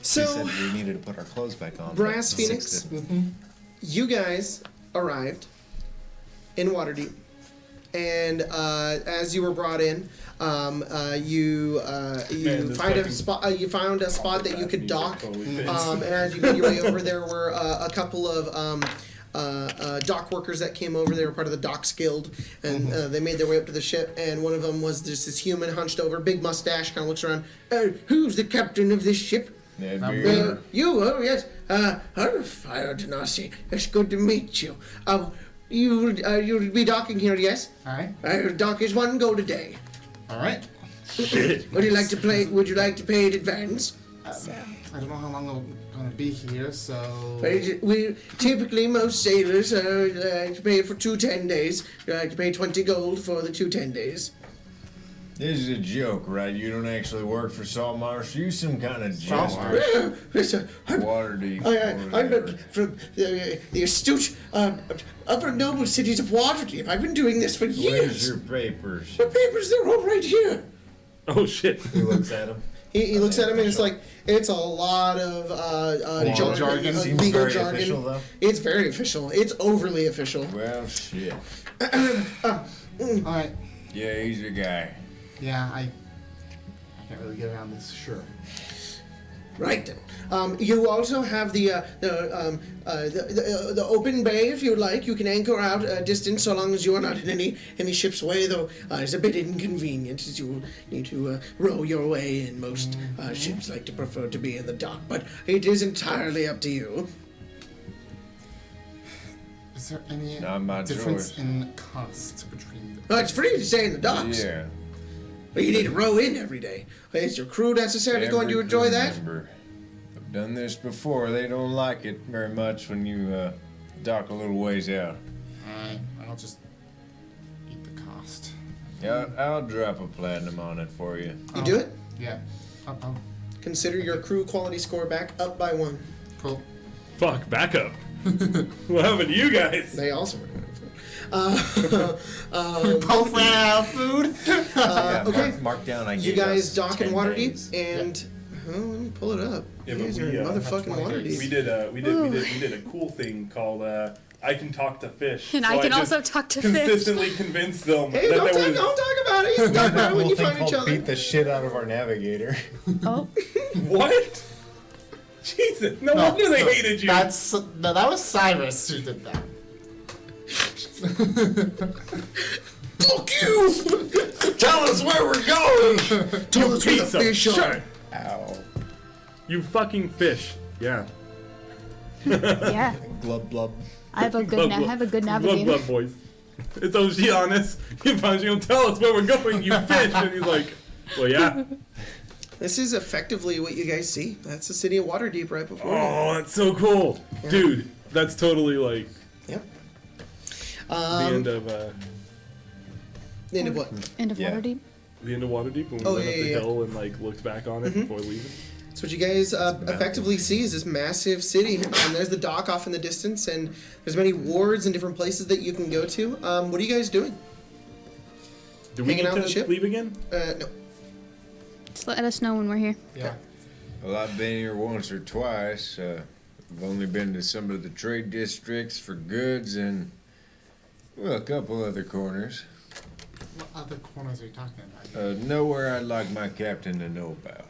So, She said we needed to put our clothes back on. Brass but 6 Phoenix? didn't. you guys arrived in Waterdeep, and as you were brought in, you Man, this find a fucking- spot. You found a spot that you could dock. Totally fits. And as you made your way over, there were a couple of dock workers that came over. They were part of the Docks Guild, and they made their way up to the ship. And one of them was just this human hunched over, big mustache, kind of looks around. Who's the captain of this ship? That'd be her. You, oh yes. I'm Fire Tanasi. It's good to meet you. You'll be docking here, yes? Alright. Dock is 1 gold a day. Alright. Would you like to play? Would you like to pay in advance? I don't know how long I'm gonna be here, so. We typically most sailors like to pay for 2 10 days. You like to pay 20 gold for the 2 10 days. This is a joke, right? You don't actually work for Saltmarsh. You some kind of Saltmarsh? jester. Listen, I'm Waterdeep. I'm from the astute upper noble cities of Waterdeep. I've been doing this for Where's years. your papers? My papers, they're all right here. Oh shit! He looks at him. He looks at him and it's like, it's a lot of Legal jargon. Seems legal very jargon. official, though. It's very official. It's overly official. Well, shit. Alright. Yeah, he's the guy. Yeah, I can't really get around this, sure. Right then. You also have the open bay if you like. You can anchor out a distance so long as you are not in any ship's way, though it's a bit inconvenient as you will need to row your way in. Most ships like to prefer to be in the dock, but it is entirely up to you. Is there any Not my difference choice. in cost between them? It's free to stay in the docks, Yeah. but you need to row in every day. Is your crew necessarily going to Every enjoy crew that? member. I've done this before. They don't like it very much when you dock a little ways out. I'll just eat the cost. Yeah, I'll drop a platinum on it for you. You do it? Yeah. I'll Consider your crew quality score back up by 1. cool. Fuck, back up. What happened to you guys? They also were Both ran out of food. Yeah, okay. Mark down. I You gave guys us dock in 10 Waterdeep, days. and let me pull it up. Yeah, you but guys we, are in have motherfucking 20 days. Waterdeep. We did a cool thing called I can talk to fish. And So I can just also talk to fish. consistently convince them Hey, that don't there talk was about it. You can talk about it when you Whole thing find each called other. Beat the shit out of our navigator. Oh, what? Jesus! No wonder they hated you. That was Cyrus who did that. Fuck you! Tell us where we're going. Tell us where the Piece of fish are. shit. Ow. You fucking fish. Yeah. yeah. Glub glub. I have a good Glub, navigator. glub, boys. It's Oceanus. He finally gonna tell us where we're going. You fish, and he's like, "Well, yeah." This is effectively what you guys see. That's the city of Waterdeep right before you. Oh, that's so cool, dude. That's totally like Yep. the end of The end of what? End of Yeah. Waterdeep. the end of Waterdeep when we Oh, went yeah, up the yeah, yeah. hill and like looked back on it before leaving. So what you guys effectively see is this massive city. There's the dock off in the distance, and there's many wards and different places that you can go to. What are you guys doing? Do we Hanging need out on the to ship? leave again? No. Just let us know when we're here. Yeah. Well, I've been here once or twice. I've only been to some of the trade districts for goods and, well, a couple other corners. What other corners are you talking about? Nowhere I'd like my captain to know about.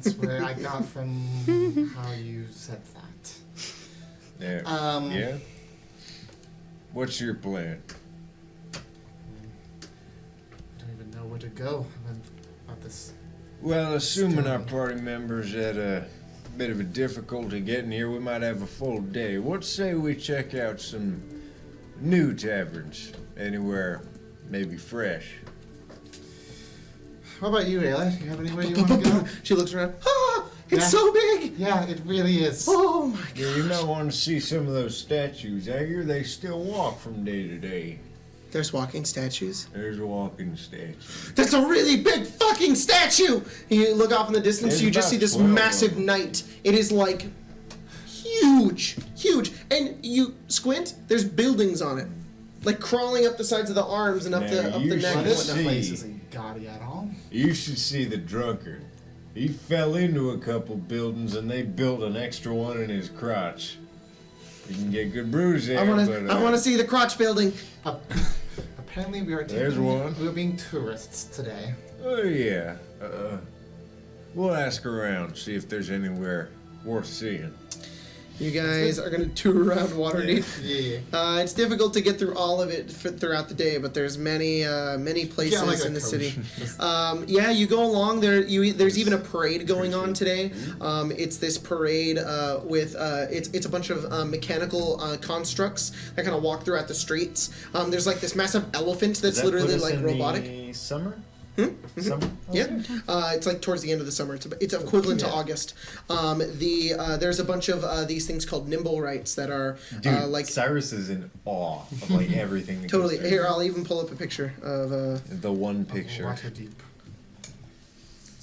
That's where I got from how you said that. There. Um, Yeah? What's your plan? Don't even know where to go about this. Well, assuming our party members had a bit of a difficulty getting here, we might have a full day. What say we check out some new taverns? Anywhere maybe fresh? What about you, Ayla? Do you have anywhere you want to go? She looks around. Ah, it's Yeah. so big. Yeah, it really is. Oh my god. Yeah, you might want to see some of those statues. I hear they still walk from day to day. There's walking statues. There's a walking statue. That's a really big fucking statue! You look off in the distance, There's you just see about this 12 of massive them. knight. It is like huge, huge. And you squint, there's buildings on it. Like crawling up the sides of the arms and up Now, the you neck should and This whatnot. see. place isn't gaudy at all. You should see the drunkard. He fell into a couple buildings and they built an extra one in his crotch. You can get good brews there. I want but, to. I want to see the crotch building. Apparently, we are There's taking. one. We're being tourists today. Oh yeah. We'll ask around, see if there's anywhere worth seeing. You guys are gonna tour around Waterdeep. Yeah. It's difficult to get through all of it throughout the day, but there's many places Yeah, like a in the coach. city. Yeah, you go along there. There's even a parade going on today. It's this parade with it's a bunch of mechanical constructs that kind of walk throughout the streets. There's like this massive elephant that's literally like robotic. Summer? Summer? Yeah, it's like towards the end of the summer. It's equivalent to August. There's a bunch of these things called nimble rights that are Dude, like Cyrus is in awe of like everything. That totally. goes Here, I'll even pull up a picture of. the one picture. Waterdeep.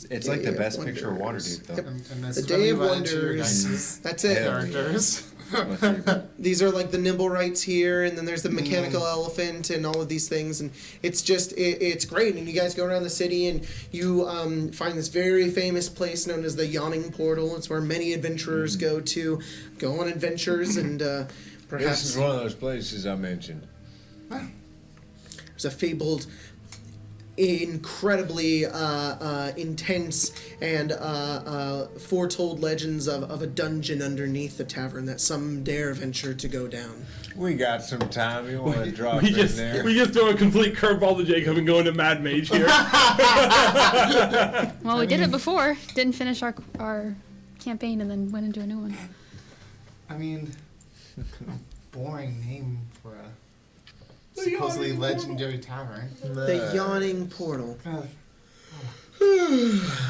It's like the Day of best picture of Wonders. Waterdeep, though. Yep. And The that's Day of when we run into your Wonders. guys' That's it. characters. My favorite. These are like the nimble rights here, and then there's the mechanical elephant and all of these things, and it's just it's great. And you guys go around the city, and you find this very famous place known as the Yawning Portal. It's where many adventurers go on adventures, and perhaps This is one of those places I mentioned. there's a fabled incredibly intense and foretold legends of a dungeon underneath the tavern that some dare venture to go down. We got some time. You want to drop in there? We just throw a complete curveball to Jacob and go into Mad Mage here. Well, we did it before. Didn't finish our campaign and then went into a new one. I mean, boring name for a supposedly legendary tavern. The Yawning Portal. God.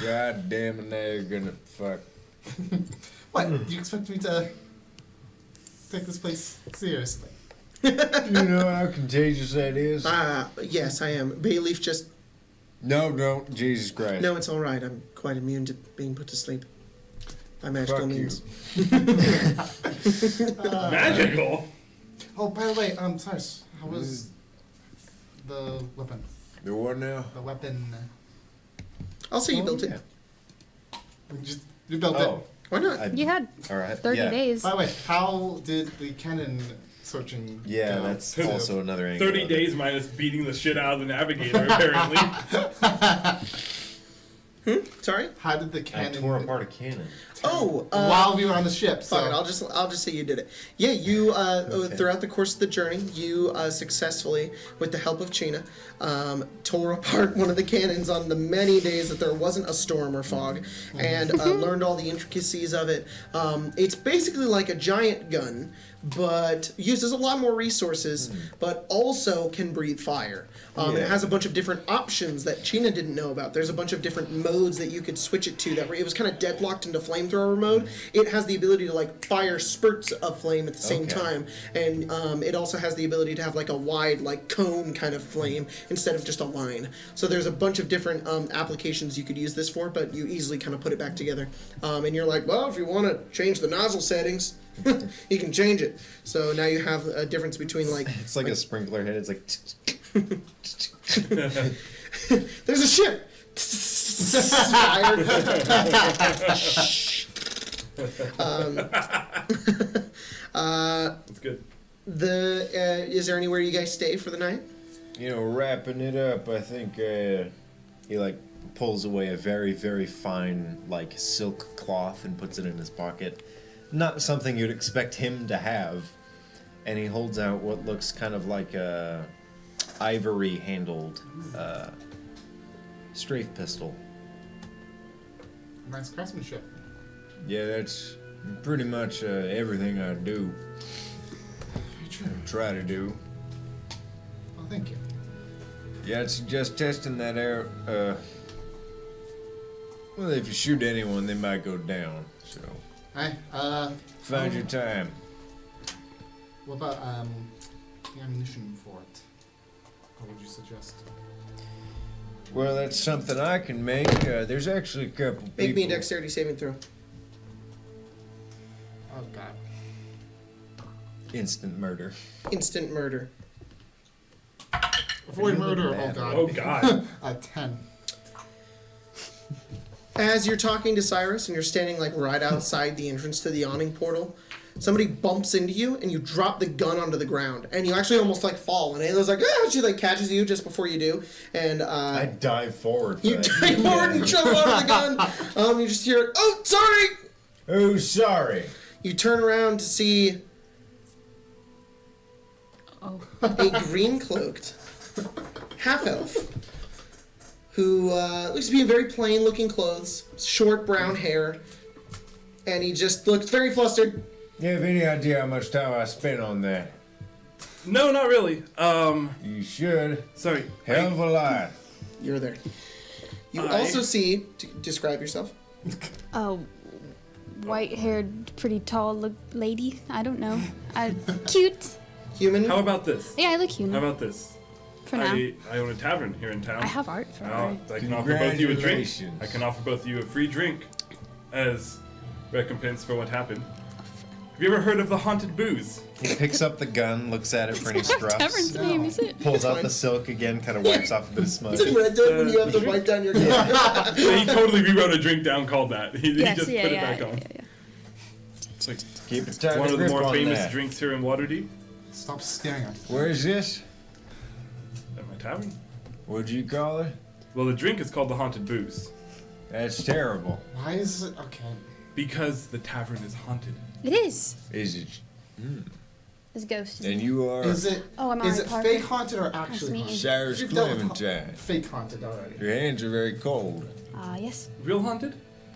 God damn it, now you're gonna fuck. What? Do you expect me to take this place seriously? You know how contagious that is? Yes, I am. Bayleaf just... No, don't. Jesus Christ. No, it's all right. I'm quite immune to being put to sleep by magical Fuck you. means. Magical? Oh, by the way, sorry, how was the weapon? The what now? The weapon. I'll say you built it. You built Oh. Why not? You had All right. 30 yeah. days. it. By the way, how did the cannon searching Yeah, go? that's also another angle. 30 of it. days minus beating the shit out of the navigator, apparently. Sorry? How did the I cannon... tore apart a cannon. Oh, while we were on the ship, so... Fuck it, I'll just say you did it. Yeah, you Okay. throughout the course of the journey, you successfully, with the help of Tiene, tore apart one of the cannons on the many days that there wasn't a storm or fog, and learned all the intricacies of it. It's basically like a giant gun, but uses a lot more resources, but also can breathe fire. It has a bunch of different options that Tiene didn't know about. There's a bunch of different modes that you could switch it to. That it was kind of deadlocked into flamethrower mode. It has the ability to like fire spurts of flame at the same time, and it also has the ability to have like a wide like cone kind of flame instead of just a line. So there's a bunch of different applications you could use this for, but you easily kind of put it back together. And you're like, well, if you want to change the nozzle settings, you can change it. So now you have a difference between like It's like a sprinkler head. It's like. there's a ship. Fire. That's good. Is there anywhere you guys stay for the night? You know, wrapping it up, I think He like pulls away a very, very fine like silk cloth and puts it in his pocket. Not something you'd expect him to have. And he holds out what looks kind of like a ivory handled strafe pistol. Nice craftsmanship. yeah, that's pretty much everything I do. Very true. Try to do. Well, thank you. Yeah, I'd suggest testing that air. Well, if you shoot anyone, they might go down. So Hey, find your time. what about the ammunition for it? What would you suggest? Well, that's something I can make. There's actually a couple people. Make me a dexterity saving throw. Oh god. Instant murder. Instant murder. Avoid murder. Oh god. Oh, God. 10. As you're talking to Cyrus and you're standing like right outside the entrance to the Yawning Portal, somebody bumps into you and you drop the gun onto the ground and you actually almost like fall and Ayla's like, ah, she like catches you just before you do and I dive forward. For you that. dive forward and jump out of the gun. You just hear, oh, sorry. Oh, sorry. You turn around to see Oh. a green cloaked half elf who looks to be in very plain looking clothes, short brown hair, and he just looks very flustered. You have any idea how much time I spent on that? No, not really. You should. Sorry. Hell of a lot. You're there. You I- also see, describe yourself. Oh, white-haired, pretty tall lady. I don't know. Cute. Human. How about this? Yeah, I look How human about this? for now. I own a tavern here in town. I have art for Oh, art. I can offer both you a drink. Congratulations. I can offer both of you a free drink as recompense for what happened. Have you ever heard of the haunted booze? He picks up the gun, looks at it for any Tavern's scruffs, name, is it? pulls out the silk again, kind of wipes off a bit of smudge. It's in Red Dead when you have to wipe down your gun. He totally rewrote a drink down called that. He Yes, just yeah, put yeah, it back on. yeah. It's like Keep it tight. one of the grip more on famous that. drinks here in Waterdeep. Stop staring at me. Where is this? At my tavern. What'd you call it? Well, the drink is called the Haunted Booze That's terrible. Why is it okay? because the tavern is haunted. It is. Is it? It's a ghost. And you are Is it? Oh, I'm Is alright, it Parker. fake haunted or actually meeting haunted? Cyrus You've dealt with Clementine. Fake haunted already. Your hands are very cold. Yes. Real haunted?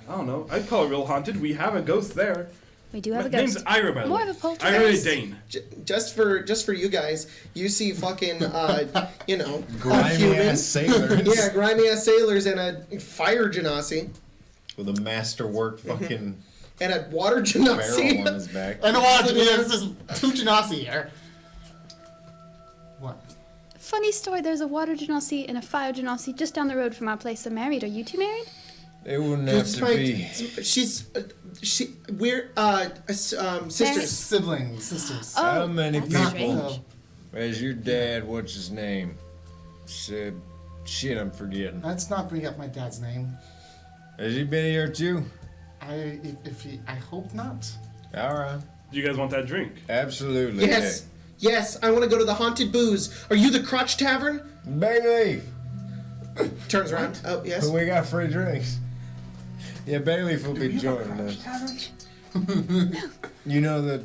I don't know. I'd call it real haunted. We have a ghost there. We do have My a ghost. name's Ira, by the More way. of a poltergeist. Ira Dane. Just for you guys, you see fucking you know, Grimy human. ass sailors. Yeah, grimy ass sailors and a fire genasi With a masterwork fucking and a water barrel genasi. on his back. And what? This is two Genasi here. What? Funny story. There's a water genasi and a fire genasi just down the road from our place. They're married. Are you two married? It wouldn't have It's to my- be. we're sisters. Siblings, sisters. How many that's people strange. has your dad, what's his name, said, shit, I'm forgetting. Let's not bring up my dad's name. Has he been here too? I hope not. All right. Do you guys want that drink? Absolutely. Yes. Yes, I want to go to the Haunted Booze. Are you the Crotch Tavern? Yeah. Bailey, Turns around. Oh, yes. we got free drinks. Yeah, Bailey will be joining us. You know the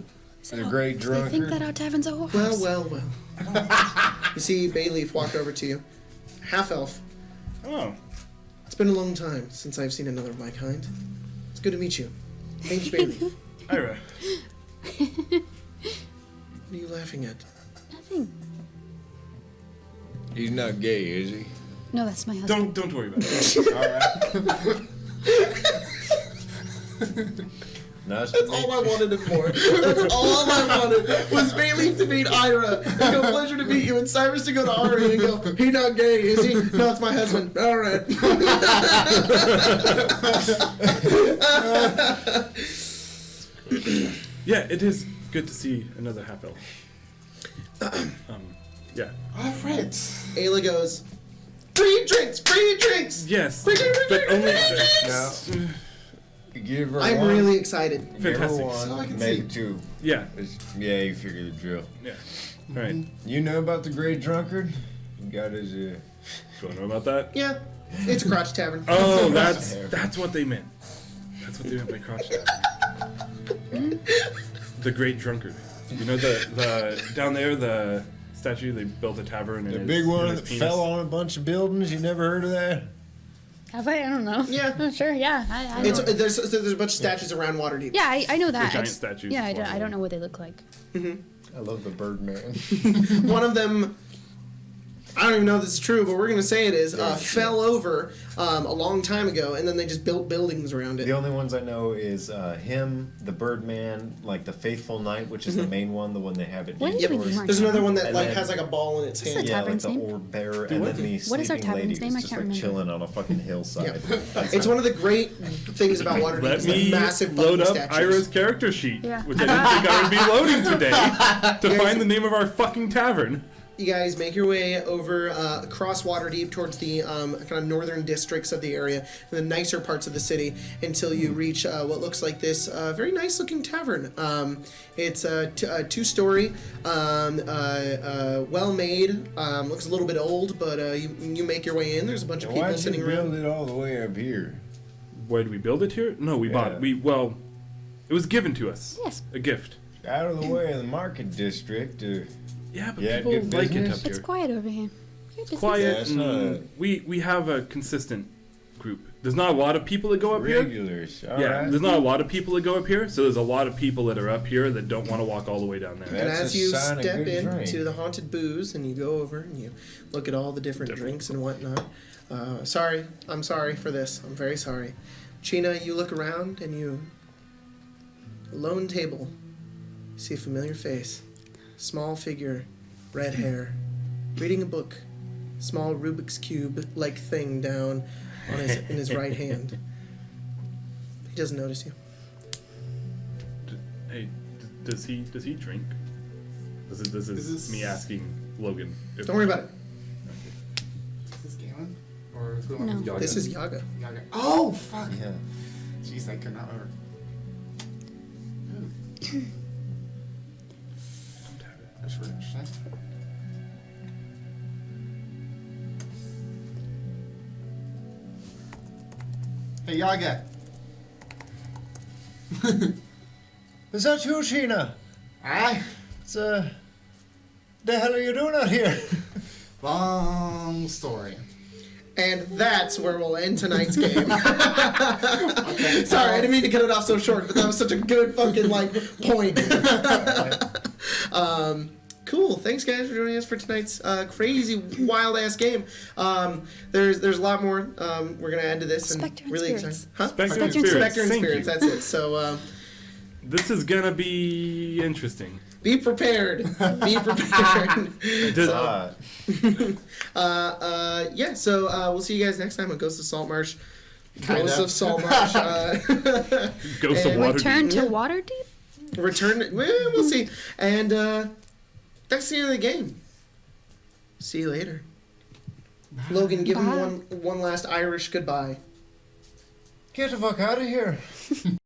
great Do they think drunkard? that our tavern's a whorehouse? Well. You see Bayleaf walk over to you. Half elf. Oh. It's been a long time since I've seen another of my kind. It's good to meet you. Name's Bayleaf. Ira. What are you laughing at? Nothing. He's not gay, is he? No, that's my husband. Don't worry about it. All right. Nice to That's meet all I wanted it for. That's all I wanted was Bayleaf to meet Ira. And go, pleasure to meet you. And Cyrus to go to Ari and go, he not gay, is he? No, it's my husband. All right. Yeah, it is good to see another half elf. Yeah. All right. Ayla goes, free drinks, free drinks. Yes. Free drinks, But free only drinks. Now, give her I'm one. really excited. Give her Fantastic. one, So I can maybe see. two. Yeah. Yeah, you figure the drill. Yeah. All right. You know about the great drunkard? He got his, Do you want to know about that? Yeah, it's a Crotch Tavern. Oh, that's what they meant. That's what they meant by crotch tavern. The great drunkard. You know the down there the statue they built a tavern and the big one that penis. fell on a bunch of buildings. You never heard of that? Have I? I don't know. Yeah. Sure. Yeah. I It's, know. there's a bunch of statues around Waterdeep. Yeah, I know that. The I giant just- statues Yeah, is I don't know what they look like. I love the Birdman. One of them, I don't even know if this is true, but we're going to say it is, fell over a long time ago, and then they just built buildings around The it. only ones I know is him, the Birdman, like the Faithful Knight, which is the main one, the one they have at When Game did we Stores. name our There's another one that And like then- has like a ball in its What's hand. the Yeah, like tavern's the name? orb bearer, and then the What is our sleeping lady tavern's name? I who's just can't like remember. chilling on a fucking hillside. It's one of the great things about Waterdeep. Let is the me massive load fucking up statues. Ira's character sheet, Yeah. which I didn't think I would be loading today to find the name of our fucking tavern. You guys make your way over across Waterdeep towards the kind of northern districts of the area, the nicer parts of the city, until you reach what looks like this very nice looking tavern. It's a two-story, well made. Looks a little bit old, but you make your way in. There's a bunch of people Why'd you sitting build around. it all the way up here? Why did we build it here? No, we bought Yeah. it. It was given to us. Yes. A gift. Out of the way of the market district. Yeah, but Yeah, people good like it business. up It's here. quiet over here. Good business. Quiet. Yeah, it's not and we have a consistent group. There's not a lot of people that go up here. Regulars. All Yeah, right. there's not a lot of people that go up here, so there's a lot of people that are up here that don't want to walk all the way down there. And That's as a you sign of step good into drink. the Haunted Booze and you go over and you look at all the different drinks and whatnot, I'm sorry for this. I'm very sorry. Chena, you look around and you... A lone table. You see a familiar face. Small figure, red hair, reading a book. Small Rubik's Cube-like thing down on in his right hand. He doesn't notice you. Hey, does he drink? This is this- me asking Logan. If, Don't worry about it. Is this Galen? Or who am I? No. Yaga. This is Yaga. Yaga. Oh, fuck. Yeah. Jeez, I could not remember. That's really interesting. Hey, Yaga. Is that you, Sheena? Aye. It's, the hell are you doing out here? Long story. And that's where we'll end tonight's game. Sorry, I didn't mean to cut it off so short, but that was such a good fucking point. Cool. Thanks, guys, for joining us for tonight's crazy, wild ass game. There's a lot more. We're gonna add to this. Spectre and really spirits. excited. Huh? Spectre and Spectre spirits. Spectre and Thank spirits. you. That's it. So This is gonna be interesting. be prepared. Be prepared. Does- Yeah. So we'll see you guys next time on Ghosts of Saltmarsh. Kinda. Ghosts of Saltmarsh. Ghosts of And- Waterdeep. Return to Yeah. Waterdeep? Return. Well, we'll see. And that's the end of the game. See you later. Logan, give him Bye. one last Irish goodbye. Get the fuck out of here.